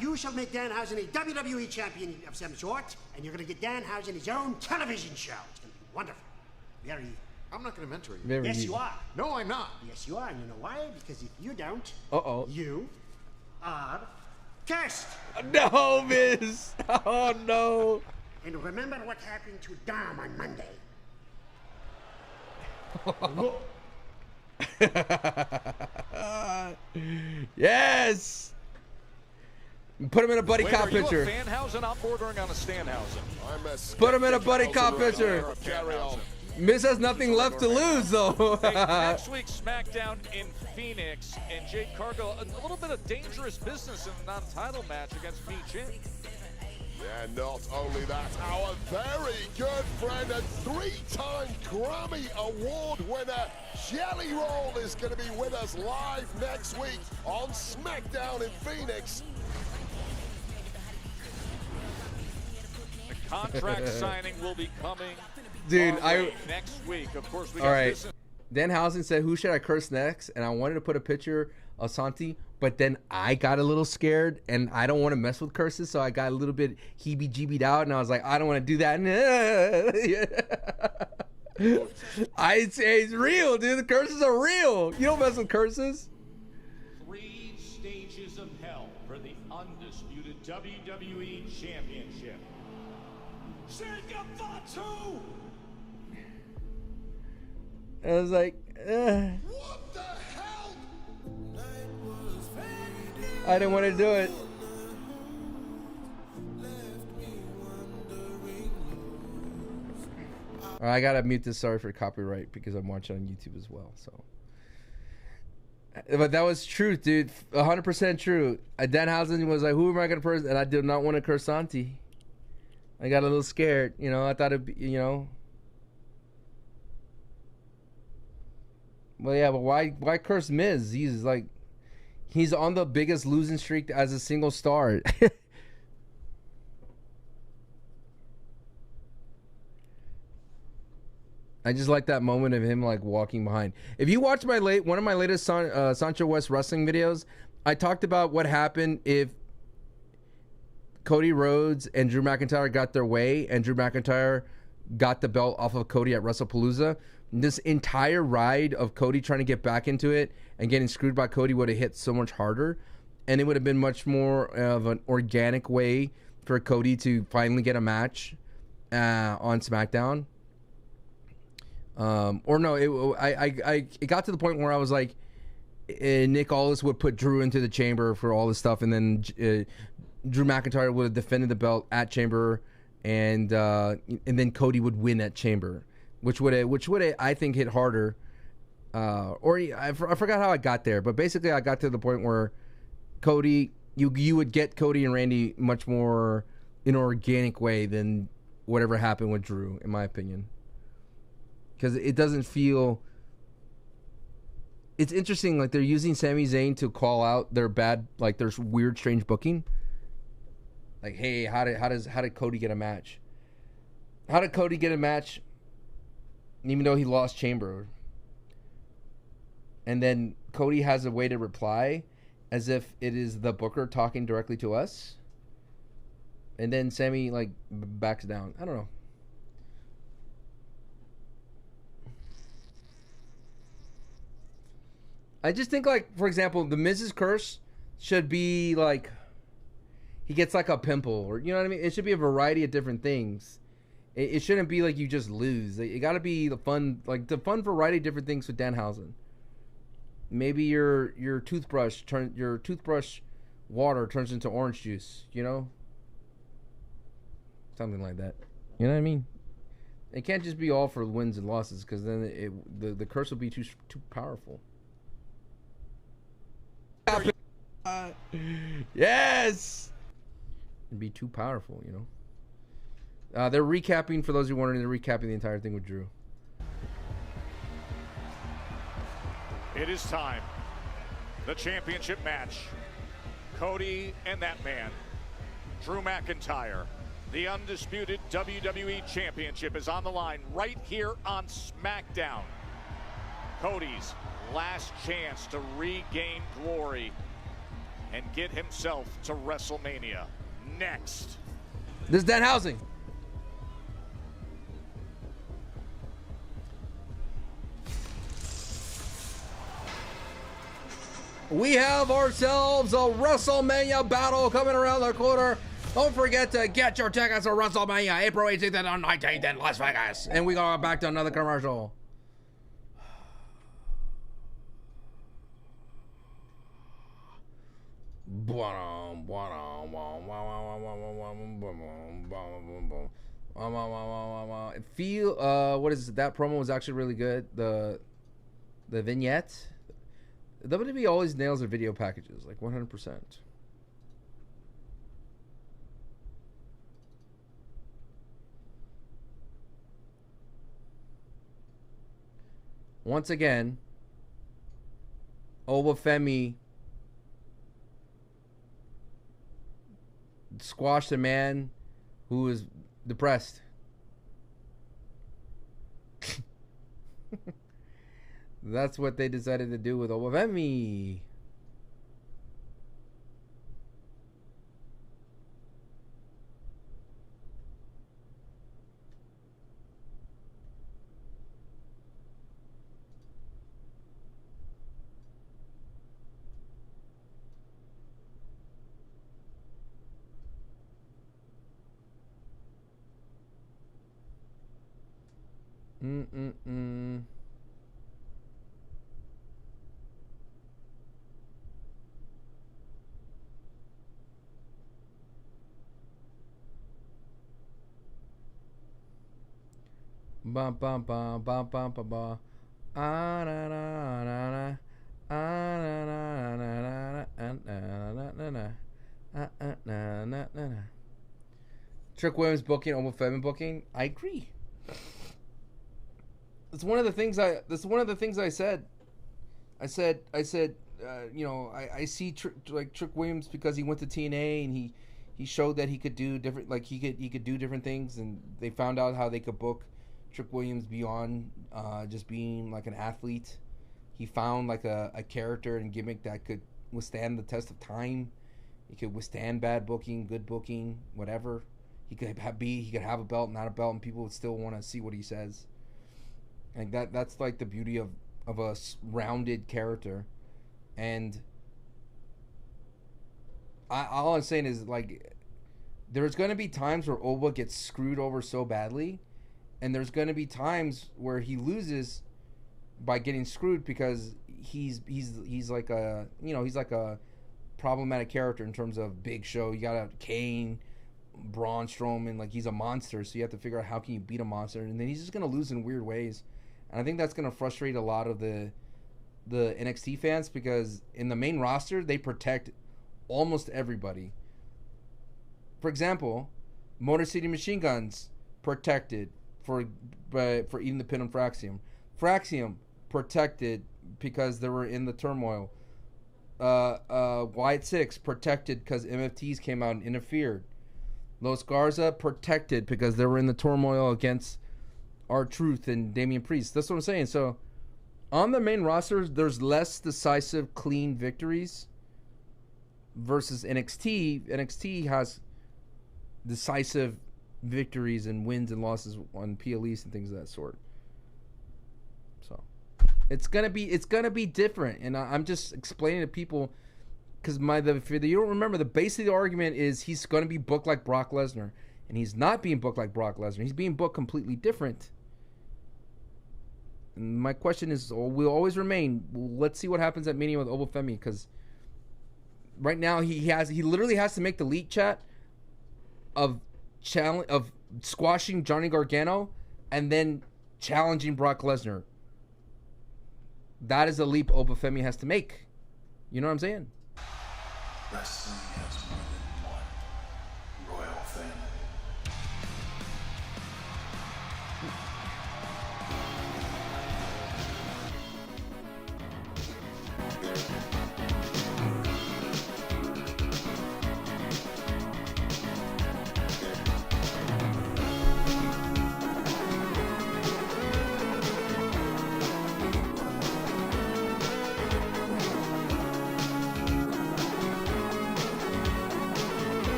you shall make Danhausen a WWE champion of some sort, and you're going to get Danhausen his own television show. It's going to be wonderful. Very... I'm not going to mentor you. Yes, you are. No, I'm not. Yes, you are, and you know why? Because if you don't, you are cursed. No, Miz. Oh, no. And remember what happened to Dom on Monday. Yes. Put him in a buddy Wait, cop picture. Are you a Fanhausen? I'm bordering on a Stanhausen. Put him in a buddy cop picture. Miz has nothing left to lose, though. Hey, next week's SmackDown in Phoenix, and Jade Cargill, a little bit of dangerous business in a non-title match against Mi Chin. And not only that, our very good friend and 3-time Grammy Award winner, Jelly Roll, is going to be with us live next week on SmackDown in Phoenix. The contract signing will be coming Dude, next week. Of course, we all got right. this. Danhausen said, "Who should I curse next?" And I wanted to put a picture of Santi, but then I got a little scared, and I don't want to mess with curses, so I got a little bit heebie-jeebied out, and I was like, I don't want to do that. I say it's real, dude. The curses are real. You don't mess with curses. 3 stages of hell for the undisputed WWE Championship. Shikafatu! I was like, What the hell? I didn't want to do it. All right, I gotta mute this. Sorry for copyright because I'm watching on YouTube as well. So, but that was truth, dude. 100% true. Danhausen was like, "Who am I gonna curse?" And I did not want to curse Santi. I got a little scared. You know, I thought it'd be, you know. Well, yeah, but why curse Miz? He's like, he's on the biggest losing streak as a single star. I just like that moment of him like walking behind. If you watch one of my latest Sancho West wrestling videos, I talked about what happened if Cody Rhodes and Drew McIntyre got their way and Drew McIntyre got the belt off of Cody at WrestlePalooza. This entire ride of Cody trying to get back into it and getting screwed by Cody would have hit so much harder, and it would have been much more of an organic way for Cody to finally get a match on SmackDown. Or no, it got to the point where I was like, Nick Aldis would put Drew into the Chamber for all this stuff, and then Drew McIntyre would have defended the belt at Chamber, and then Cody would win at Chamber. Which would I think hit harder, I forgot how I got there, but basically I got to the point where Cody, you would get Cody and Randy much more in an organic way than whatever happened with Drew, in my opinion, because it doesn't feel. It's interesting, like they're using Sami Zayn to call out their bad, like their weird, strange booking. Like, hey, how did Cody get a match? How did Cody get a match? Even though he lost Chamber. And then Cody has a way to reply as if it is the booker talking directly to us. And then Sammy like backs down. I don't know. I just think, like, for example, the Miz's curse should be like he gets like a pimple, or you know what I mean? It should be a variety of different things. It shouldn't be like you just lose. It got to be the fun variety of different things with Danhausen. Maybe your toothbrush water turns into orange juice, you know? Something like that. You know what I mean? It can't just be all for wins and losses, because then the curse will be too powerful. Yes! It'd be too powerful, you know? They're recapping, for those who are wondering, they're recapping the entire thing with Drew. It is time. The championship match. Cody and that man, Drew McIntyre. The undisputed WWE Championship is on the line right here on SmackDown. Cody's last chance to regain glory and get himself to WrestleMania. Next. This is Danhausen. We have ourselves a WrestleMania battle coming around the corner. Don't forget to get your tickets to WrestleMania, April 18th and 19th in Las Vegas. And we go back to another commercial. What is it? That promo was actually really good. The vignette. WWE always nails their video packages, like 100%. Once again, Obafemi squashed a man who is depressed. That's what they decided to do with Obafemi. Bum bum bum bum bum bum bum. Ah na na na na. Ah na na na na na na na. Trick Williams booking, Obafemi booking. I agree. That's one of the things I said. I said, you know, I see Trick Williams because he went to TNA and he showed that he could do different, like he could do different things, and they found out how they could book Trick Williams beyond just being like an athlete. He found like a character and gimmick that could withstand the test of time. He could withstand bad booking, good booking, whatever. He could have a belt, not a belt, and people would still want to see what he says. Like that's like the beauty of a rounded character. And all I'm saying is, like, there's going to be times where Oba gets screwed over so badly, and there's going to be times where he loses by getting screwed because he's like a, you know, he's like a problematic character in terms of Big Show. You got Kane, Braun Strowman, like he's a monster, so you have to figure out how can you beat a monster, and then he's just going to lose in weird ways. And I think that's going to frustrate a lot of the NXT fans, because in the main roster they protect almost everybody. For example, Motor City Machine Guns protected for eating the pin on Fraxium. Fraxium protected because they were in the turmoil. Wyatt Six protected because MFTs came out and interfered. Los Garza protected because they were in the turmoil against R-Truth and Damian Priest. That's what I'm saying. So on the main roster, there's less decisive, clean victories versus NXT. NXT has decisive victories and wins and losses on PLEs and things of that sort. So it's gonna be different, and I'm just explaining to people because if you don't remember, the base of the argument is he's gonna be booked like Brock Lesnar, and he's not being booked like Brock Lesnar. He's being booked completely different. And my question is, will always remain, let's see what happens at Mania with Obafemi, because right now he literally has to make the leak chat of squashing Johnny Gargano and then challenging Brock Lesnar. That is a leap Obafemi has to make. You know what I'm saying? Wrestling has more than one royal family.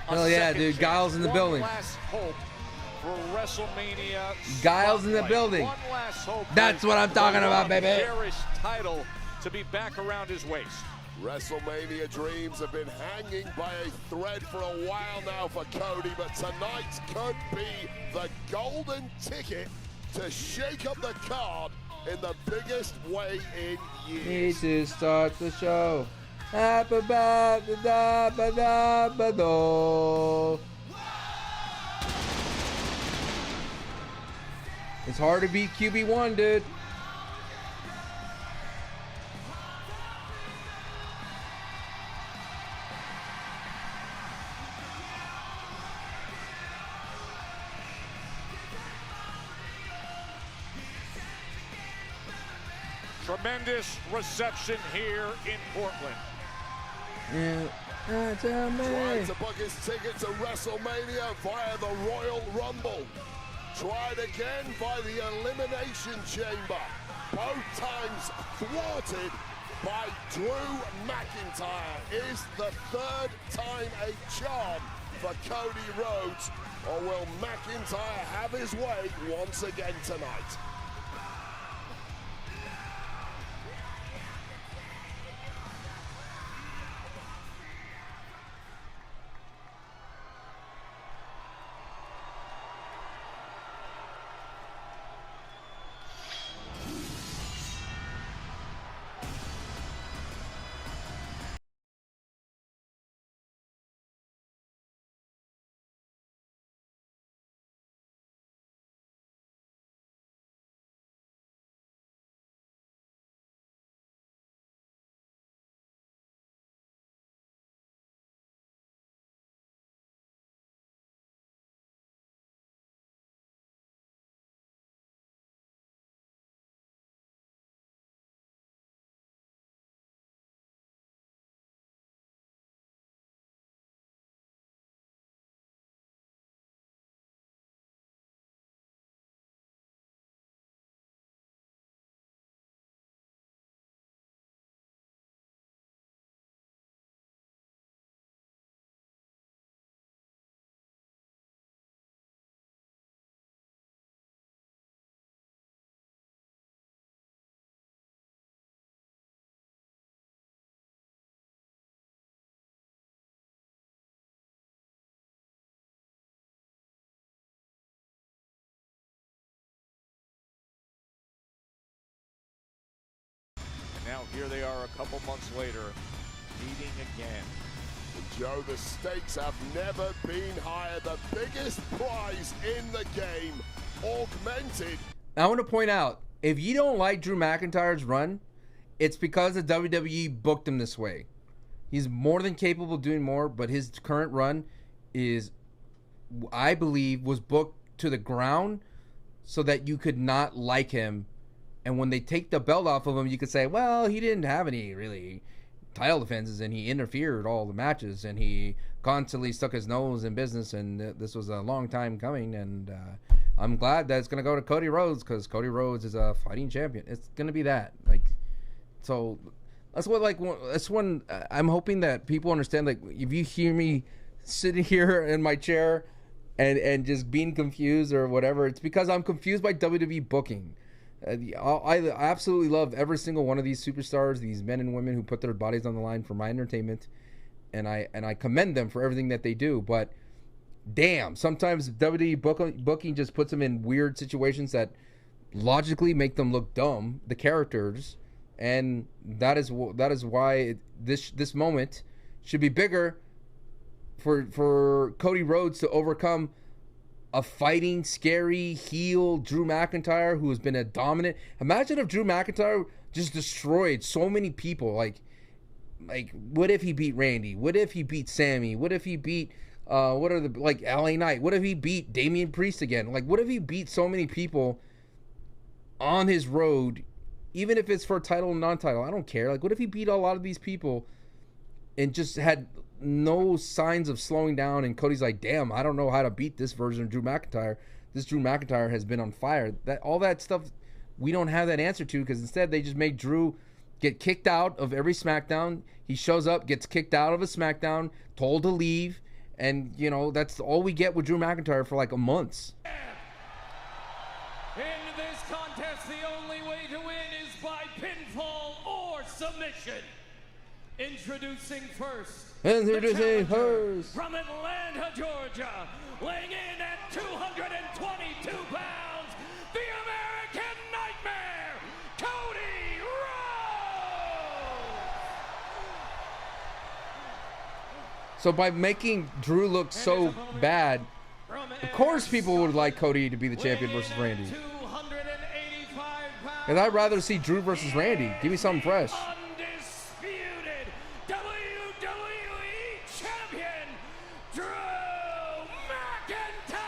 Hell yeah, dude. Giles in the building. One last hope for WrestleMania. Giles in the building. One last hope. That's what I'm talking about, baby. Cherished title to be back around his waist. WrestleMania dreams have been hanging by a thread for a while now for Cody, but tonight could be the golden ticket to shake up the card in the biggest way in years. Need to start the show. It's hard to beat QB1, dude. Tremendous reception here in Portland. Trying to book his ticket to WrestleMania via the Royal Rumble. Tried again by the Elimination Chamber. Both times thwarted by Drew McIntyre. Is the third time a charm for Cody Rhodes, or will McIntyre have his way once again tonight? Now here they are a couple months later, meeting again. And Joe, the stakes have never been higher. The biggest prize in the game, augmented. I want to point out, if you don't like Drew McIntyre's run, it's because the WWE booked him this way. He's more than capable of doing more, but his current run is, I believe, was booked to the ground so that you could not like him. And when they take the belt off of him, you could say, well, he didn't have any really title defenses, and he interfered all the matches, and he constantly stuck his nose in business, and this was a long time coming. And I'm glad that it's going to go to Cody Rhodes, because Cody Rhodes is a fighting champion. It's going to be that. So that's when I'm hoping that people understand, if you hear me sitting here in my chair and just being confused or whatever, it's because I'm confused by WWE booking. I absolutely love every single one of these superstars, these men and women who put their bodies on the line for my entertainment, and I commend them for everything that they do. But damn, sometimes WWE booking just puts them in weird situations that logically make them look dumb, the characters, and that is why this moment should be bigger for Cody Rhodes to overcome a fighting, scary heel Drew McIntyre who has been a dominant. Imagine if Drew McIntyre just destroyed so many people. Like what if he beat Randy? What if he beat Sammy? What if he beat LA Knight? What if he beat Damian Priest again? What if he beat so many people on his road, even if it's for title and non-title? I don't care. What if he beat a lot of these people and just had no signs of slowing down, and Cody's like, damn, I don't know how to beat this version of Drew McIntyre. This Drew McIntyre has been on fire. All that stuff, we don't have that answer to, because instead they just make Drew get kicked out of every SmackDown. He shows up, gets kicked out of a SmackDown, told to leave, And, you know, that's all we get with Drew McIntyre for like a month. In this contest, the only way to win is by pinfall or submission. Introducing first. Introducing first. From Atlanta, Georgia, weighing in at 222 pounds, the American Nightmare, Cody Rhodes! So by making Drew look so bad, of course people would like Cody to be the champion versus Randy. And I'd rather see Drew versus Randy. Give me something fresh. Undisputed WWE Champion, Drew McIntyre!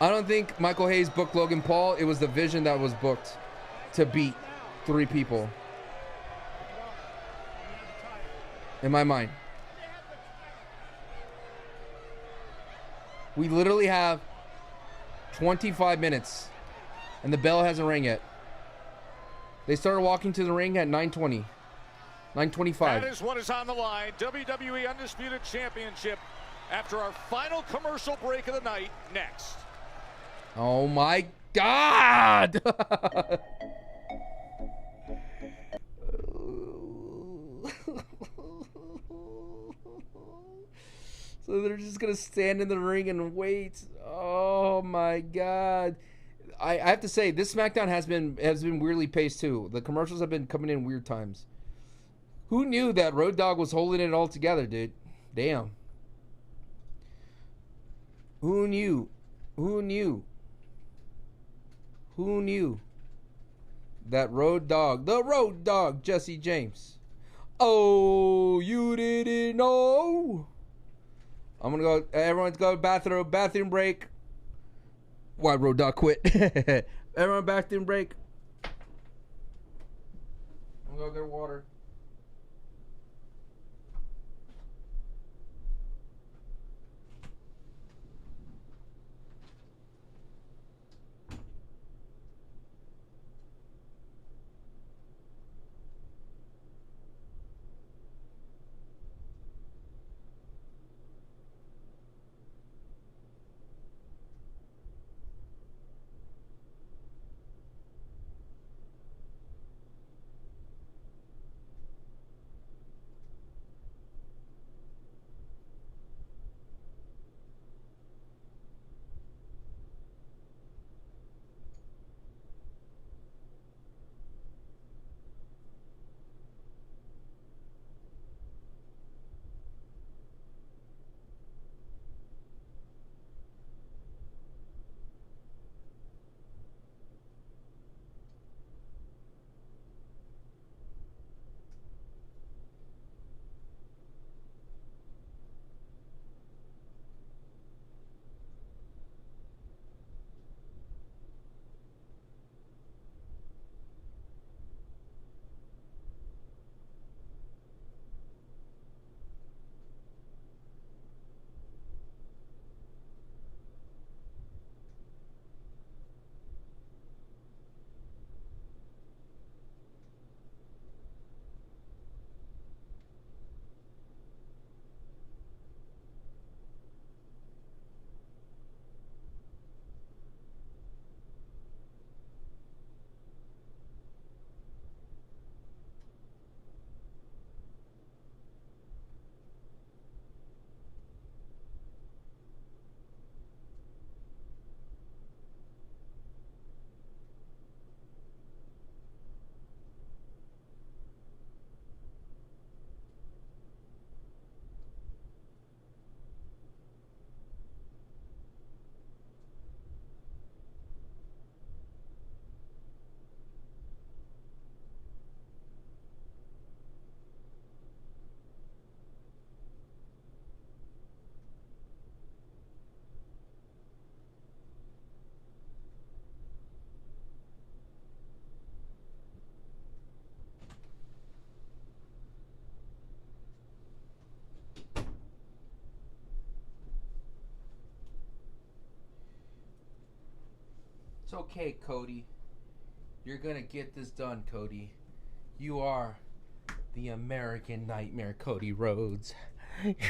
I don't think Michael Hayes booked Logan Paul. It was the Vision that was booked to beat 3 people. In my mind. We literally have 25 minutes, and the bell hasn't rang yet. They started walking to the ring at 9:20, 9:25. That is what is on the line. WWE Undisputed Championship after our final commercial break of the night next. Oh my God! So they're just gonna stand in the ring and wait. Oh my God! I have to say, this SmackDown has been weirdly paced too. The commercials have been coming in weird times. Who knew that Road Dogg was holding it all together, dude? Damn. Who knew? Who knew? Who knew that Road Dogg, the Road Dogg, Jesse James? Oh, you didn't know? I'm gonna go. Everyone's go bathroom break. Why Road Dogg quit? Everyone bathroom break. I'm gonna go get water. It's okay, Cody. You're gonna get this done, Cody. You are The American Nightmare, Cody Rhodes.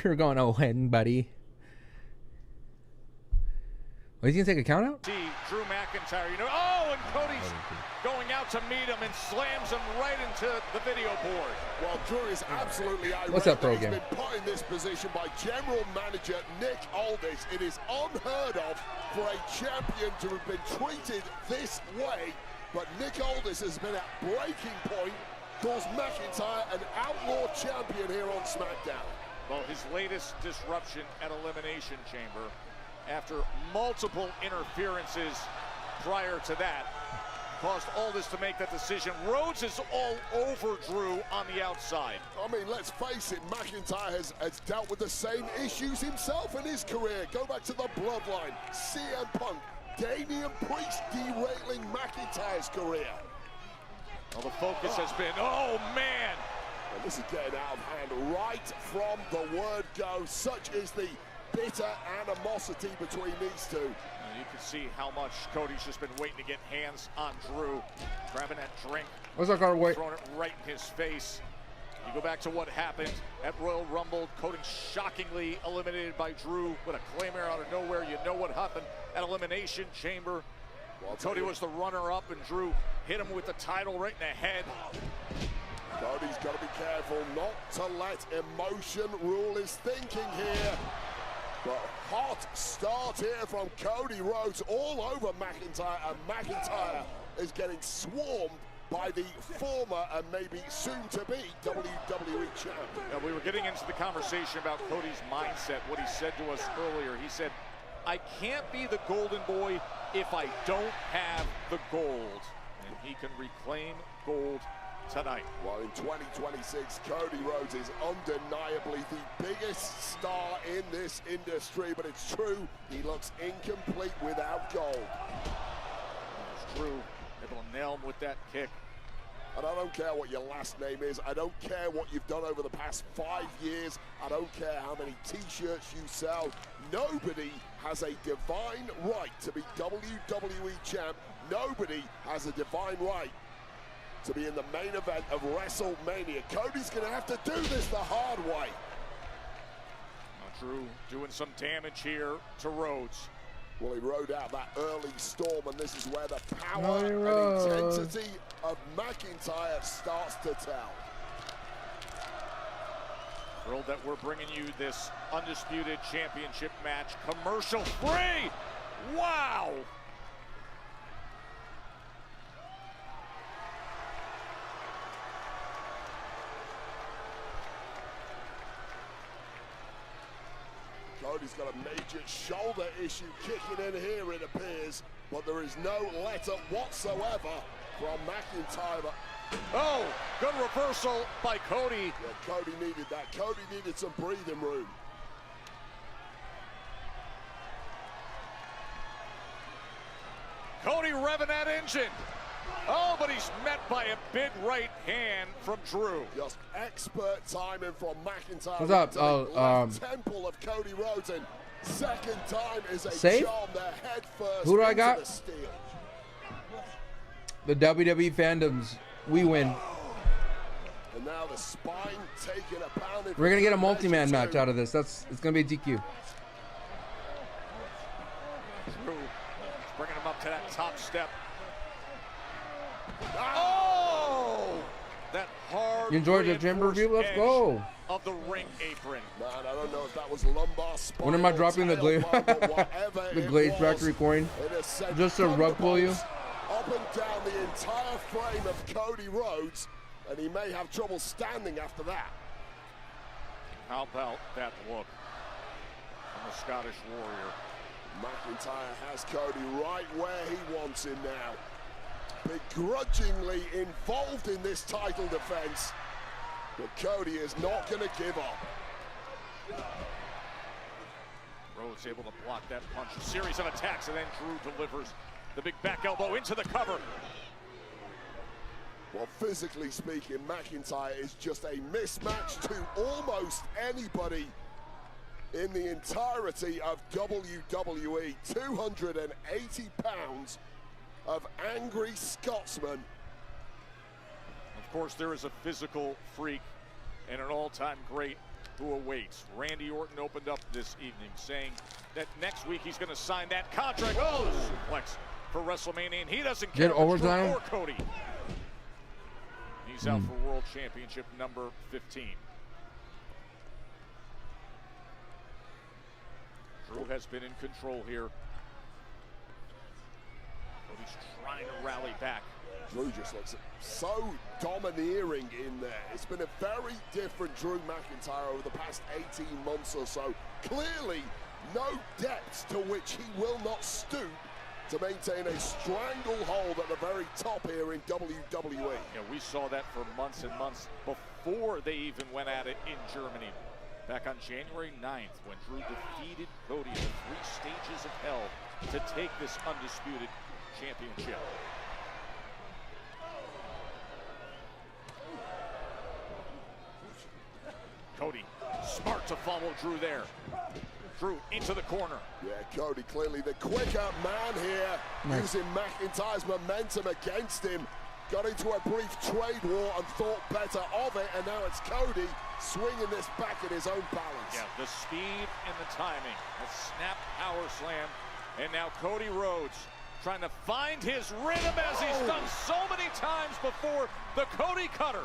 You're going to win, buddy. Oh, he's going to take a count out? See Drew McIntyre, oh, and Cody's going out to meet him and slams him right into the video board. Well, Drew is absolutely irate. What's up, He's Pro Game? been put in this position by General Manager Nick Aldis. It is unheard of for a champion to have been treated this way, but Nick Aldis has been at breaking point, calls McIntyre an outlaw champion here on SmackDown. Well, his latest disruption at Elimination Chamber, after multiple interferences prior to that, caused Aldis to make that decision. Rhodes is all over Drew on the outside. I mean, let's face it, McIntyre has dealt with the same issues himself in his career. Go back to the Bloodline, CM Punk, Damian Priest derailing McIntyre's career. Well, the focus has been, oh man! And this is getting out of hand right from the word go. Such is the bitter animosity between these two. You can see how much Cody's just been waiting to get hands on Drew, grabbing that drink, What's up, Carter? throwing it right in his face. You go back to what happened at Royal Rumble. Cody shockingly eliminated by Drew with a claymore out of nowhere. You know what happened at Elimination Chamber. Well, Cody was the runner-up, and Drew hit him with the title right in the head. Cody's got to be careful not to let emotion rule his thinking here. But hot start here from Cody Rhodes all over McIntyre, and McIntyre is getting swarmed by the former and maybe soon-to-be WWE champ. Now, we were getting into the conversation about Cody's mindset, what he said to us earlier. He said, I can't be the golden boy if I don't have the gold. And he can reclaim gold tonight. Well, in 2026, Cody Rhodes is undeniably the biggest star in this industry, but it's true, he looks incomplete without gold. It's Drew able to nail him with that kick. And I don't care what your last name is. I don't care what you've done over the past 5 years. I don't care how many t-shirts you sell. Nobody has a divine right to be WWE champ. Nobody has a divine right to be in the main event of WrestleMania. Cody's going to have to do this the hard way. Drew doing some damage here to Rhodes. Well, he rode out that early storm, and this is where the power and intensity of McIntyre starts to tell. Thrilled that we're bringing you this Undisputed Championship match commercial free. Wow! Cody's got a major shoulder issue kicking in here, it appears, but there is no let up whatsoever from McIntyre. Oh, good reversal by Cody. Yeah, Cody needed that. Cody needed some breathing room. Cody revving that engine. Oh, but he's met by a big right hand from Drew. Just expert timing from McIntyre. What's up? Left temple of Cody Rhodes, and second time is a Safe? charm. Their head first. Who do I into got? The steel. The WWE fandoms. We win. And now the spine taking a pounding. We're gonna get a multi-man match out of this. It's gonna be a DQ. Drew bringing him up to that top step. Oh! That hard. You enjoyed the gym review? Let's go. Of the ring apron. Man, I don't know if that was lumbar spine. When am I dropping the the Glaze Factory coin? Just to rug pull you? Up and down the entire frame of Cody Rhodes, and he may have trouble standing after that. How about that look from the Scottish Warrior? McIntyre has Cody right where he wants him now. Begrudgingly involved in this title defense, but Cody is not going to give up. Rhodes able to block that punch. A series of attacks, and then Drew delivers the big back elbow into the cover. Well, physically speaking, McIntyre is just a mismatch to almost anybody in the entirety of WWE. 280 pounds of angry Scotsman. Of course, there is a physical freak And an all-time great who awaits. Randy Orton opened up this evening saying that next week he's going to sign that contract. Oh, suplex for WrestleMania, and he doesn't care Get overtime. for Cody. He's out for World Championship number 15. Drew has been in control here. Cody's trying to rally back. Drew just looks so domineering in there. It's been a very different Drew McIntyre over the past 18 months or so. Clearly, no depths to which he will not stoop to maintain a stranglehold at the very top here in WWE. Yeah, we saw that for months and months before they even went at it in Germany. Back on January 9th, when Drew defeated Cody in the 3 stages of hell to take this undisputed championship. Cody, smart to follow Drew there. Drew into the corner. Yeah, Cody clearly the quicker man here, using McIntyre's momentum against him. Got into a brief trade war and thought better of it, and now it's Cody swinging this back in his own balance. Yeah, the speed and the timing. A snap power slam. And now Cody Rhodes trying to find his rhythm as he's done so many times before. The Cody Cutter.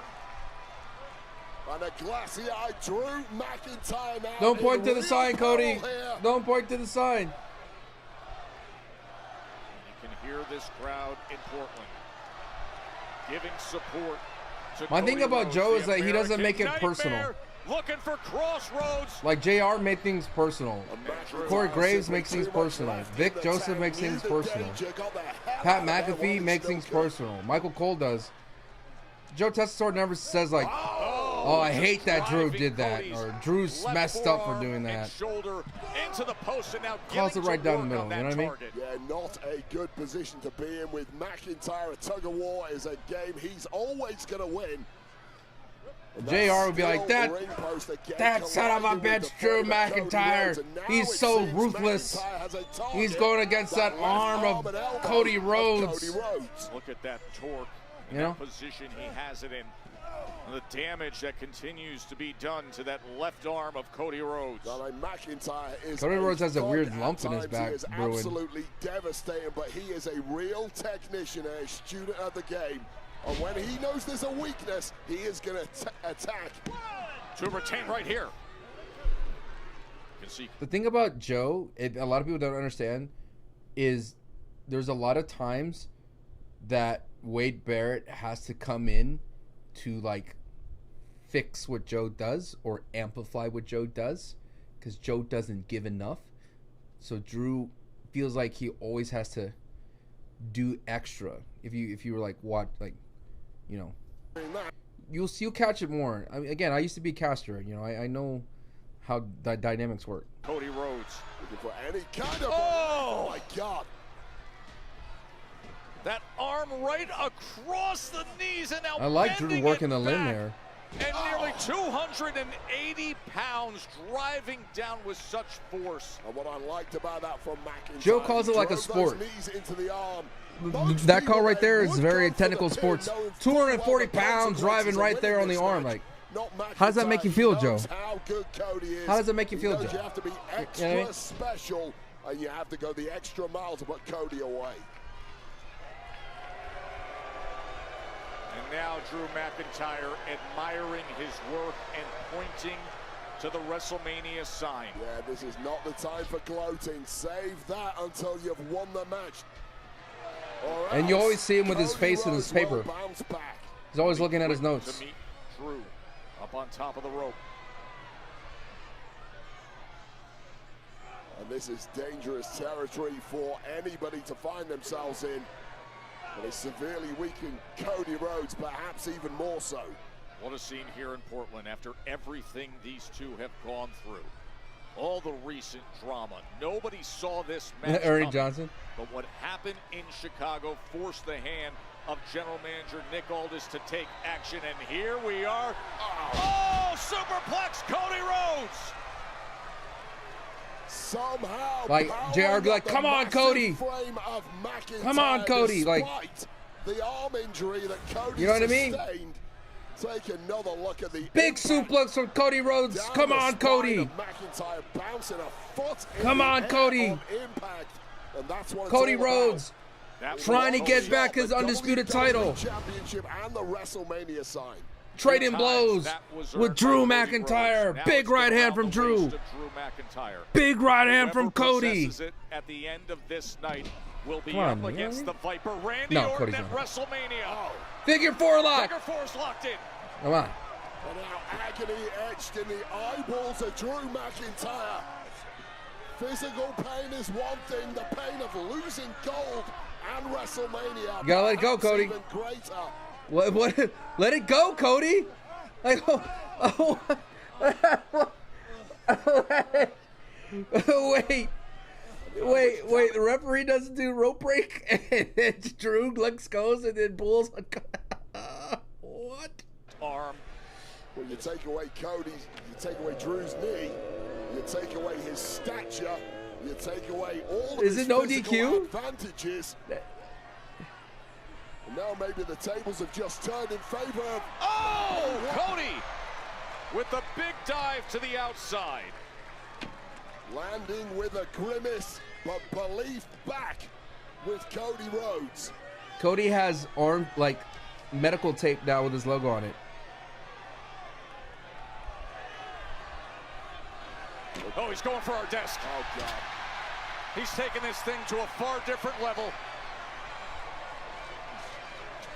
And a glassy-eyed Drew McIntyre now. Don't point to the sign, Cody. Don't point to the sign. You can hear this crowd in Portland giving support to My thing about Rhodes, Joe the is that he doesn't make it American personal. Nightmare, looking for Crossroads. Like JR made things personal. Corey Graves makes things personal. Vic Joseph makes things personal. Pat McAfee makes things personal. Michael Cole does. Joe Tessitore never says like, "Oh, I hate that Drew did that," or "Drew's messed up for doing that." Shoulder into the post and now calls it right down the middle. You know what I mean? Yeah, not a good position to be in with McIntyre. A tug of war is a game he's always going to win. JR would be like, that son of a bitch, Drew McIntyre. He's so ruthless. He's going against that arm of Cody Rhodes. Look at that torque. You know? Position he has it in. The damage that continues to be done to that left arm of Cody Rhodes. McIntyre is Cody Rhodes has a weird lump in his back, He is absolutely devastating, but he is a real technician, a student of the game. And when he knows there's a weakness, he is going to attack. To retain right here. You can see. The thing about Joe, a lot of people don't understand, is there's a lot of times that Wade Barrett has to come in to like fix what Joe does or amplify what Joe does, because Joe doesn't give enough. So Drew feels like he always has to do extra. If you were like watch, like, you know, you'll catch it more. I mean, again, I used to be a caster. You know, I know how the dynamics work. Cody Rhodes looking for any kind of. Oh my God! That arm right across the knees, and now I like Drew working the limb there. And nearly 280 pounds driving down with such force. And what I liked about that from McIntyre, Joe calls it like a sport. That call right there is very technical sports. 240 pounds driving right there on the arm. Like, how does that make you feel, Joe? How does it make you feel, Joe? You have to be extra special, and you have to go the extra mile to put Cody away. And now Drew McIntyre admiring his work and pointing to the WrestleMania sign. Yeah, this is not the time for gloating. Save that until you've won the match. And you always see him with his face in his paper. He's always looking at his notes. To meet Drew up on top of the rope. And this is dangerous territory for anybody to find themselves in. But it's severely weakened Cody Rhodes, perhaps even more so. What a scene here in Portland after everything these two have gone through. All the recent drama. Nobody saw this match Ernie coming. Johnson. But what happened in Chicago forced the hand of general manager Nick Aldis to take action. And here we are. Oh, superplex Cody Rhodes. Somehow, like JR be like, come on, Cody. Come on, Cody. Like, the arm injury that Cody you know what I mean? Take another look at the big suplex from Cody Rhodes. Come on, Cody. McIntyre bouncing a foot. Come on, Cody. Impact. And that's what Cody it's all Rhodes about. trying to get back his undisputed title. Championship and the WrestleMania sign. Trading blows with Drew McIntyre. Big right hand from Drew. Big right hand from Cody. At the end of this night will be Come on, up against the Viper, Randy No, Orton Cody's at not. WrestleMania. Figure four lock. Figure four's locked in. Come on. And now agony etched in the eyeballs of Drew McIntyre. Physical pain is one thing, the pain of losing gold and WrestleMania. You gotta let it go, Cody. Even greater. What? Let it go, Cody. Like, wait. The referee doesn't do rope break, and Drew goes and then pulls. What? Arm. Well, you take away Cody's, you take away Drew's knee, you take away his stature, you take away all of Is his it no physical DQ? advantages. And now maybe the tables have just turned in favor of... Oh, Cody with the big dive to the outside. Landing with a grimace, but belief back with Cody Rhodes. Cody has arm, like, medical tape now with his logo on it. Oh, he's going for our desk. Oh, God. He's taking this thing to a far different level.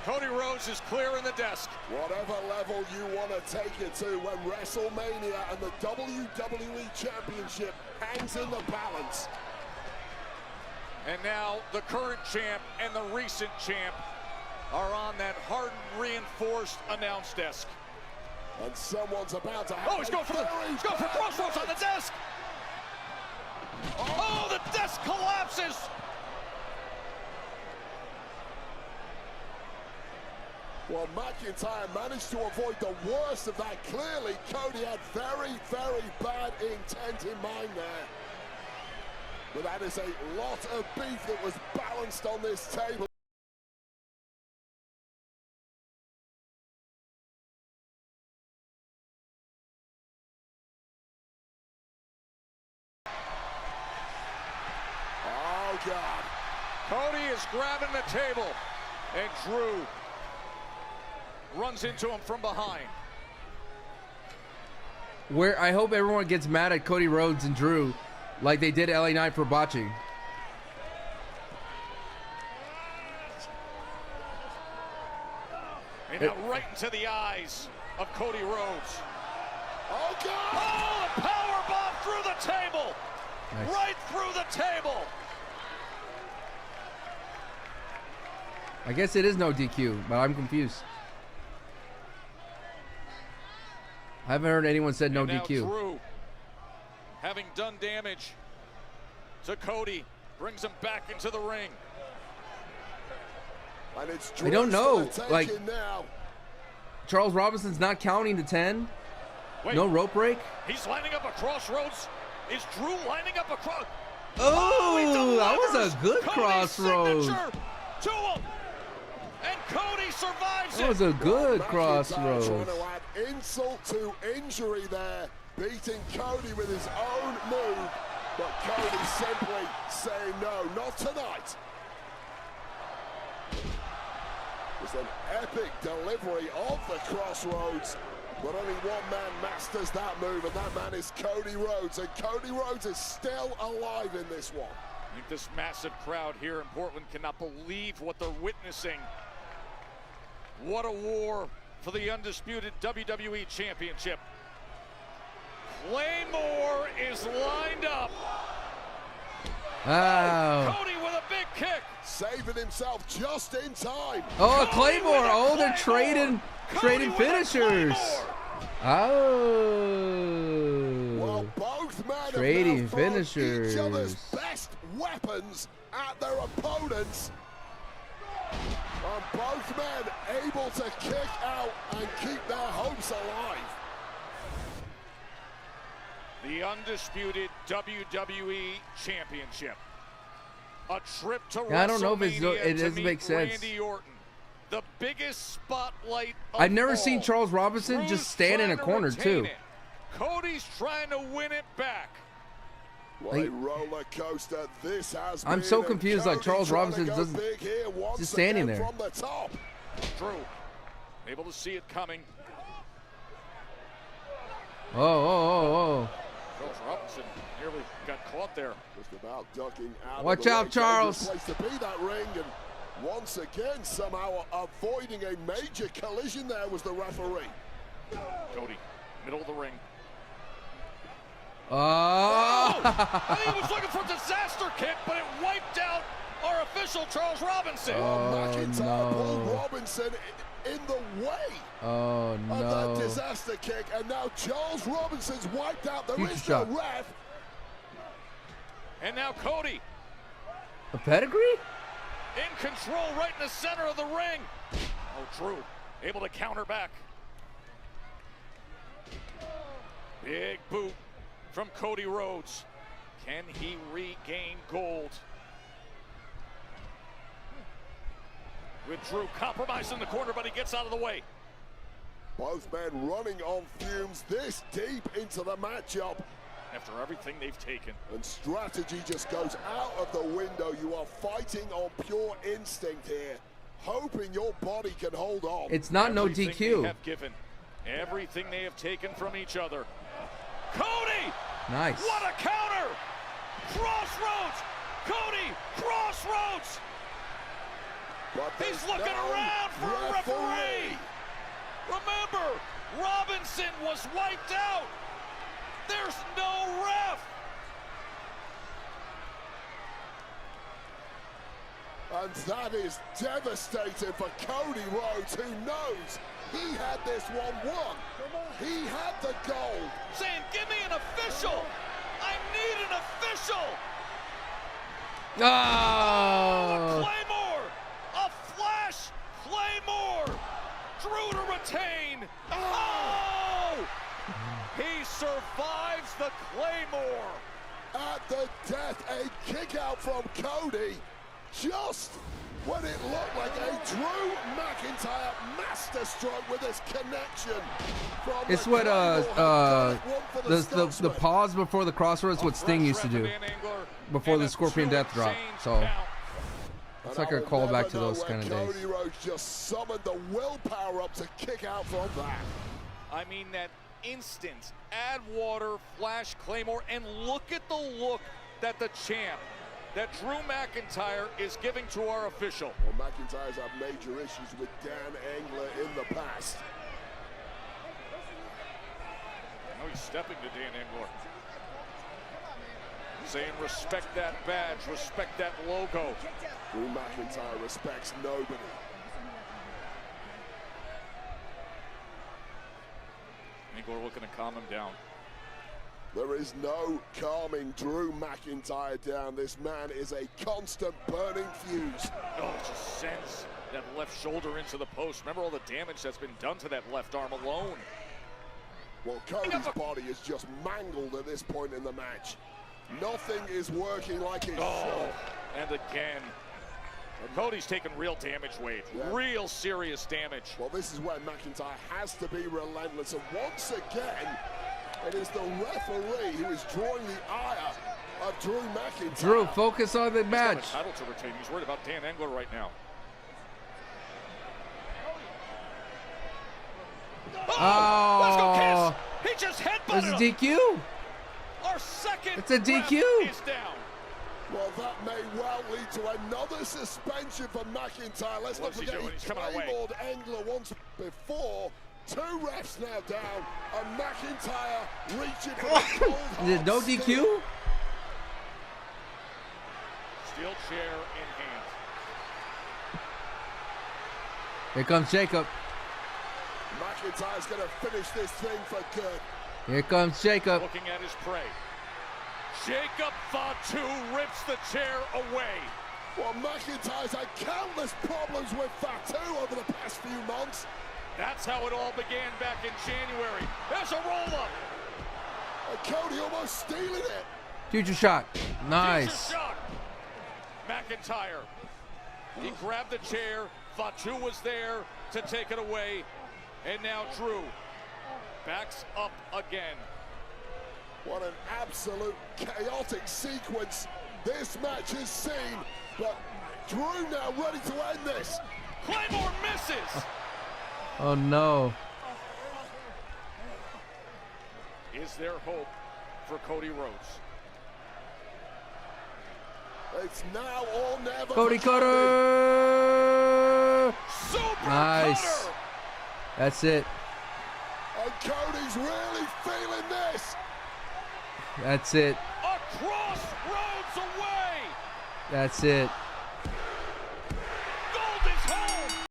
Cody Rhodes is clearing the desk. Whatever level you want to take it to when WrestleMania and the WWE Championship hangs in the balance. And now the current champ and the recent champ are on that hardened, reinforced announce desk. And someone's about to have he's going for crossroads on the desk. Oh, the desk collapses. Well, McIntyre managed to avoid the worst of that. Clearly, Cody had very, very bad intent in mind there. But that is a lot of beef that was balanced on this table. Oh, God. Cody is grabbing the table, and Drew runs into him from behind. Where I hope everyone gets mad at Cody Rhodes and Drew like they did LA Knight for botching. And now right into the eyes of Cody Rhodes. Oh, God! Oh, the power bomb through the table! Nice. Right through the table! I guess it is no DQ, but I'm confused. I haven't heard anyone said no And now DQ. Drew, having done damage to Cody, brings him back into the ring. And it's I don't know. Drew's gonna Like, take it now. Charles Robinson's not counting to 10. Wait. No rope break. He's lining up a crossroads. Is Drew lining up a cross? Oh, that was a good crossroads. Signature to him. And Cody survives That was it. a good McIntyre crossroads. trying to add insult to injury there, beating Cody with his own move, but Cody simply saying no, not tonight. It's an epic delivery of the crossroads, but only one man masters that move, and that man is Cody Rhodes, and Cody Rhodes is still alive in this one. I think this massive crowd here in Portland cannot believe what they're witnessing. What a war for the undisputed WWE Championship. Claymore is lined up. Wow. Cody with a big kick. Saving himself just in time. Oh, a Claymore. Oh, they're trading finishers. Oh. Well, both men Trading have now thrown finishers. each other's best weapons at their opponents. And both men able to kick out and keep their hopes alive. The undisputed WWE Championship. A trip to Yeah, I don't know if WrestleMania it to doesn't meet make sense. Randy Orton. The biggest spotlight of I've never all. seen Charles Robinson Drew's just stand in a trying to corner retain too. it. Cody's trying to win it back. What a roller coaster this has I'm been, so and confused. Like Cody Charles trying to Robinson go doesn't big here once just standing again there. from the top. Drew, able to see it coming. Oh. Charles Robinson nearly got caught there. Just about ducking out. Watch of the out, way. Charles. Dangerous place to be, that ring, and once again somehow avoiding a major collision there was the referee. Cody, middle of the ring. Oh! I think he was looking for a disaster kick, but it wiped out our official Charles Robinson. McIntyre pulled Robinson in the way Oh of that no. disaster kick, and now Charles Robinson's wiped out. There Future is shot. no ref. And now Cody A pedigree? in control right in the center of the ring. Oh, Drew able to counter back. Big boot from Cody Rhodes. Can he regain gold? With Drew compromised in the corner, but he gets out of the way. Both men running on fumes this deep into the matchup. After everything they've taken. And strategy just goes out of the window. You are fighting on pure instinct here, hoping your body can hold on. It's not no Everything DQ. They have given, everything they have taken from each other. Cody! Nice. What a counter! Crossroads! Cody! Crossroads! But He's there's looking no around for a referee! Remember, Robinson was wiped out! There's no ref! And that is devastating for Cody Rhodes, who knows he had this one won. He had the gold. Saying, give me an official! I need an official! Oh! Claymore! A flash Claymore! Drew to retain! Oh! He survives the Claymore! At the death, a kick out from Cody. Just when it looked like a Drew McIntyre masterstroke with his connection. It's what the pause before the crossroads, what Sting used to do before the Scorpion Death Drop. So it's like a callback to those kind of days. Cody Rhodes just summoned the willpower up to kick out from that. I mean, that instant, add water, flash Claymore, and look at the look that the champ, that Drew McIntyre is giving to our official. Well, McIntyre's had major issues with Dan Engler in the past. Now he's stepping to Dan Engler. Saying respect that badge, respect that logo. Drew McIntyre respects nobody. Engler looking to calm him down. There is no calming Drew McIntyre down. This man is a constant burning fuse. Oh, just sends that left shoulder into the post. Remember all the damage that's been done to that left arm alone. Well, Cody's body is just mangled at this point in the match. Nothing is working like it should. And again. Cody's taking real damage, Wade. Yeah. Real serious damage. Well, this is where McIntyre has to be relentless. And once again, it is the referee who is drawing the ire of Drew McIntyre. Drew, focus on the match. He's got a title to retain. He's worried about Dan Engler right now. Oh! Let's go, Kiss! He just headbutted It's a him. DQ. Our second It's a DQ. ref is down. Well, that may well lead to another suspension for McIntyre. Let's not What's he forget doing? he He's coming away. claymored Engler once before. Two refs now down, and McIntyre reaching for the cold Is it no hard DQ? steel. Steel chair in hand. Here comes Jacob. McIntyre's going to finish this thing for good. Here comes Jacob. Looking at his prey. Jacob Fatu rips the chair away. Well, McIntyre's had countless problems with Fatu over the past few months. That's how it all began back in January. There's a roll-up. And Cody almost stealing it. Future shot. Nice. Future shot. McIntyre. He grabbed the chair, Fatu was there to take it away. And now Drew backs up again. What an absolute chaotic sequence this match has seen. But Drew now ready to end this. Claymore misses. Oh no. Is there hope for Cody Rhodes? It's now or never. Cody Cutter. Super Nice. Cutter. That's it. And Cody's really feeling this. That's it. Across Rhodes away. That's it. Gold is home.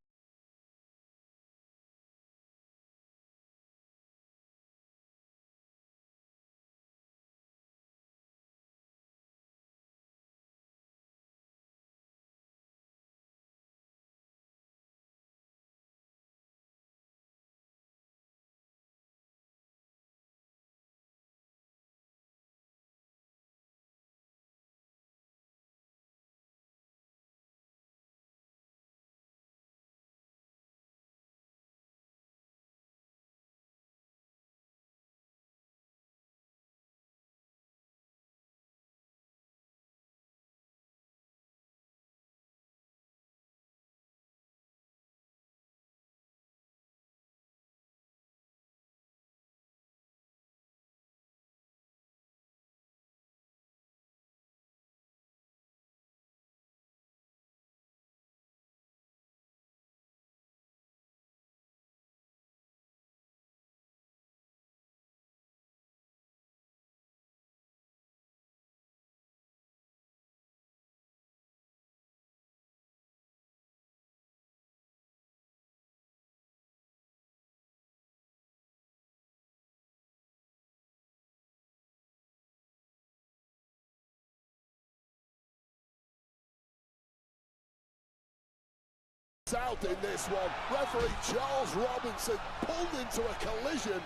Out in this one. Referee Charles Robinson pulled into a collision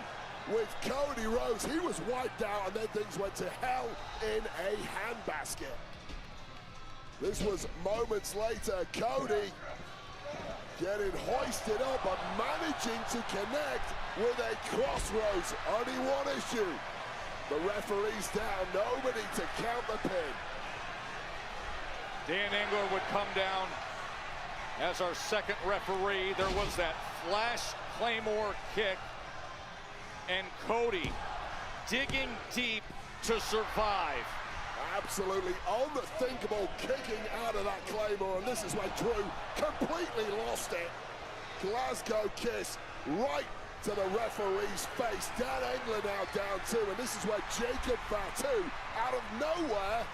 with Cody Rhodes. He was wiped out and then things went to hell in a handbasket. This was moments later. Cody getting hoisted up but managing to connect with a crossroads. Only one issue. The referee's down. Nobody to count the pin. Dan Engler would come down as our second referee. There was that flash Claymore kick, and Cody digging deep to survive. Absolutely unthinkable kicking out of that Claymore, and this is where Drew completely lost it. Glasgow kiss right to the referee's face. Dan Engler now down too, and this is where Jacob Fatu, out of nowhere,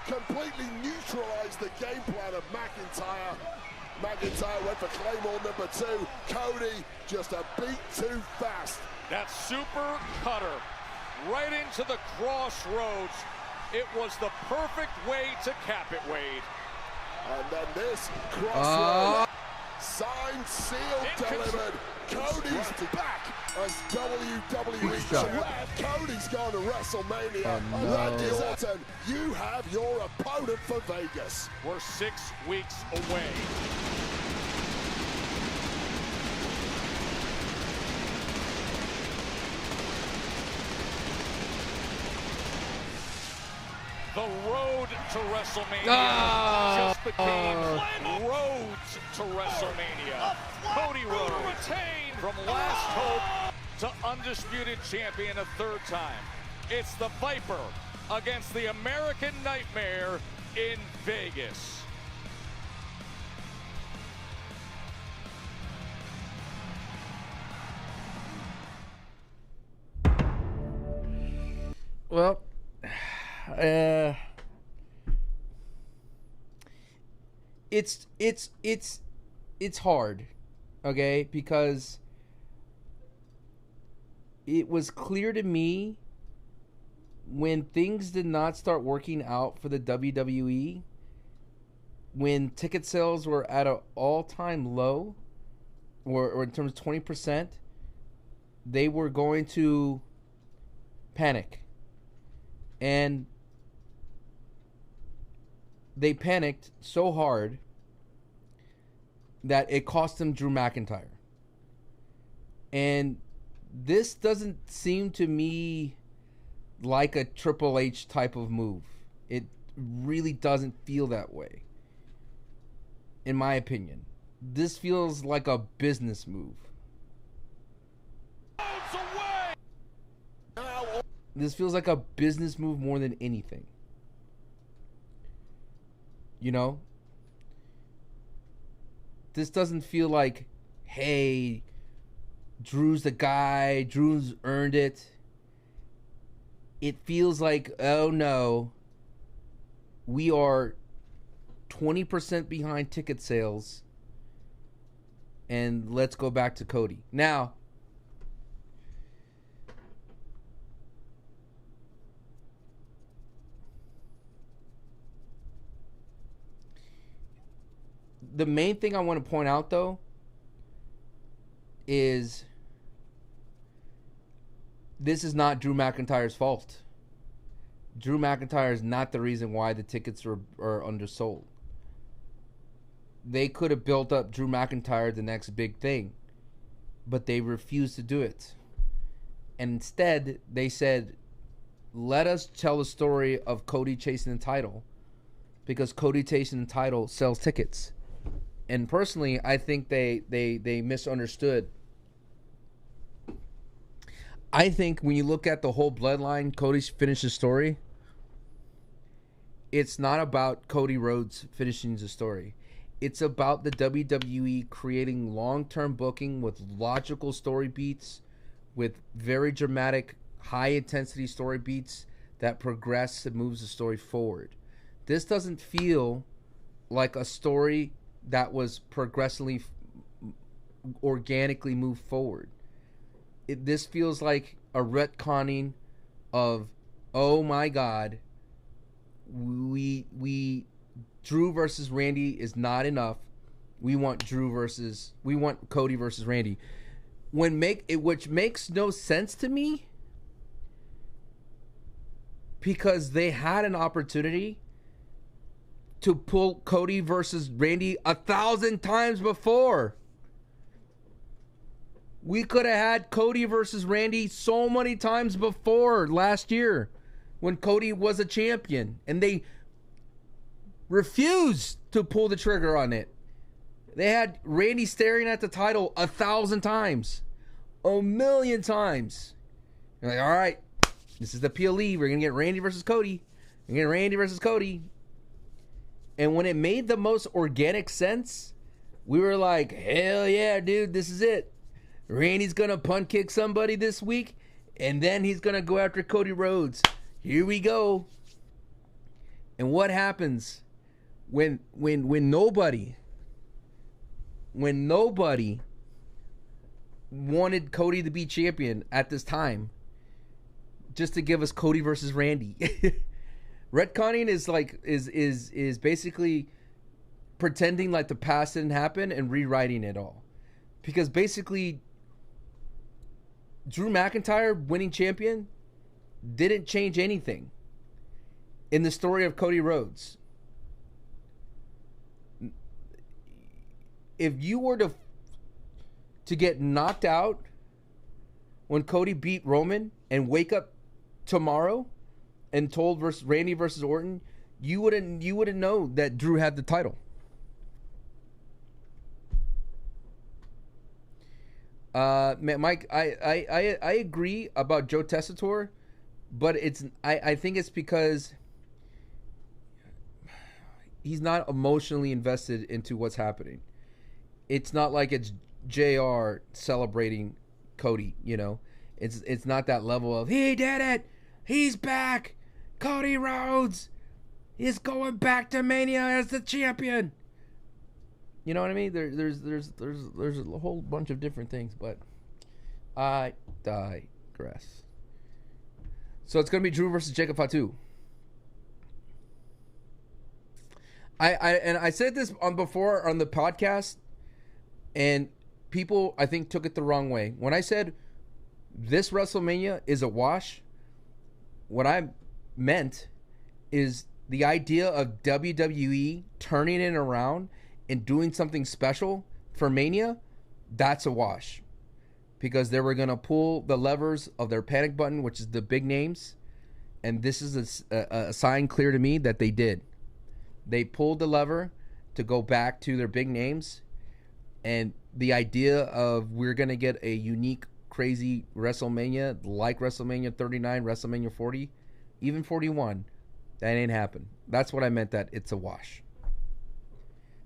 completely neutralized the game plan of McIntyre. McIntyre went for Claymore number 2. Cody just a beat too fast. That super cutter right into the crossroads. It was the perfect way to cap it, Wade. And then this crossroads. Signed, sealed, delivered. Cody's back as WWE champion. Cody's going to WrestleMania. And Randy Orton, you have your opponent for Vegas. We're 6 weeks away. The road to WrestleMania just became Roads to WrestleMania. Cody Rhodes retained from last hope to undisputed champion a third time. It's the Viper against the American Nightmare in Vegas. Well, it's hard, okay, because it was clear to me when things did not start working out for the WWE, when ticket sales were at an all-time low, or in terms of 20%, they were going to panic. And they panicked so hard that it cost him Drew McIntyre. And this doesn't seem to me like a Triple H type of move. It really doesn't feel that way, in my opinion. This feels like a business move. This feels like a business move more than anything. You know? This doesn't feel like, hey, Drew's the guy, Drew's earned it. It feels like, oh no, we are 20% behind ticket sales, and let's go back to Cody. Now, the main thing I want to point out, though, is this is not Drew McIntyre's fault. Drew McIntyre is not the reason why the tickets are undersold. They could have built up Drew McIntyre the next big thing, but they refused to do it. And instead, they said, let us tell the story of Cody chasing the title, because Cody chasing the title sells tickets. And personally, I think they misunderstood. I think when you look at the whole bloodline, Cody's finished story, it's not about Cody Rhodes finishing the story. It's about the WWE creating long-term booking with logical story beats, with very dramatic, high-intensity story beats that progress and moves the story forward. This doesn't feel like a story that was progressively, organically moved forward. This feels like a retconning of, oh my God, we Drew versus Randy is not enough. We want Cody versus Randy. Which makes no sense to me, because they had an opportunity to pull Cody versus Randy 1,000 times before. We could have had Cody versus Randy so many times before last year when Cody was a champion, and they refused to pull the trigger on it. They had Randy staring at the title 1,000 times, 1,000,000 times. They're like, all right, this is the PLE. We're going to get Randy versus Cody. We're going to get Randy versus Cody. And when it made the most organic sense, we were like, hell yeah, dude, this is it. Randy's going to punt kick somebody this week, and then he's going to go after Cody Rhodes. Here we go. And what happens when nobody wanted Cody to be champion at this time, just to give us Cody versus Randy? Retconning is basically pretending like the past didn't happen and rewriting it all. Because basically, Drew McIntyre winning champion didn't change anything in the story of Cody Rhodes. If you were to get knocked out when Cody beat Roman and wake up tomorrow and told Randy versus Orton, you wouldn't know that Drew had the title. Mike, I agree about Joe Tessitore, but I think it's because he's not emotionally invested into what's happening. It's not like it's JR celebrating Cody, you know. It's not that level of, he did it, he's back, Cody Rhodes is going back to Mania as the champion. You know what I mean? There's a whole bunch of different things, but I digress. So it's gonna be Drew versus Jacob Fatu. I said this before on the podcast, and people I think took it the wrong way. When I said this WrestleMania is a wash, what I meant is the idea of WWE turning it around and doing something special for Mania, that's a wash. Because they were going to pull the levers of their panic button, which is the big names. And this is a sign clear to me that they did. They pulled the lever to go back to their big names. And the idea of we're going to get a unique, crazy WrestleMania, like WrestleMania 39, WrestleMania 40, even 41, that ain't happen. That's what I meant, that it's a wash.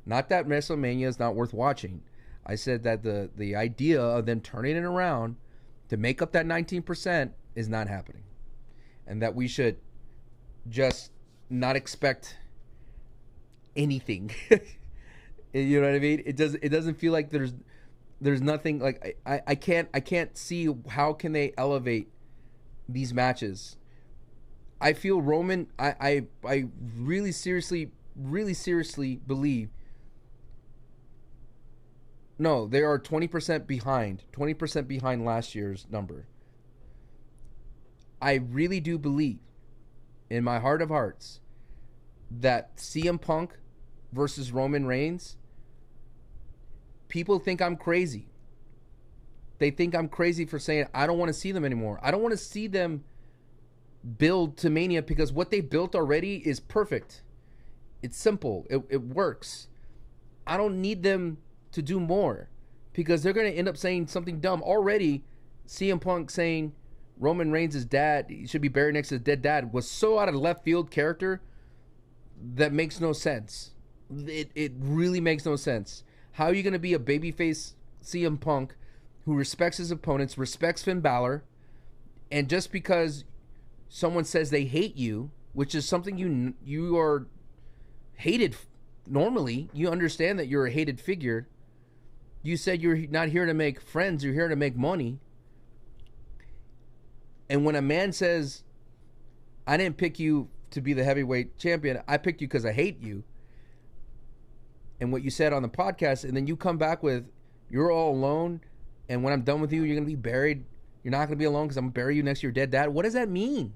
Not that WrestleMania is not worth watching. I said that the idea of them turning it around to make up that 19% is not happening. And that we should just not expect anything. You know what I mean? It doesn't feel like there's nothing, like I can't see how can they elevate these matches. I feel Roman, I really seriously believe, no, they are 20% behind last year's number. I really do believe, in my heart of hearts, that CM Punk versus Roman Reigns, people think I'm crazy. They think I'm crazy for saying I don't want to see them anymore. I don't want to see them build to Mania because what they built already is perfect. It's simple. It works. I don't need them to do more because they're going to end up saying something dumb. Already, CM Punk saying Roman Reigns' dad, he should be buried next to his dead dad, was so out of left field character that makes no sense. It really makes no sense. How are you going to be a babyface CM Punk who respects his opponents, respects Finn Balor, and just because someone says they hate you, which is something you are hated normally, you understand that you're a hated figure. You said you're not here to make friends, you're here to make money. And when a man says, I didn't pick you to be the heavyweight champion, I picked you because I hate you, and what you said on the podcast, and then you come back with, you're all alone, and when I'm done with you, you're going to be buried. You're not going to be alone because I'm going to bury you next to your dead dad. What does that mean?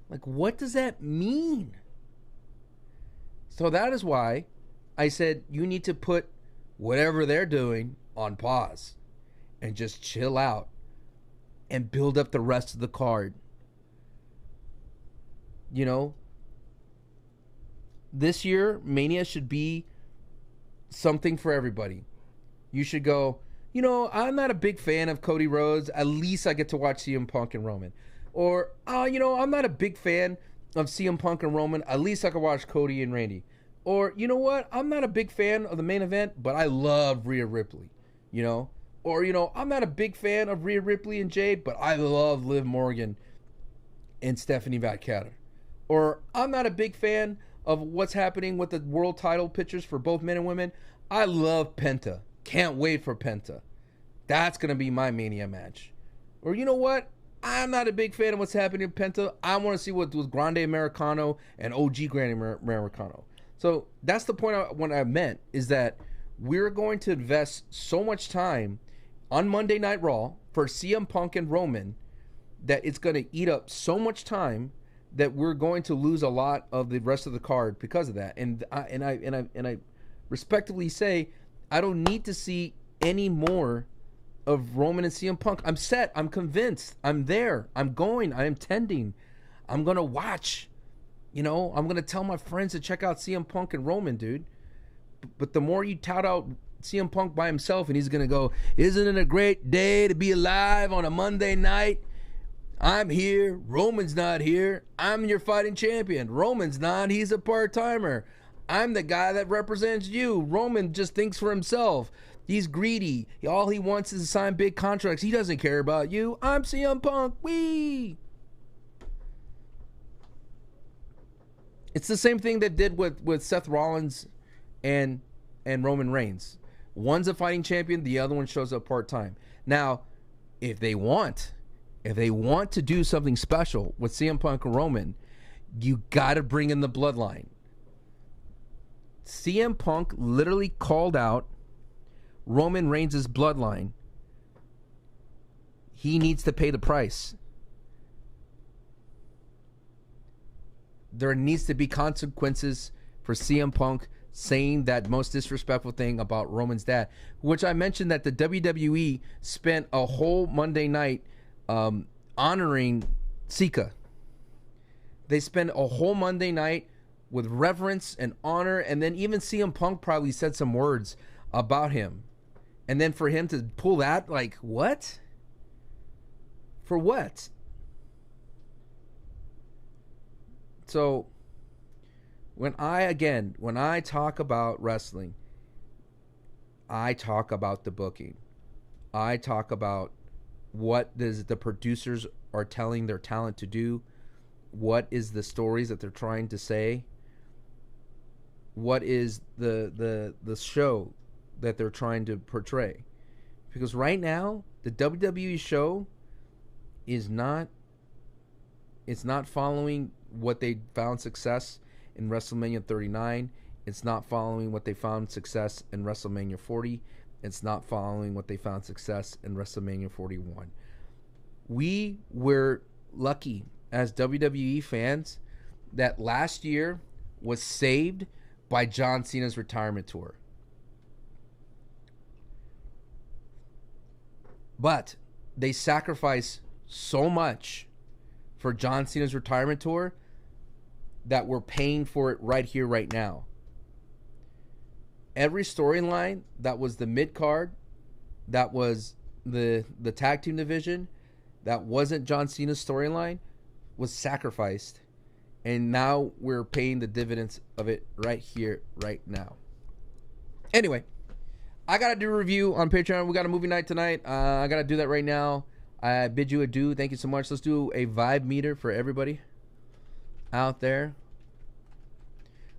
Like, what does that mean? So that is why I said you need to put whatever they're doing on pause and just chill out and build up the rest of the card. You know, this year, Mania should be something for everybody. You should go, you know, I'm not a big fan of Cody Rhodes. At least I get to watch CM Punk and Roman. Or, you know, I'm not a big fan of CM Punk and Roman. At least I can watch Cody and Randy. Or, you know what? I'm not a big fan of the main event, but I love Rhea Ripley, you know? Or, you know, I'm not a big fan of Rhea Ripley and Jade, but I love Liv Morgan and Stephanie Vaquera. Or, I'm not a big fan of what's happening with the world title pictures for both men and women. I love Penta. Can't wait for Penta. That's going to be my Mania match. Or, you know what? I'm not a big fan of what's happening in Penta. I want to see what with Grande Americano and OG Grande Americano. So that's the point what I meant, is that we're going to invest so much time on Monday Night Raw for CM Punk and Roman that it's going to eat up so much time that we're going to lose a lot of the rest of the card because of that. And I respectively say I don't need to see any more of Roman and CM Punk. I'm set. I'm convinced. I'm there. I'm going. I am tending. I'm going to watch. You know, I'm going to tell my friends to check out CM Punk and Roman, dude. But the more you tout out CM Punk by himself and he's going to go, isn't it a great day to be alive on a Monday night? I'm here. Roman's not here. I'm your fighting champion. Roman's not. He's a part-timer. I'm the guy that represents you. Roman just thinks for himself. He's greedy. All he wants is to sign big contracts. He doesn't care about you. I'm CM Punk. Wee! It's the same thing that did with Seth Rollins and Roman Reigns. One's a fighting champion, the other one shows up part-time. Now, if they want to do something special with CM Punk and Roman, you got to bring in the bloodline. CM Punk literally called out Roman Reigns' bloodline. He needs to pay the price. There needs to be consequences for CM Punk saying that most disrespectful thing about Roman's dad, which I mentioned that the WWE spent a whole Monday night honoring Sika. They spent a whole Monday night with reverence and honor, and then even CM Punk probably said some words about him. And then for him to pull that, like, what? For what? So, when I talk about wrestling, I talk about the booking. I talk about what the producers are telling their talent to do. What is the stories that they're trying to say? What is the show that they're trying to portray? Because right now, the WWE show is not following what they found success in WrestleMania 39. It's not following what they found success in WrestleMania 40. It's not following what they found success in WrestleMania 41. We were lucky as WWE fans that last year was saved by John Cena's retirement tour. But they sacrificed so much for John Cena's retirement tour that we're paying for it right here, right now. Every storyline that was the mid-card, that was the tag team division, that wasn't John Cena's storyline, was sacrificed. And now we're paying the dividends of it right here, right now. Anyway, I got to do a review on Patreon. We got a movie night tonight. I got to do that right now. I bid you adieu. Thank you so much. Let's do a vibe meter for everybody out there.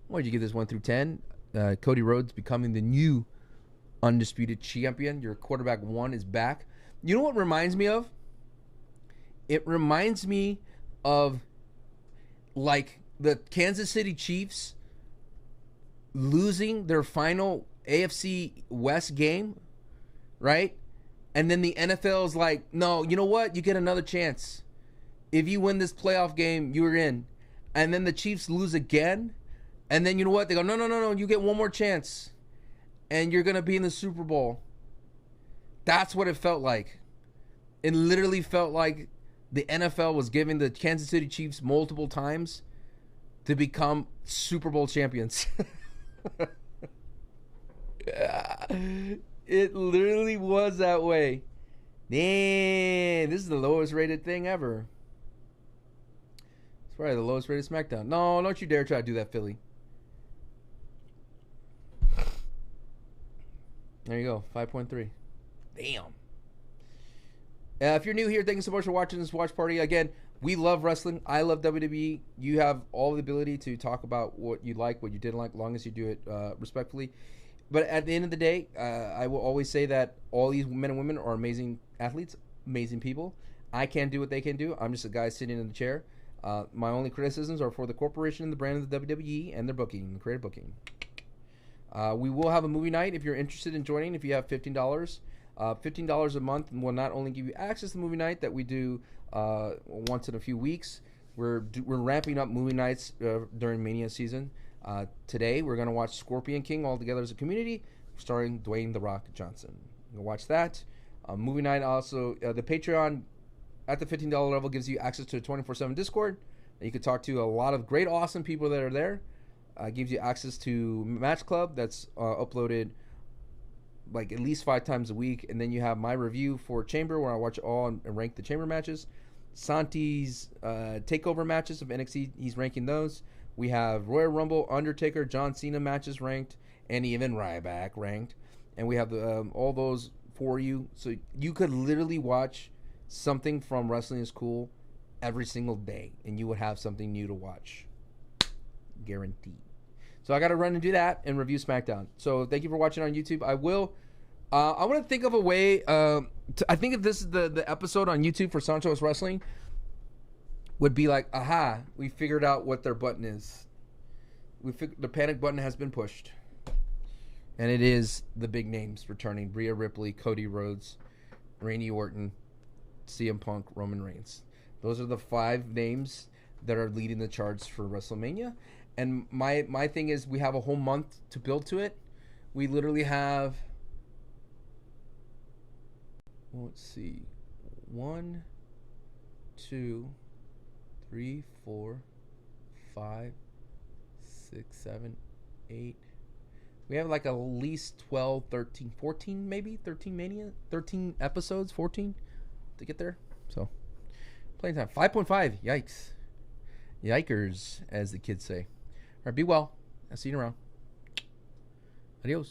What did you give this 1 through 10? Cody Rhodes becoming the new Undisputed Champion. Your quarterback 1 is back. You know what it reminds me of? It reminds me of like the Kansas City Chiefs losing their final AFC West game, right? And then the NFL is like, no, you know what? You get another chance. If you win this playoff game, you're in. And then the Chiefs lose again. And then you know what? They go, no, you get one more chance. And you're going to be in the Super Bowl. That's what it felt like. It literally felt like the NFL was giving the Kansas City Chiefs multiple times to become Super Bowl champions. It literally was that way. Man, this is the lowest rated thing ever. It's probably the lowest rated SmackDown. No, don't you dare try to do that, Philly. There you go, 5.3. Damn. If you're new here, thank you so much for watching this watch party. Again, we love wrestling. I love WWE. You have all the ability to talk about what you like, what you didn't like, as long as you do it respectfully. But at the end of the day, I will always say that all these men and women are amazing athletes, amazing people. I can't do what they can do. I'm just a guy sitting in the chair. My only criticisms are for the corporation and the brand of the WWE and their booking, the creative booking. We will have a movie night if you're interested in joining, if you have $15. $15 a month will not only give you access to movie night that we do once in a few weeks. We're ramping up movie nights during Mania season. Today we're going to watch Scorpion King all together as a community, starring Dwayne "The Rock" Johnson. We'll watch that. Movie night also, the Patreon at the $15 level gives you access to a 24/7 Discord. And you can talk to a lot of great, awesome people that are there. Gives you access to Match Club that's uploaded like at least 5 times a week, and then you have my review for Chamber where I watch all and rank the Chamber matches. Santi's takeover matches of NXT, he's ranking those. We have Royal Rumble, Undertaker, John Cena matches ranked, and even Ryback ranked. And we have all those for you, so you could literally watch something from Wrestling is Cool every single day, and you would have something new to watch, guaranteed. So I got to run and do that and review SmackDown. So thank you for watching on YouTube. I will. I want to think of a way. I think if this is the episode on YouTube for Sancho's Wrestling, would be like, aha, we figured out what their button is. The panic button has been pushed, and it is the big names returning: Rhea Ripley, Cody Rhodes, Randy Orton, CM Punk, Roman Reigns. Those are the 5 names that are leading the charts for WrestleMania. And my thing is we have a whole month to build to it. We literally have, let's see, 1, 2, 3, 4, 5, 6, 7, 8. We have like at least 12, 13, 14 maybe, 13 episodes, 14 to get there. So playing time 5.5. Yikes. Yikers, as the kids say. All right, be well. I'll see you around. Adios.